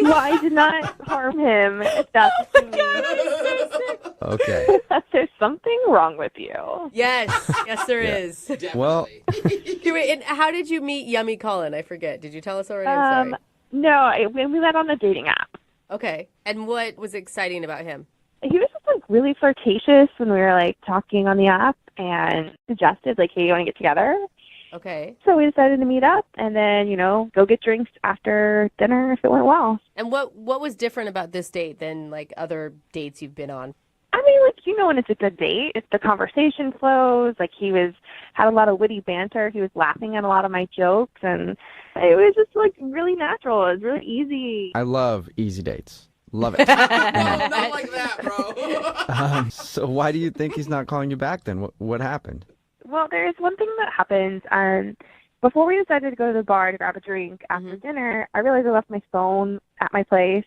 Well, I did not harm him, if that's what you mean. Okay. There's something wrong with you. Yes, there is. Well, Wait, and how did you meet Yummy Colin? I forget. Did you tell us already? I'm sorry. No, we met on the dating app. Okay. And what was exciting about him? He was just like really flirtatious when we were like talking on the app and suggested like, hey, you want to get together? Okay. So we decided to meet up and then, go get drinks after dinner if it went well. And what was different about this date than like other dates you've been on? I mean, like, you know, when it's a good date, if the conversation flows, like he had a lot of witty banter. He was laughing at a lot of my jokes, and it was just like really natural. It was really easy. I love easy dates. Love it. Not like that, bro. So why do you think he's not calling you back then? What happened? Well, there's one thing that happened, and before we decided to go to the bar to grab a drink after dinner, I realized I left my phone at my place.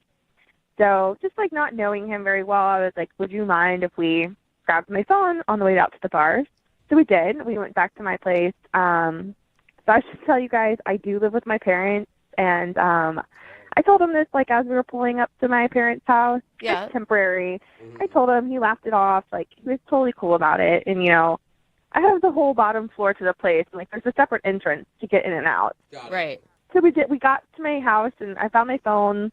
So just like not knowing him very well, I was like, would you mind if we grabbed my phone on the way out to the bar? So we did. We went back to my place. So I should tell you guys, I do live with my parents, and I told him this like as we were pulling up to my parents' house. Yeah. It's temporary. I told him, he laughed it off. Like, he was totally cool about it. And, you know, I have the whole bottom floor to the place. And, like, there's a separate entrance to get in and out. Right. So we got to my house, and I found my phone.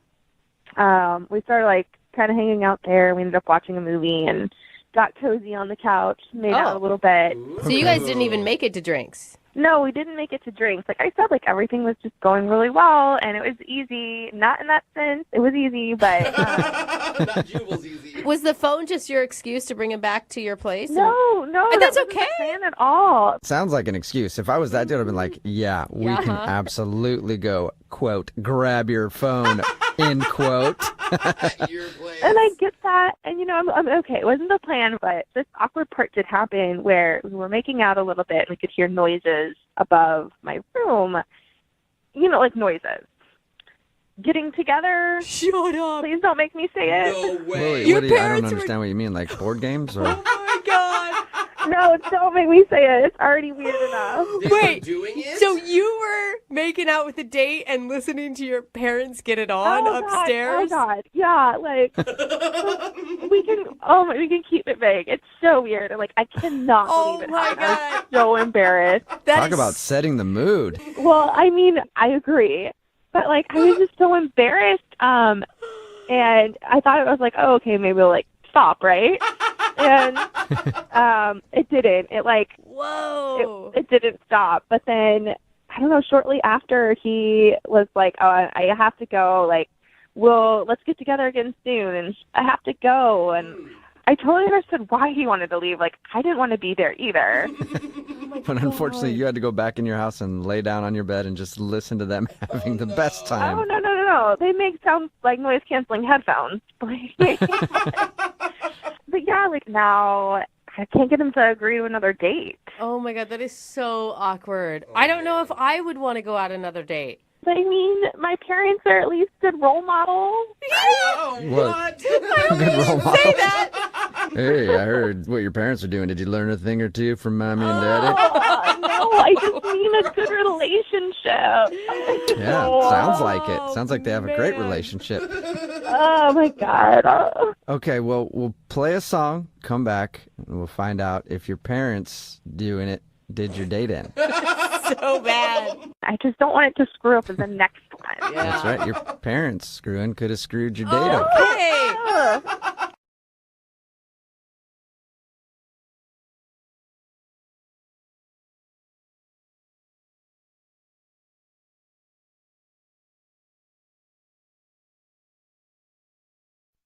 We started, like, kind of hanging out there. We ended up watching a movie and got cozy on the couch, made out a little bit. So you guys didn't even make it to drinks? No, we didn't make it to drinks. Like I said, like everything was just going really well, and it was easy. Not in that sense. It was easy, but... Not Jubal's easy. Was the phone just your excuse to bring him back to your place? No, And that's that wasn't okay. the plan at all. Sounds like an excuse. If I was that dude, I'd been like, yeah, we can absolutely go, quote, grab your phone, end quote. And I get that, and you know, I'm okay. It wasn't the plan, but this awkward part did happen where we were making out a little bit, and we could hear noises above my room. You know, like noises. Getting together. Shut up. Please don't make me say it. No Wait, I don't understand what you mean. Like board games? Or? Oh my God. No, don't make me say it. It's already weird enough. Wait, doing it? so you were making out with a date and listening to your parents get it on upstairs? Oh God, yeah, like we can keep it vague. It's so weird. Like I cannot believe it. My God. I'm so embarrassed. Talk about setting the mood. Well, I mean, I agree, but like I was just so embarrassed. And I thought it was like, oh, okay, maybe we'll like stop, right? And it didn't. It like it didn't stop. But then I don't know. Shortly after, he was like, "Oh, I have to go. Like, let's get together again soon." And I have to go. And I totally understood why he wanted to leave. Like, I didn't want to be there either. But unfortunately, you had to go back in your house and lay down on your bed and just listen to them having the best time. Oh no! They make sound like noise canceling headphones. But yeah, like now I can't get him to agree to another date. Oh my God, that is so awkward. I don't know if I would want to go out another date. I mean, my parents are at least good role models. Oh, what? Good role model. Say that. Hey, I heard what your parents are doing. Did you learn a thing or two from Mommy and Daddy? No, I just mean a good relationship. Yeah, sounds like it. Sounds like they have a great relationship. Oh my God. Okay, well, we'll play a song, come back, and we'll find out if your parents doing it did your date in. So bad. I just don't want it to screw up in the next one. Yeah. That's right. Your parents screwing could have screwed your date up. Okay.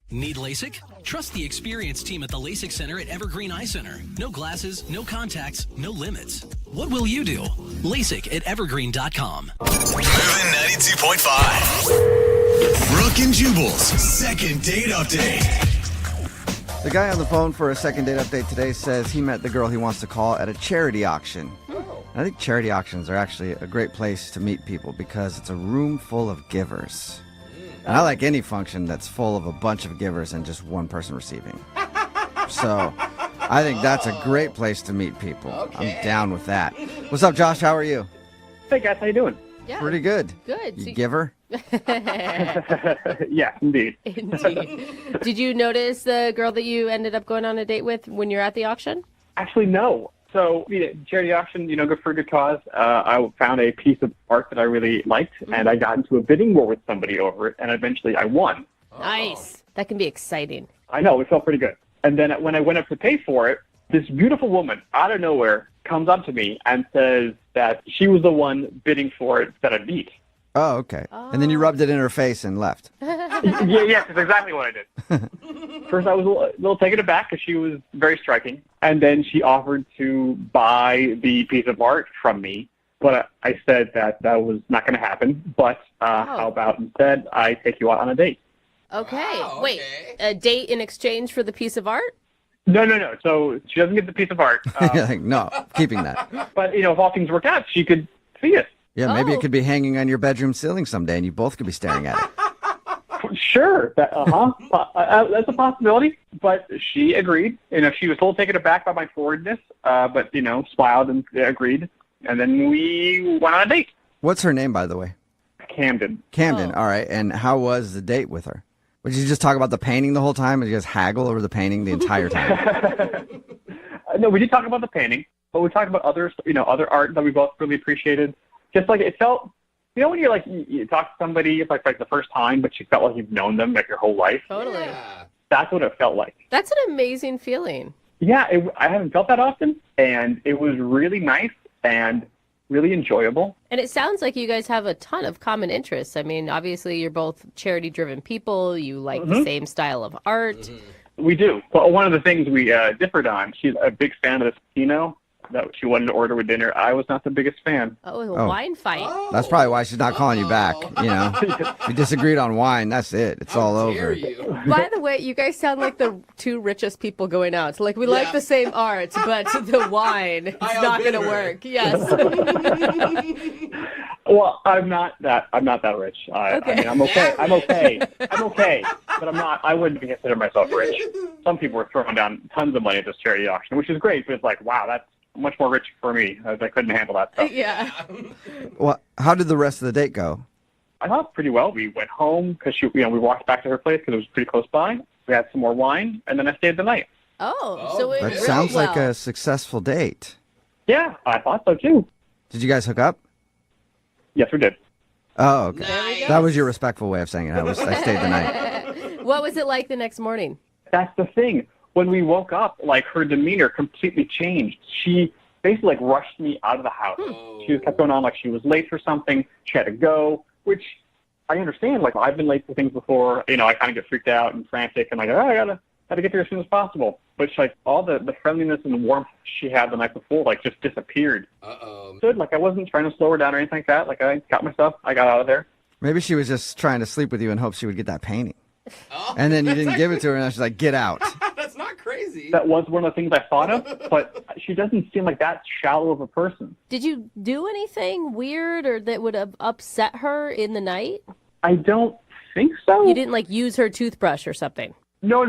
Need LASIK? Trust the experienced team at the LASIK Center at Evergreen Eye Center. No glasses, no contacts, no limits. What will you do? LASIK at evergreen.com. Moving 92.5. Brooke and Jubal's second date update. The guy on the phone for a second date update today says he met the girl he wants to call at a charity auction. I think charity auctions are actually a great place to meet people because it's a room full of givers. And I like any function that's full of a bunch of givers and just one person receiving. So I think that's a great place to meet people. Okay. I'm down with that. What's up, Josh? How are you? Hey, guys. How you doing? Yeah. Pretty good. Good. You giver? Yes, indeed. Indeed. Did you notice the girl that you ended up going on a date with when you're at the auction? Actually, no. So, charity auction, good for a good cause. I found a piece of art that I really liked, and I got into a bidding war with somebody over it, and eventually I won. Nice. That can be exciting. I know. It felt pretty good. And then when I went up to pay for it, this beautiful woman out of nowhere comes up to me and says that she was the one bidding for it that I beat. Oh, okay. And then you rubbed it in her face and left. Yes, that's exactly what I did. First, I was a little taken aback because she was very striking. And then she offered to buy the piece of art from me. But I said that was not going to happen. But how about instead I take you out on a date? Okay. Wait, a date in exchange for the piece of art? No. So she doesn't get the piece of art. You're like, no, keeping that. But, if all things work out, she could see it. Yeah, maybe it could be hanging on your bedroom ceiling someday, and you both could be staring at it. Sure. That's a possibility. But she agreed. She was a little taken aback by my forwardness, but, smiled and agreed. And then we went on a date. What's her name, by the way? Camden. All right. And how was the date with her? Would you just talk about the painting the whole time? Did you guys haggle over the painting the entire time? No, we did talk about the painting, but we talked about other art that we both really appreciated. Just like it felt, when you're like, you talk to somebody, it's like the first time, but you felt like you've known them like your whole life. Totally. Yeah. That's what it felt like. That's an amazing feeling. Yeah, I haven't felt that often, and it was really nice and really enjoyable. And it sounds like you guys have a ton of common interests. I mean, obviously, you're both charity-driven people. You like the same style of art. We do. Well, one of the things we differed on, she's a big fan of this Pinot that she wanted to order with dinner. I was not the biggest fan. Oh, a wine fight. That's probably why she's not calling you back. We disagreed on wine. That's it. It's all over. By the way, you guys sound like the two richest people going out. Like, we like the same art, but the wine is not going to work. Yes. Well, I'm not that rich. I mean, I'm okay. I'm okay. But I'm not. I wouldn't consider myself rich. Some people are throwing down tons of money at this charity auction, which is great. But it's like, wow, that's much more rich for me. I couldn't handle that stuff. Yeah. Well, how did the rest of the date go? I thought pretty well. We went home because we walked back to her place because it was pretty close by. We had some more wine, and then I stayed the night. So it That went sounds well. like a successful date. Yeah, I thought so too. Did you guys hook up? Yes, we did. Oh, okay. Nice. That was your respectful way of saying it. I stayed the night. What was it like the next morning? That's the thing. When we woke up, her demeanor completely changed. She basically rushed me out of the house. She just kept going on like she was late for something. She had to go, which I understand. I've been late for things before. I kind of get freaked out and frantic and I gotta get there as soon as possible. But all the friendliness and the warmth she had the night before just disappeared. Good. I wasn't trying to slow her down or anything like that. I got my stuff. I got out of there. Maybe she was just trying to sleep with you in hopes she would get that painting. And then you didn't give it to her, and now she's like, get out. That's not crazy. That was one of the things I thought of, but she doesn't seem like that shallow of a person. Did you do anything weird or that would have upset her in the night? I don't think so. You didn't use her toothbrush or something? No.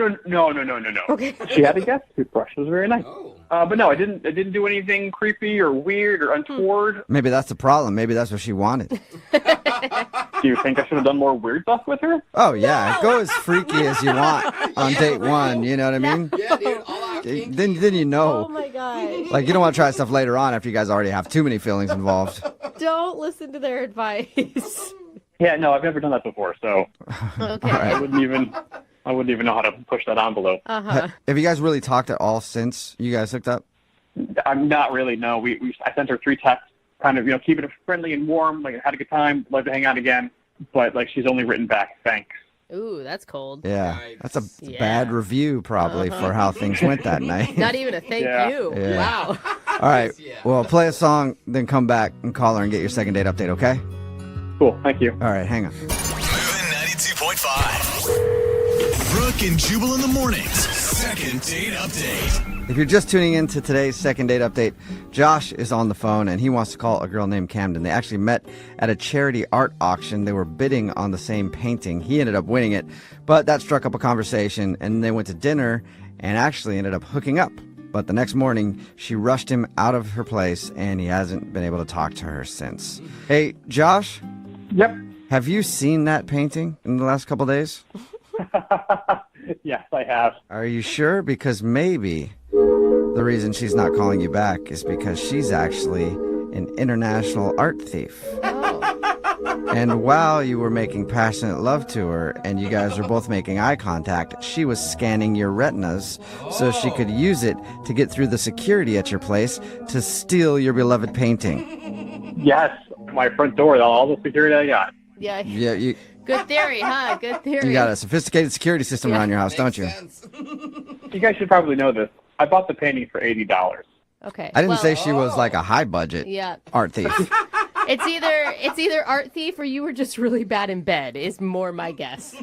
Okay. She had a guest toothbrush. It was very nice. But no, I didn't do anything creepy or weird or untoward. Maybe that's the problem. Maybe that's what she wanted. Do you think I should have done more weird stuff with her? Oh, yeah. Go as freaky as you want on date one. You know what I mean? Yeah, dude. All out kinky. Then you know. Oh, my God. You don't want to try stuff later on after you guys already have too many feelings involved. Don't listen to their advice. Yeah, no, I've never done that before, so Okay. I wouldn't even know how to push that envelope. Uh-huh. Have you guys really talked at all since you guys hooked up? I'm not really, no. I sent her 3 texts, kind of, keeping it friendly and warm, had a good time, love to hang out again, but she's only written back, thanks. Ooh, that's cold. Yeah, that's a bad review probably for how things went that night. Not even a thank you. Yeah. Wow. All right, well, play a song, then come back and call her and get your second date update, okay? Cool, thank you. All right, hang on. Moving 92.5. Brooke and Jubal in the mornings. Second date update. If you're just tuning in to today's second date update, Josh is on the phone and he wants to call a girl named Camden. They actually met at a charity art auction. They were bidding on the same painting. He ended up winning it, but that struck up a conversation and they went to dinner and actually ended up hooking up. But the next morning, she rushed him out of her place and he hasn't been able to talk to her since. Hey, Josh? Yep. Have you seen that painting in the last couple days? Yes, I have. Are you sure? Because maybe the reason she's not calling you back is because she's actually an international art thief. And while you were making passionate love to her and you guys were both making eye contact, she was scanning your retinas so she could use it to get through the security at your place to steal your beloved painting. Yes, my front door, all the security I got. Yeah. Yeah, Good theory, huh? Good theory. you got a sophisticated security system around your house, don't you? You guys should probably know this. I bought the painting for $80. Okay. I didn't say she was like a high budget art thief. It's either art thief or you were just really bad in bed is more my guess.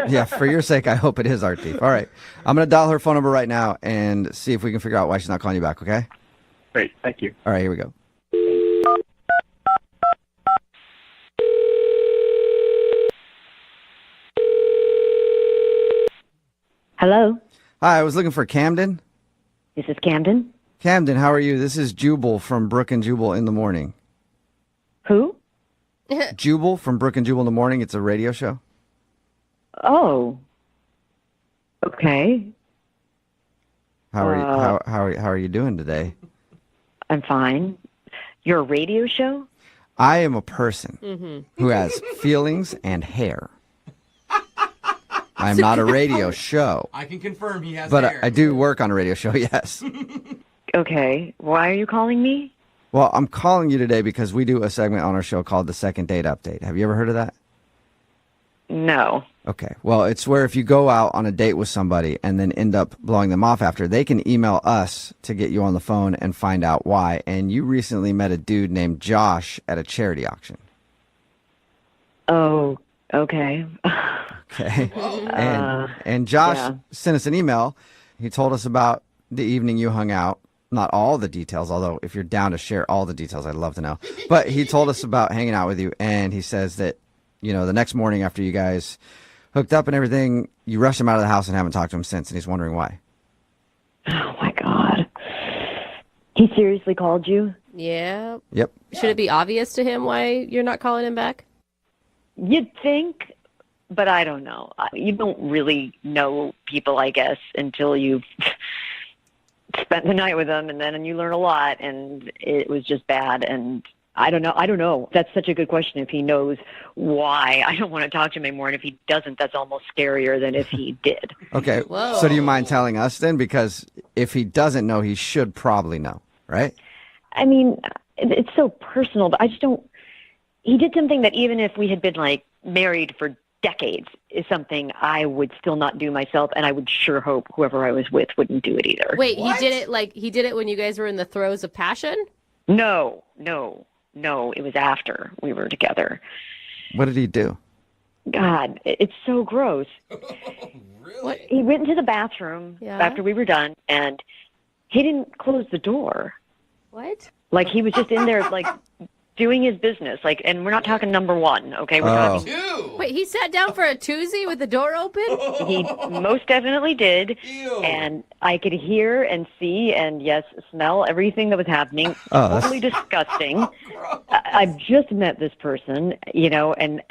Yeah, for your sake, I hope it is art thief. All right. I'm going to dial her phone number right now and see if we can figure out why she's not calling you back, okay? Great, thank you. All right, here we go. Hello? Hi, I was looking for Camden. This is Camden. Camden, how are you? This is Jubal from Brooke and Jubal in the Morning. Who? Jubal from Brooke and Jubal in the Morning. It's a radio show. Oh. Okay. How are you? How are you doing today? I'm fine. You're a radio show? I am a person who has feelings and hair. I'm not a radio show. I can confirm he has But hair. I do work on a radio show, yes. Okay. Why are you calling me? Well, I'm calling you today because we do a segment on our show called the Second Date Update. Have you ever heard of that? No. Okay. Well, it's where if you go out on a date with somebody and then end up blowing them off after, they can email us to get you on the phone and find out why. And you recently met a dude named Josh at a charity auction. Oh, okay. Okay. And Josh sent us an email. He told us about the evening you hung out. Not all the details, although if you're down to share all the details, I'd love to know. But he told us about hanging out with you, and he says that, you know, the next morning after you guys hooked up and everything, you rushed him out of the house and haven't talked to him since, and he's wondering why. Oh, my God. He seriously called you? Yeah. Yep. Should it be obvious to him why you're not calling him back? You'd think, but I don't know. You don't really know people, I guess, until you've spent the night with them, and then you learn a lot, and it was just bad, and I don't know. That's such a good question. If he knows why, I don't want to talk to him anymore, and if he doesn't, that's almost scarier than if he did. Okay. Whoa. So do you mind telling us then? Because if he doesn't know, he should probably know, right? I mean, it's so personal, but I just don't. He did something that even if we had been like married for decades is something I would still not do myself, and I would sure hope whoever I was with wouldn't do it either. Wait, he did it when you guys were in the throes of passion? No, it was after we were together. What did he do? God, it's so gross. Really? He went into the bathroom after we were done, and he didn't close the door. What? Like, he was just in there, like, doing his business. Like, and we're not talking number one, okay? We're talking Wait, he sat down for a toozy with the door open? He most definitely did. Ew. And I could hear and see and, yes, smell everything that was happening. Oh, totally disgusting. I've just met this person, you know, and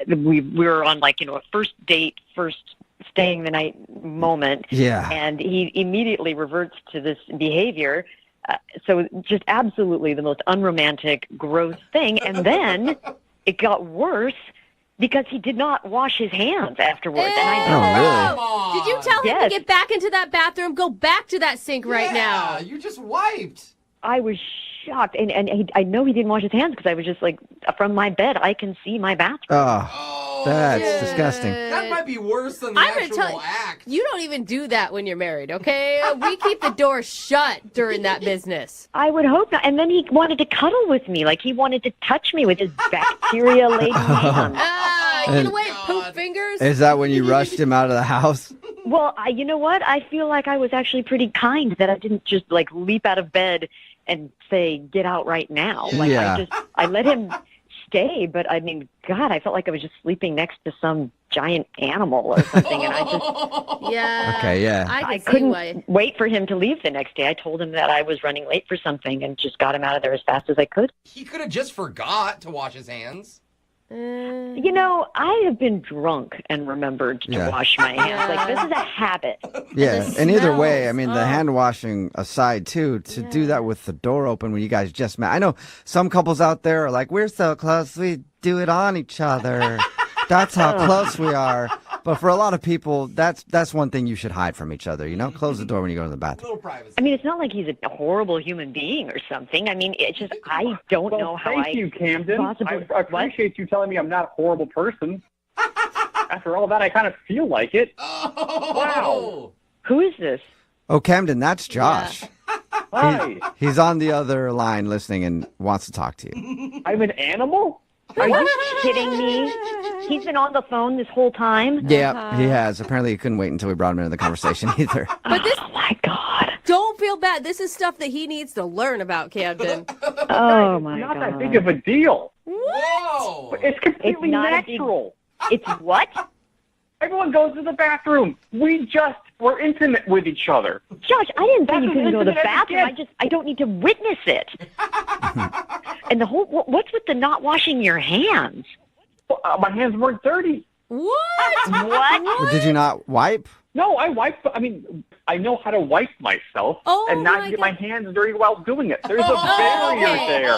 we were on, like, you know, a first date, first staying the night moment. Yeah. And he immediately reverts to this behavior. So just absolutely the most unromantic, gross thing. And then it got worse because he did not wash his hands afterwards. And I Did you tell him to get back into that bathroom? Go back to that sink right now. You just wiped. I was shocked. And I know he didn't wash his hands because I was just like, from my bed, I can see my bathroom. Oh, that's disgusting. That might be worse than the I'm gonna actual tell you, act. you don't even do that when you're married, okay? We keep the door shut during that business. I would hope not. And then he wanted to cuddle with me. Like, he wanted to touch me with his bacteria-laden hands. Get away, poop fingers. Is that when you rushed him out of the house? Well, you know what? I feel like I was actually pretty kind that I didn't just, like, leap out of bed and say, get out right now. Like, Yeah. I let him stay, but I mean, God, I felt like I was just sleeping next to some giant animal or something, and I just... Yeah. Okay, yeah. I couldn't wait for him to leave the next day. I told him that I was running late for something and just got him out of there as fast as I could. He could have just forgot to wash his hands. You know, I have been drunk and remembered to wash my hands. Like, this is a habit. Yeah, and either way, I mean, the hand washing aside, too, to do that with the door open when you guys just met. I know some couples out there are like, we're so close, we do it on each other. That's how close we are. But for a lot of people, that's one thing you should hide from each other. Close the door when you go to the bathroom. I mean, it's not like he's a horrible human being or something. I mean, it's just I don't know how Thank you, Camden. possibly. I appreciate you telling me I'm not a horrible person. After all that, I kind of feel like it. Wow. Who is this? Oh, Camden, that's Josh. Hi. He's on the other line listening and wants to talk to you. I'm an animal? Are you kidding me? He's been on the phone this whole time? Yeah, he has. Apparently, he couldn't wait until we brought him into the conversation either. But this, oh my God. Don't feel bad. This is stuff that he needs to learn about, Camden. Oh my Not God. that big of a deal. Whoa! It's completely not natural. It's what? Everyone goes to the bathroom. We're intimate with each other. Josh, I didn't think you That's couldn't go to the as intimate as it bathroom. I don't need to witness it. And the whole, what's with the not washing your hands? My hands weren't dirty. What? What? Well, did you not wipe? No, I know how to wipe myself and not get my hands dirty while doing it. There's a barrier there.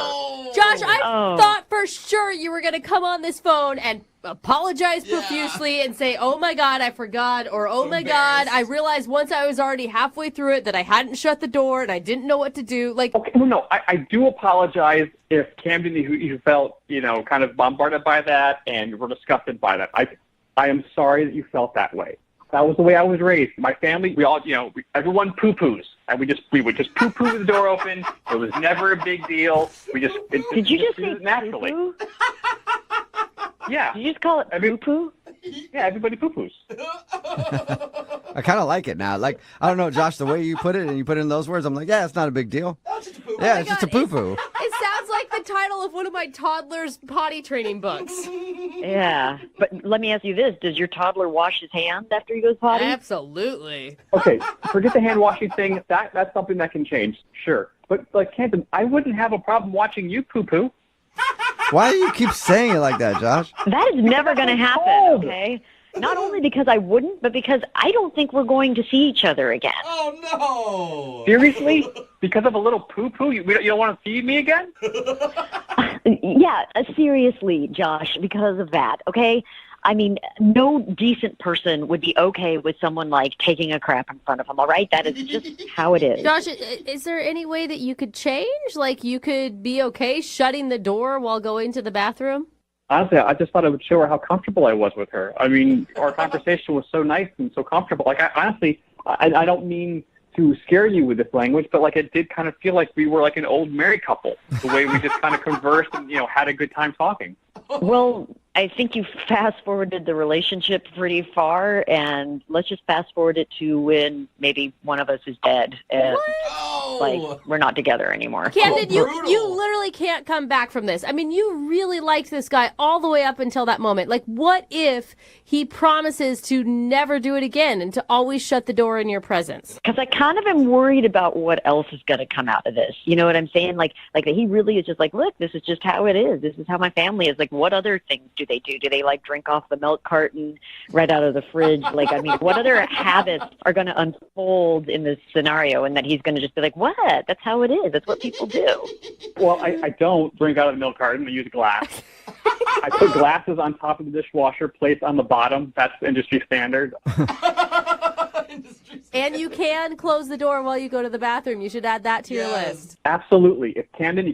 Josh, I thought for sure you were going to come on this phone and apologize profusely and say, oh my God, I forgot, or oh my God, I realized once I was already halfway through it that I hadn't shut the door and I didn't know what to do. Like, okay, no, I do apologize if Camden, you felt, kind of bombarded by that and were disgusted by that. I am sorry that you felt that way. That was the way I was raised. My family, we all, everyone poo-poos. And we would just poo-poo with the door open. It was never a big deal. Did you just say naturally? poo-poo? Yeah. Did you just call it poo-poo? Yeah, everybody poo-poos. I kind of like it now. Like, I don't know, Josh, the way you put it and you put it in those words, I'm like, yeah, it's not a big deal. Yeah, it's just a poo-poo. It sounds like the title of one of my toddler's potty training books. Yeah. But let me ask you this. Does your toddler wash his hands after he goes potty? Absolutely. Okay, forget the hand washing thing. That's something that can change, sure. But like Camden, I wouldn't have a problem watching you poo-poo. Why do you keep saying it like that, Josh? That is never going to happen, okay? Not only because I wouldn't, but because I don't think we're going to see each other again. Oh, no. Seriously? Because of a little poo-poo? You don't want to feed me again? Yeah, seriously, Josh, because of that, okay? I mean, no decent person would be okay with someone, like, taking a crap in front of them, all right? That is just how it is. Josh, is there any way that you could change? Like, you could be okay shutting the door while going to the bathroom? Honestly, I just thought I would show her how comfortable I was with her. I mean, our conversation was so nice and so comfortable. Like, I don't mean to scare you with this language, but, like, it did kind of feel like we were like an old married couple, the way we just kind of conversed and, had a good time talking. Well, I think you fast-forwarded the relationship pretty far, and let's just fast-forward it to when maybe one of us is dead and, like, we're not together anymore. Camden, you literally can't come back from this. I mean, you really liked this guy all the way up until that moment. Like, what if he promises to never do it again and to always shut the door in your presence? Because I kind of am worried about what else is going to come out of this. You know what I'm saying? Like that he really is just like, look, this is just how it is. This is how my family is. Like, what other things do they do? Do they, like, drink off the milk carton right out of the fridge? Like, I mean, what other habits are going to unfold in this scenario? And that he's going to just be like, what? That's how it is. That's what people do. Well, I don't drink out of the milk carton. I use glass. I put glasses on top of the dishwasher, plates on the bottom. That's industry standard. And you can close the door while you go to the bathroom. You should add that to your list. Absolutely. If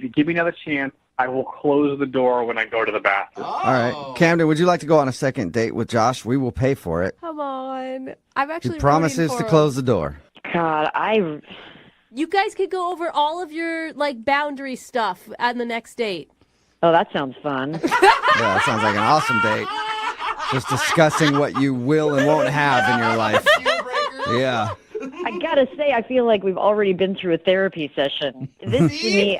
you give me another chance, I will close the door when I go to the bathroom. All right. Camden, would you like to go on a second date with Josh? We will pay for it. Come on. I'm actually He promises to close the door. God, You guys could go over all of your, like, boundary stuff on the next date. Oh, that sounds fun. Yeah, that sounds like an awesome date. Just discussing what you will and won't have in your life. Yeah. I gotta say, I feel like we've already been through a therapy session. This, to me,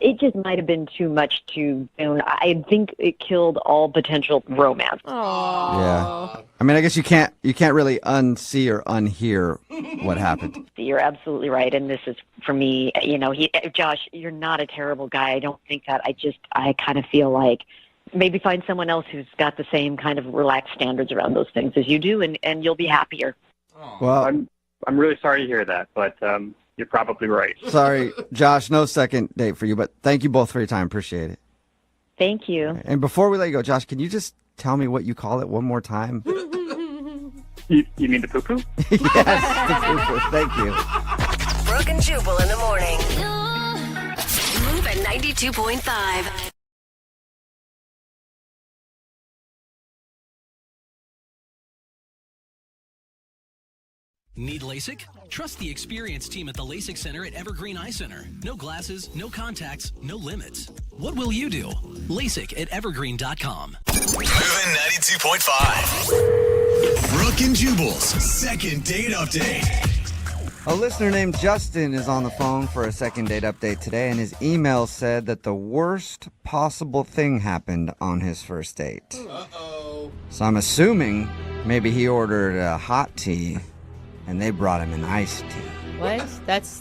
it just might have been too much too soon. I think it killed all potential romance. Yeah. I mean, I guess you can't really unsee or unhear what happened. You're absolutely right, and this is, for me, Josh, you're not a terrible guy. I don't think that. I kind of feel like maybe find someone else who's got the same kind of relaxed standards around those things as you do, and you'll be happier. Well, I'm really sorry to hear that, but you're probably right. Sorry, Josh, no second date for you, but thank you both for your time. Appreciate it. Thank you. And before we let you go, Josh, can you just tell me what you call it one more time? You mean the poo-poo? Yes, the poo-poo. Thank you. Brooke and Jubal in the morning. Move at 92.5. Need LASIK? Trust the experienced team at the LASIK Center at Evergreen Eye Center. No glasses, no contacts, no limits. What will you do? LASIK at evergreen.com. Moving 92.5. Brooke and Jubal's second date update. A listener named Justin is on the phone for a second date update today, and his email said that the worst possible thing happened on his first date. Uh-oh. So I'm assuming maybe he ordered a hot tea and they brought him an iced tea. What? That's...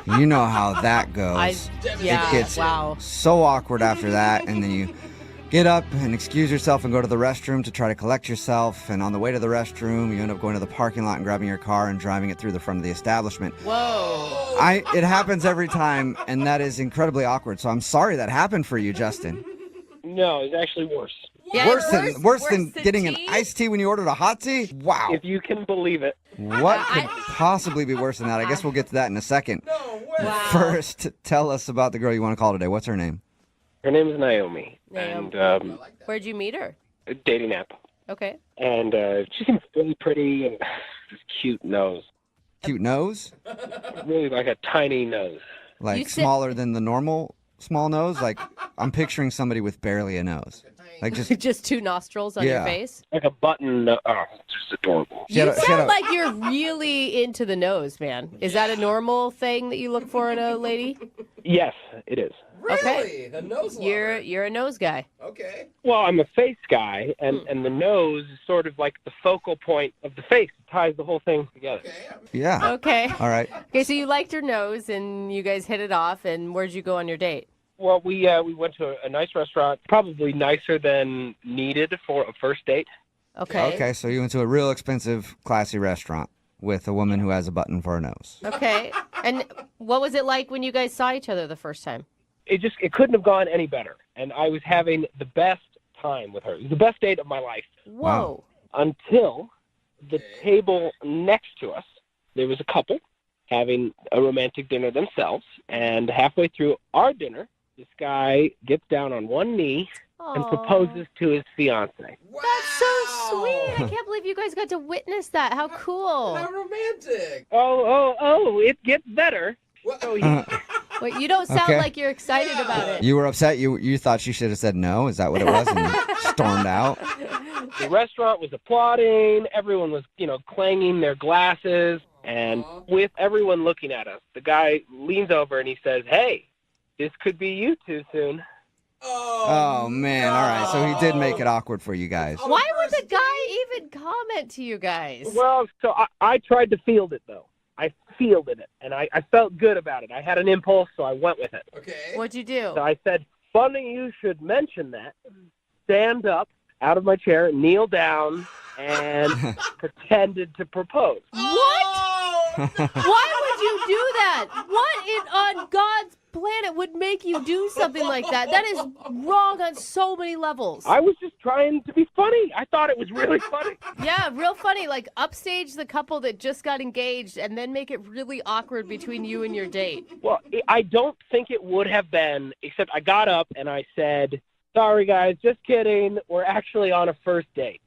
You know how that goes. Yeah, it gets wow. so awkward after that, and then you get up and excuse yourself and go to the restroom to try to collect yourself, and on the way to the restroom, you end up going to the parking lot and grabbing your car and driving it through the front of the establishment. Whoa. It happens every time, and that is incredibly awkward, so I'm sorry that happened for you, Justin. No, it's actually worse. Yeah, Worse than getting an iced tea when you ordered a hot tea? Wow. If you can believe it. What could possibly be worse than that? I guess we'll get to that in a second. Wow. First, tell us about the girl you want to call today. What's her name? Her name is Naomi. Naomi. And Where'd you meet her? a dating app. Okay. And she seems really pretty and this cute nose. Cute nose? Really like a tiny nose. Like smaller than the normal small nose? Like, I'm picturing somebody with barely a nose. Like just two nostrils on your face? Like a button. Oh, it's just adorable. You sound like you're really into the nose, man. Is that a normal thing that you look for in a lady? Yes, it is. Okay. A nose You're a nose guy. Okay. Well, I'm a face guy, and the nose is sort of like the focal point of the face. It ties the whole thing together. Yeah. Okay. All right. Okay, so you liked her nose, and you guys hit it off, and where'd you go on your date? Well, we went to a nice restaurant, probably nicer than needed for a first date. Okay. Okay, so you went to a real expensive, classy restaurant with a woman who has a button for a nose. Okay. And what was it like when you guys saw each other the first time? It couldn't have gone any better. And I was having the best time with her. It was the best date of my life. Whoa. Until the table next to us, there was a couple having a romantic dinner themselves. And halfway through our dinner, this guy gets down on one knee and proposes to his fiance. That's so sweet. I can't believe you guys got to witness that. How cool. How romantic. Oh, it gets better. Wait, you don't sound Okay. like you're excited about it. You were upset? You thought she should have said no? Is that what it was? And you stormed out? The restaurant was applauding. Everyone was, clanging their glasses. And with everyone looking at us, the guy leans over and he says, "Hey, this could be you two soon." Oh, man. All right. So he did make it awkward for you guys. Why would the guy even comment to you guys? Well, so I tried to field it, though. I fielded it, and I felt good about it. I had an impulse, so I went with it. Okay. What'd you do? So I said, "Funny you should mention that." Stand up out of my chair, kneel down, and pretended to propose. What? Why would you do that? What on God's planet would make you do something like that? That is wrong on so many levels. I was just trying to be funny. I thought it was really funny. Yeah, real funny. Like upstage the couple that just got engaged and then make it really awkward between you and your date. Well, I don't think it would have been, except I got up and I said, "Sorry, guys, just kidding. We're actually on a first date."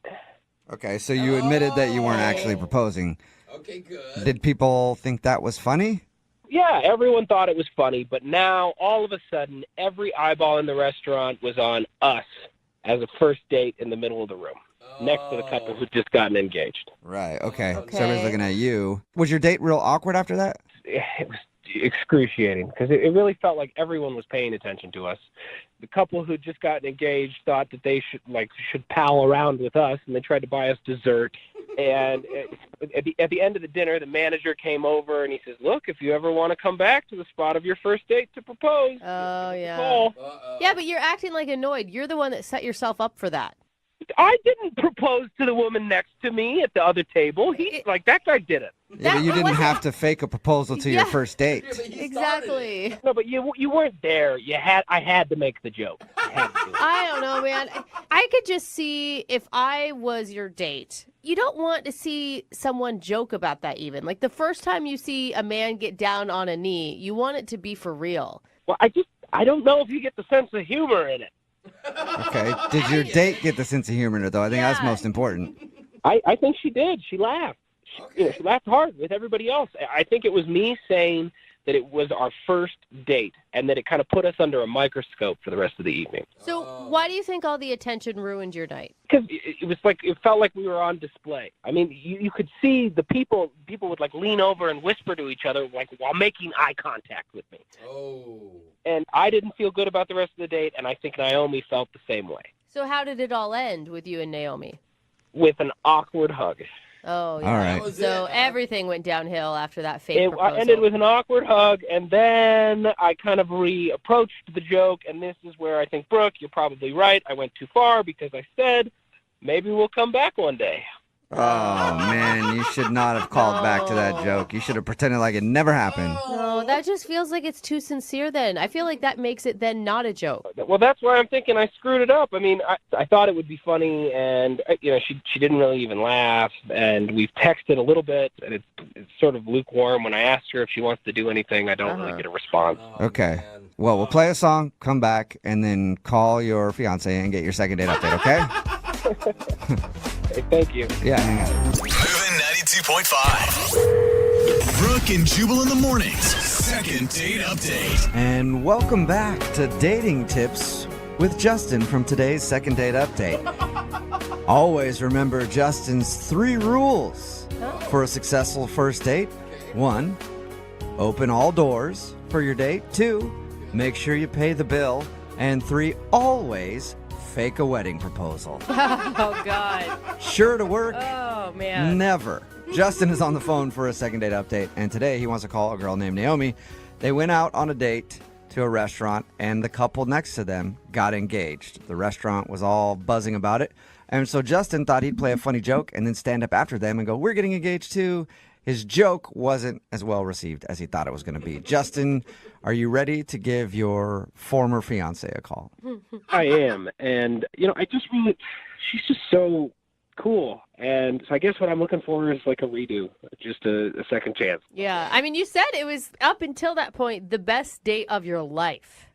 Okay, so you admitted that you weren't actually proposing. Okay, good. Did people think that was funny? Yeah, everyone thought it was funny, but now, all of a sudden, every eyeball in the restaurant was on us as a first date in the middle of the room, next to the couple who'd just gotten engaged. Right, okay. So everybody's looking at you. Was your date real awkward after that? It was excruciating, because it really felt like everyone was paying attention to us. The couple who'd just gotten engaged thought that they should pal around with us, and they tried to buy us dessert. And at the end of the dinner, the manager came over and he says, "Look, if you ever want to come back to the spot of your first date to propose." Oh, yeah. Call. Yeah, but you're acting like annoyed. You're the one that set yourself up for that. I didn't propose to the woman next to me at the other table. That guy did it. Yeah, but you didn't have to fake a proposal to your first date. Exactly. No, but you weren't there. I had to make the joke. I don't know, man. I could just see if I was your date. You don't want to see someone joke about that even. Like the first time you see a man get down on a knee, you want it to be for real. Well, I don't know if you get the sense of humor in it. Okay. Did your date get the sense of humor in it, though? I think that's most important. I think she did. She laughed. She laughed hard with everybody else. I think it was me saying that it was our first date and that it kind of put us under a microscope for the rest of the evening. So why do you think all the attention ruined your night? Because it felt like we were on display. I mean, you could see the people would like lean over and whisper to each other like while making eye contact with me. Oh. And I didn't feel good about the rest of the date, and I think Naomi felt the same way. So how did it all end with you and Naomi? With an awkward hug. Oh, yeah. All right. So everything went downhill after that fake proposal. It ended with an awkward hug, and then I kind of reapproached the joke, and this is where I think, Brooke, you're probably right. I went too far because I said, maybe we'll come back one day. Oh, man, you should not have called back to that joke. You should have pretended like it never happened. No, that just feels like it's too sincere then. I feel like that makes it then not a joke. Well, that's why I'm thinking I screwed it up. I mean, I thought it would be funny, and she didn't really even laugh, and we've texted a little bit, and it's sort of lukewarm. When I asked her if she wants to do anything, I don't really get a response. Okay. Well, we'll play a song, come back, and then call your fiance and get your second date update, okay? Hey, thank you. Yeah, hang on. Moving 92.5. Brooke and Jubal in the mornings. Second date update. And welcome back to Dating Tips with Justin from today's Second Date Update. Always remember Justin's 3 rules for a successful first date. 1, open all doors for your date. 2, make sure you pay the bill. And 3, always fake a wedding proposal. Oh, God. Sure to work. Oh, man. Never. Justin is on the phone for a second date update, and today he wants to call a girl named Naomi. They went out on a date to a restaurant, and the couple next to them got engaged. The restaurant was all buzzing about it, and so Justin thought he'd play a funny joke and then stand up after them and go, "We're getting engaged too." His joke wasn't as well received as he thought it was going to be. Justin, are you ready to give your former fiance a call? I am. And, she's just so cool. And so I guess what I'm looking for is like a redo, just a second chance. Yeah. I mean, you said it was, up until that point, the best date of your life.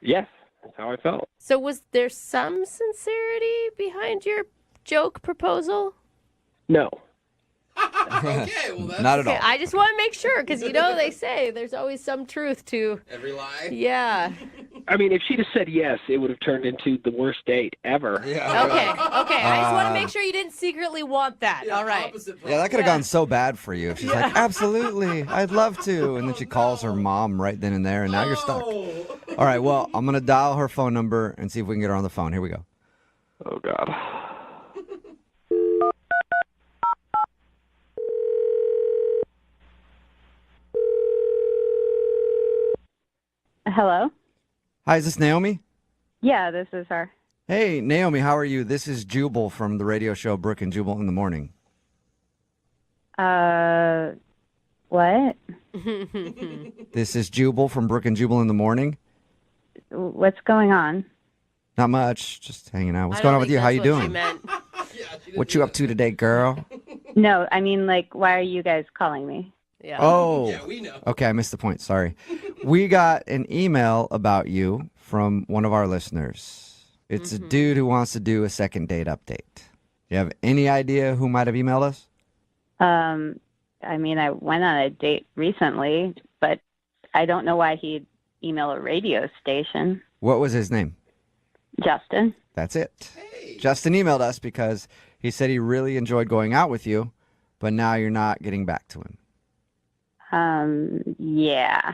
Yes, that's how I felt. So was there some sincerity behind your joke proposal? No. Okay, well, that's Not at all. I just want to make sure, because they say there's always some truth to every lie. Yeah. I mean, if she'd have said yes, it would have turned into the worst date ever. Yeah. Okay. I just want to make sure you didn't secretly want that. All right. Yeah, that could have gone so bad for you. If she's like, "Absolutely, I'd love to." And then she calls her mom right then and there, and now you're stuck. All right, well, I'm going to dial her phone number and see if we can get her on the phone. Here we go. Oh, God. Hello? Hi, is this Naomi? Yeah, this is her. Hey, Naomi, how are you? This is Jubal from the radio show Brooke and Jubal in the Morning. What? This is Jubal from Brooke and Jubal in the Morning. What's going on? Not much, just hanging out. What's going on with you? How you doing? What you up to today, girl? No, I mean, why are you guys calling me? Yeah. Oh. Yeah, we know. Okay, I missed the point. Sorry. We got an email about you from one of our listeners. It's a dude who wants to do a second date update. Do you have any idea who might have emailed us? I mean, I went on a date recently, but I don't know why he'd email a radio station. What was his name? Justin. That's it. Hey. Justin emailed us because he said he really enjoyed going out with you, but now you're not getting back to him. Yeah.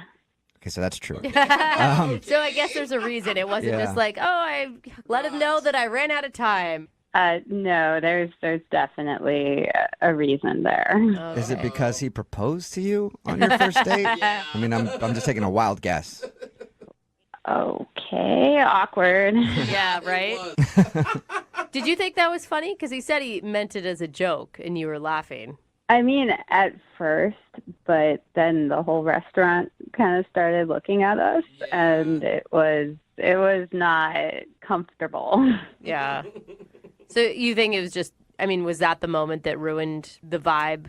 Okay, so that's true. So I guess there's a reason. It wasn't Yeah. just like, I let him know that I ran out of time. No, there's definitely a reason there. Okay. Is it because he proposed to you on your first date? Yeah. I mean, I'm just taking a wild guess. Okay, awkward. Yeah, right? Did you think that was funny? Because he said he meant it as a joke, and you were laughing. I mean, at first, but then the whole restaurant kind of started looking at us, and it was not comfortable. Yeah. So you think it was just, I mean, was that the moment that ruined the vibe?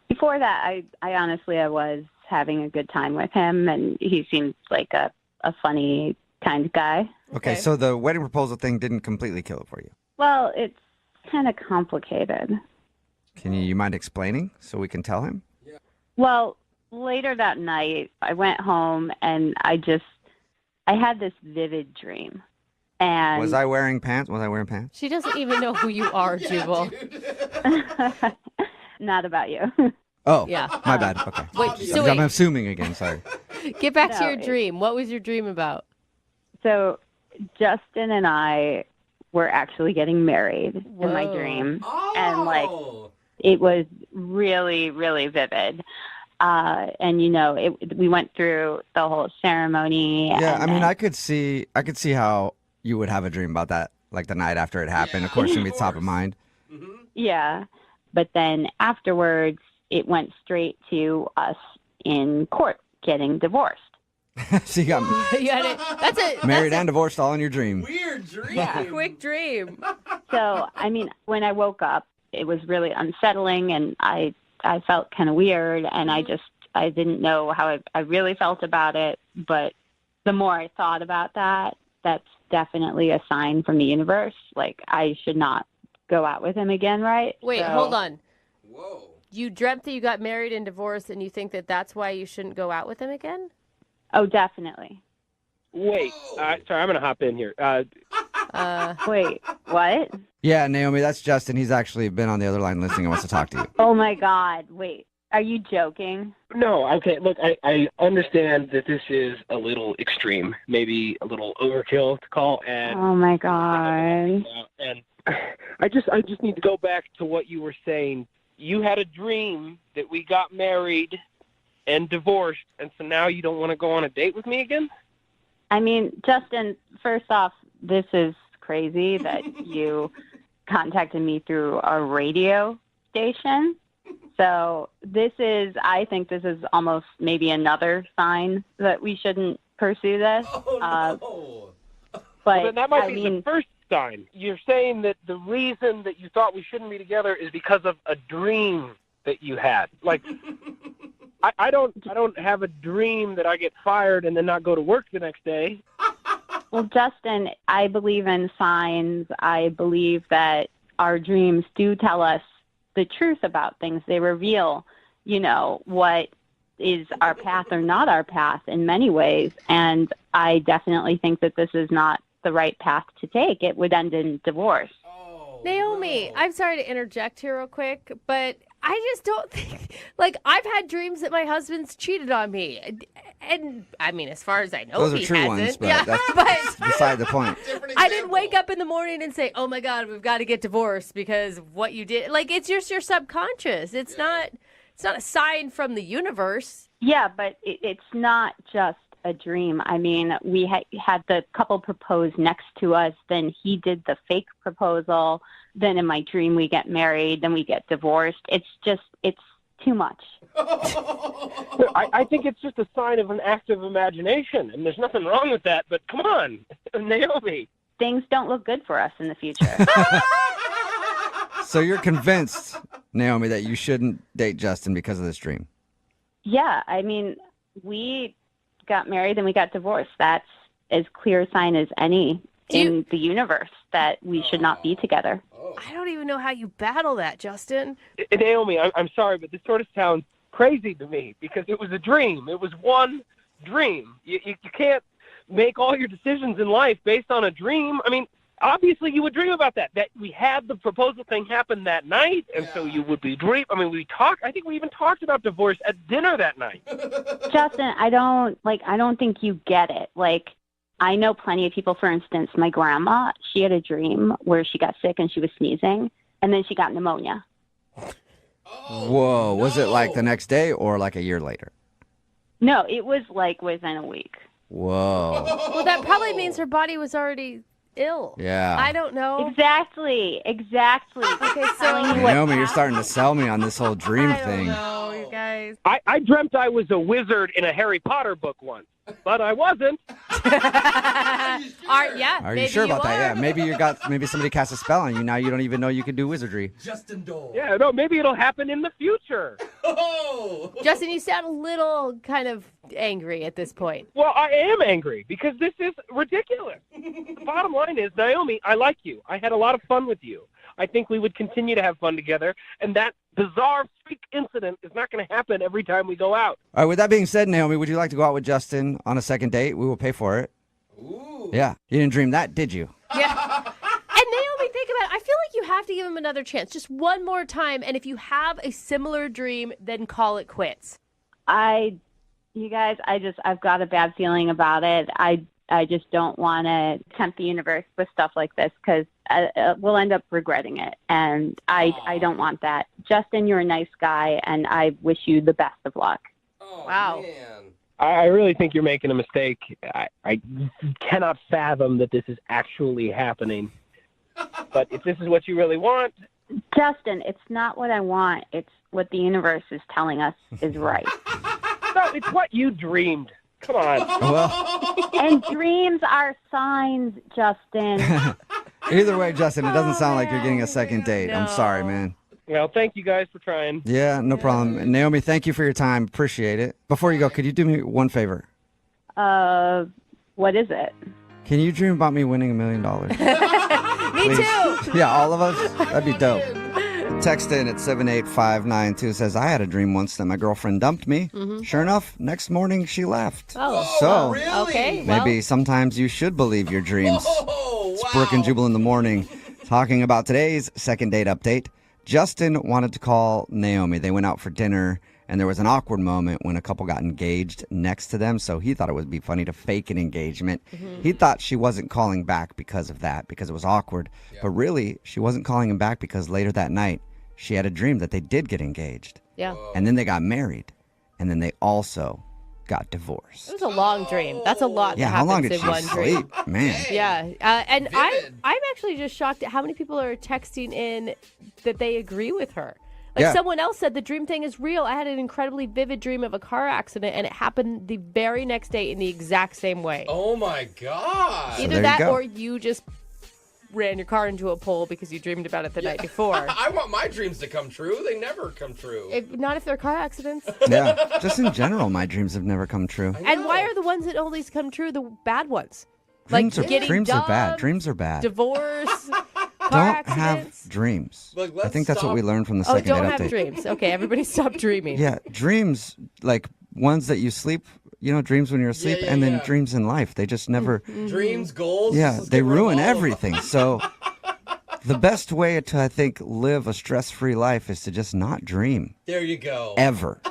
Before that, I honestly, I was having a good time with him, and he seemed like a funny kind of guy. Okay, so the wedding proposal thing didn't completely kill it for you. Well, it's kind of complicated. Can you mind explaining so we can tell him? Well, later that night, I went home and I had this vivid dream. And Was I wearing pants? She doesn't even know who you are, Jubal. Not about you. Oh, Yeah. my bad. Okay. Wait, I'm assuming again, sorry. Get back to No, your dream. What was your dream about? So Justin and I were actually getting married in my dream. And like, it was really, really vivid. And we went through the whole ceremony. Yeah, and I mean, then- I could see how you would have a dream about that, like the night after it happened. Of course, it's gonna be top of mind. Yeah. But then afterwards, it went straight to us in court getting divorced. So you got That's it. married and divorced all in your dream. Weird dream. Yeah. Quick dream. So, I mean, when I woke up, it was really unsettling, and I felt kind of weird, and I didn't know how I really felt about it. But the more I thought about that, that's definitely a sign from the universe. Like, I should not go out with him again, right? Wait, So- hold on. Whoa. You dreamt that you got married and divorced, and you think that that's why you shouldn't go out with him again? Oh, definitely. Wait, sorry, I'm going to hop in here. Wait, what? Yeah, Naomi, that's Justin. He's actually been on the other line listening and wants to talk to you. Oh, my God. Wait, are you joking? No, okay, look, I understand that this is a little extreme, maybe a little overkill to call, and Oh, my God. and I just need to go back to what you were saying. You had a dream that we got married and divorced, and so now you don't want to go on a date with me again? I mean, Justin, first off, this is crazy that you contacted me through a radio station. So I think this is almost maybe another sign that we shouldn't pursue this. Oh, no. But then that might be the first sign. You're saying that the reason that you thought we shouldn't be together is because of a dream that you had. Like, I don't have a dream that I get fired and then not go to work the next day. Well, Justin, I believe in signs. I believe that our dreams do tell us the truth about things. They reveal, what is our path or not our path in many ways. And I definitely think that this is not the right path to take. It would end in divorce. Naomi, I'm sorry to interject here real quick, but I just don't think, I've had dreams that my husband's cheated on me. And I mean, as far as I know, Those are he true hasn't. ones, but Yeah, that's beside the point. I didn't wake up in the morning and say, oh my God, we've got to get divorced because of what you did. It's just your subconscious. It's not a sign from the universe. Yeah, but it's not just a dream. I mean, we had the couple propose next to us, then he did the fake proposal, then in my dream we get married, then we get divorced. It's too much. I think it's just a sign of an active imagination, and there's nothing wrong with that, but come on, Naomi. Things don't look good for us in the future. So you're convinced, Naomi, that you shouldn't date Justin because of this dream? Yeah, I mean, we got married and we got divorced. That's as clear a sign as any in the universe that we should not be together. I don't even know how you battle that, Justin. Naomi, I'm sorry, but this sort of sounds crazy to me because it was a dream. It was one dream. You can't make all your decisions in life based on a dream. I mean, obviously you would dream about that we had the proposal thing happen that night, and so you would be dream. I mean, I think we even talked about divorce at dinner that night. Justin, I don't think you get it. I know plenty of people, for instance, my grandma, she had a dream where she got sick and she was sneezing, and then she got pneumonia. Whoa, was it like the next day or like a year later? No, it was within a week. Whoa. Well, that probably means her body was already ill. Yeah. I don't know. Exactly. Okay, so Naomi, you're starting to sell me on this whole dream I thing. don't know, you guys. I dreamt I was a wizard in a Harry Potter book once, but I wasn't. Are you sure about that? Yeah. Maybe somebody cast a spell on you. Now you don't even know you can do wizardry. Justin Dole. Yeah, no, maybe it'll happen in the future. Oh. Justin, you sound a little kind of angry at this point. Well, I am angry because this is ridiculous. The bottom line is, Naomi, I like you. I had a lot of fun with you. I think we would continue to have fun together, and that bizarre freak incident is not going to happen every time we go out. All right, with that being said, Naomi, would you like to go out with Justin on a second date? We will pay for it. Ooh. Yeah. You didn't dream that, did you? Yeah. And Naomi, think about it. I feel like you have to give him another chance, just one more time. And if you have a similar dream, then call it quits. You guys, I've got a bad feeling about it. I just don't want to tempt the universe with stuff like this because we'll end up regretting it. And I don't want that. Justin, you're a nice guy, and I wish you the best of luck. Oh, wow. Man. I really think you're making a mistake. I cannot fathom that this is actually happening. But if this is what you really want... Justin, it's not what I want. It's what the universe is telling us is right. No, it's what you dreamed. Come on. Well, And dreams are signs, Justin. either way, Justin, it doesn't sound like you're getting a second date. I'm sorry, man. Well, thank you guys for trying. Yeah, no problem. And Naomi, thank you for your time. Appreciate it. Before you go, could you do me one favor? What is it? Can you dream about me winning $1 million? Me too. Yeah, all of us? That'd be dope. Text in at 78592 says, I had a dream once that my girlfriend dumped me. Sure enough, next morning she left. Oh, so really? okay. maybe sometimes you should believe your dreams. Oh, It's wow. Brooke and Jubal in the morning talking about today's second date update. Justin wanted to call Naomi. They went out for dinner, and there was an awkward moment when a couple got engaged next to them, so he thought it would be funny to fake an engagement. He thought she wasn't calling back because of that, because it was awkward. But really, she wasn't calling him back because later that night, she had a dream that they did get engaged. Yeah. And then they got married. And then they also got divorced. It was a long dream. That's a lot Yeah, that how long happens did in one she dream. sleep? Man. Yeah, and I'm actually just shocked at how many people are texting in that they agree with her. Like Yeah. someone else said, the dream thing is real. I had an incredibly vivid dream of a car accident, and it happened the very next day in the exact same way. Oh, my God. So Either there you that go. or you just ran your car into a pole because you dreamed about it the night before. I want my dreams to come true. They never come true. Not if they're car accidents. Yeah, just in general, my dreams have never come true. And why are the ones that always come true the bad ones? Dreams like are getting dreams are bad. dubbed, Dreams are bad. Divorce, car Don't accidents. have dreams. Look, I let's think that's what stop. we learned from the Oh, second don't date have update. dreams. Okay, everybody stop dreaming. Yeah, dreams, like ones that you sleep, dreams when you're asleep, yeah, and then yeah. dreams in life. They just never, Dreams, goals. yeah, let's they get rid of ruin all of them. everything. So the best way to, I think, live a stress-free life is to just not dream There you go. ever.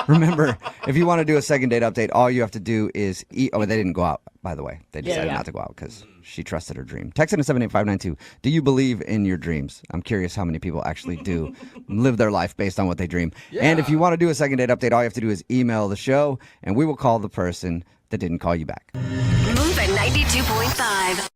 Remember, if you want to do a second date update, all you have to do is eat. Oh, they didn't go out, by the way. They decided not to go out because she trusted her dream. Text in to 78592. Do you believe in your dreams? I'm curious how many people actually do live their life based on what they dream. And if you want to do a second date update, all you have to do is email the show, and we will call the person that didn't call you back. Move at 92.5.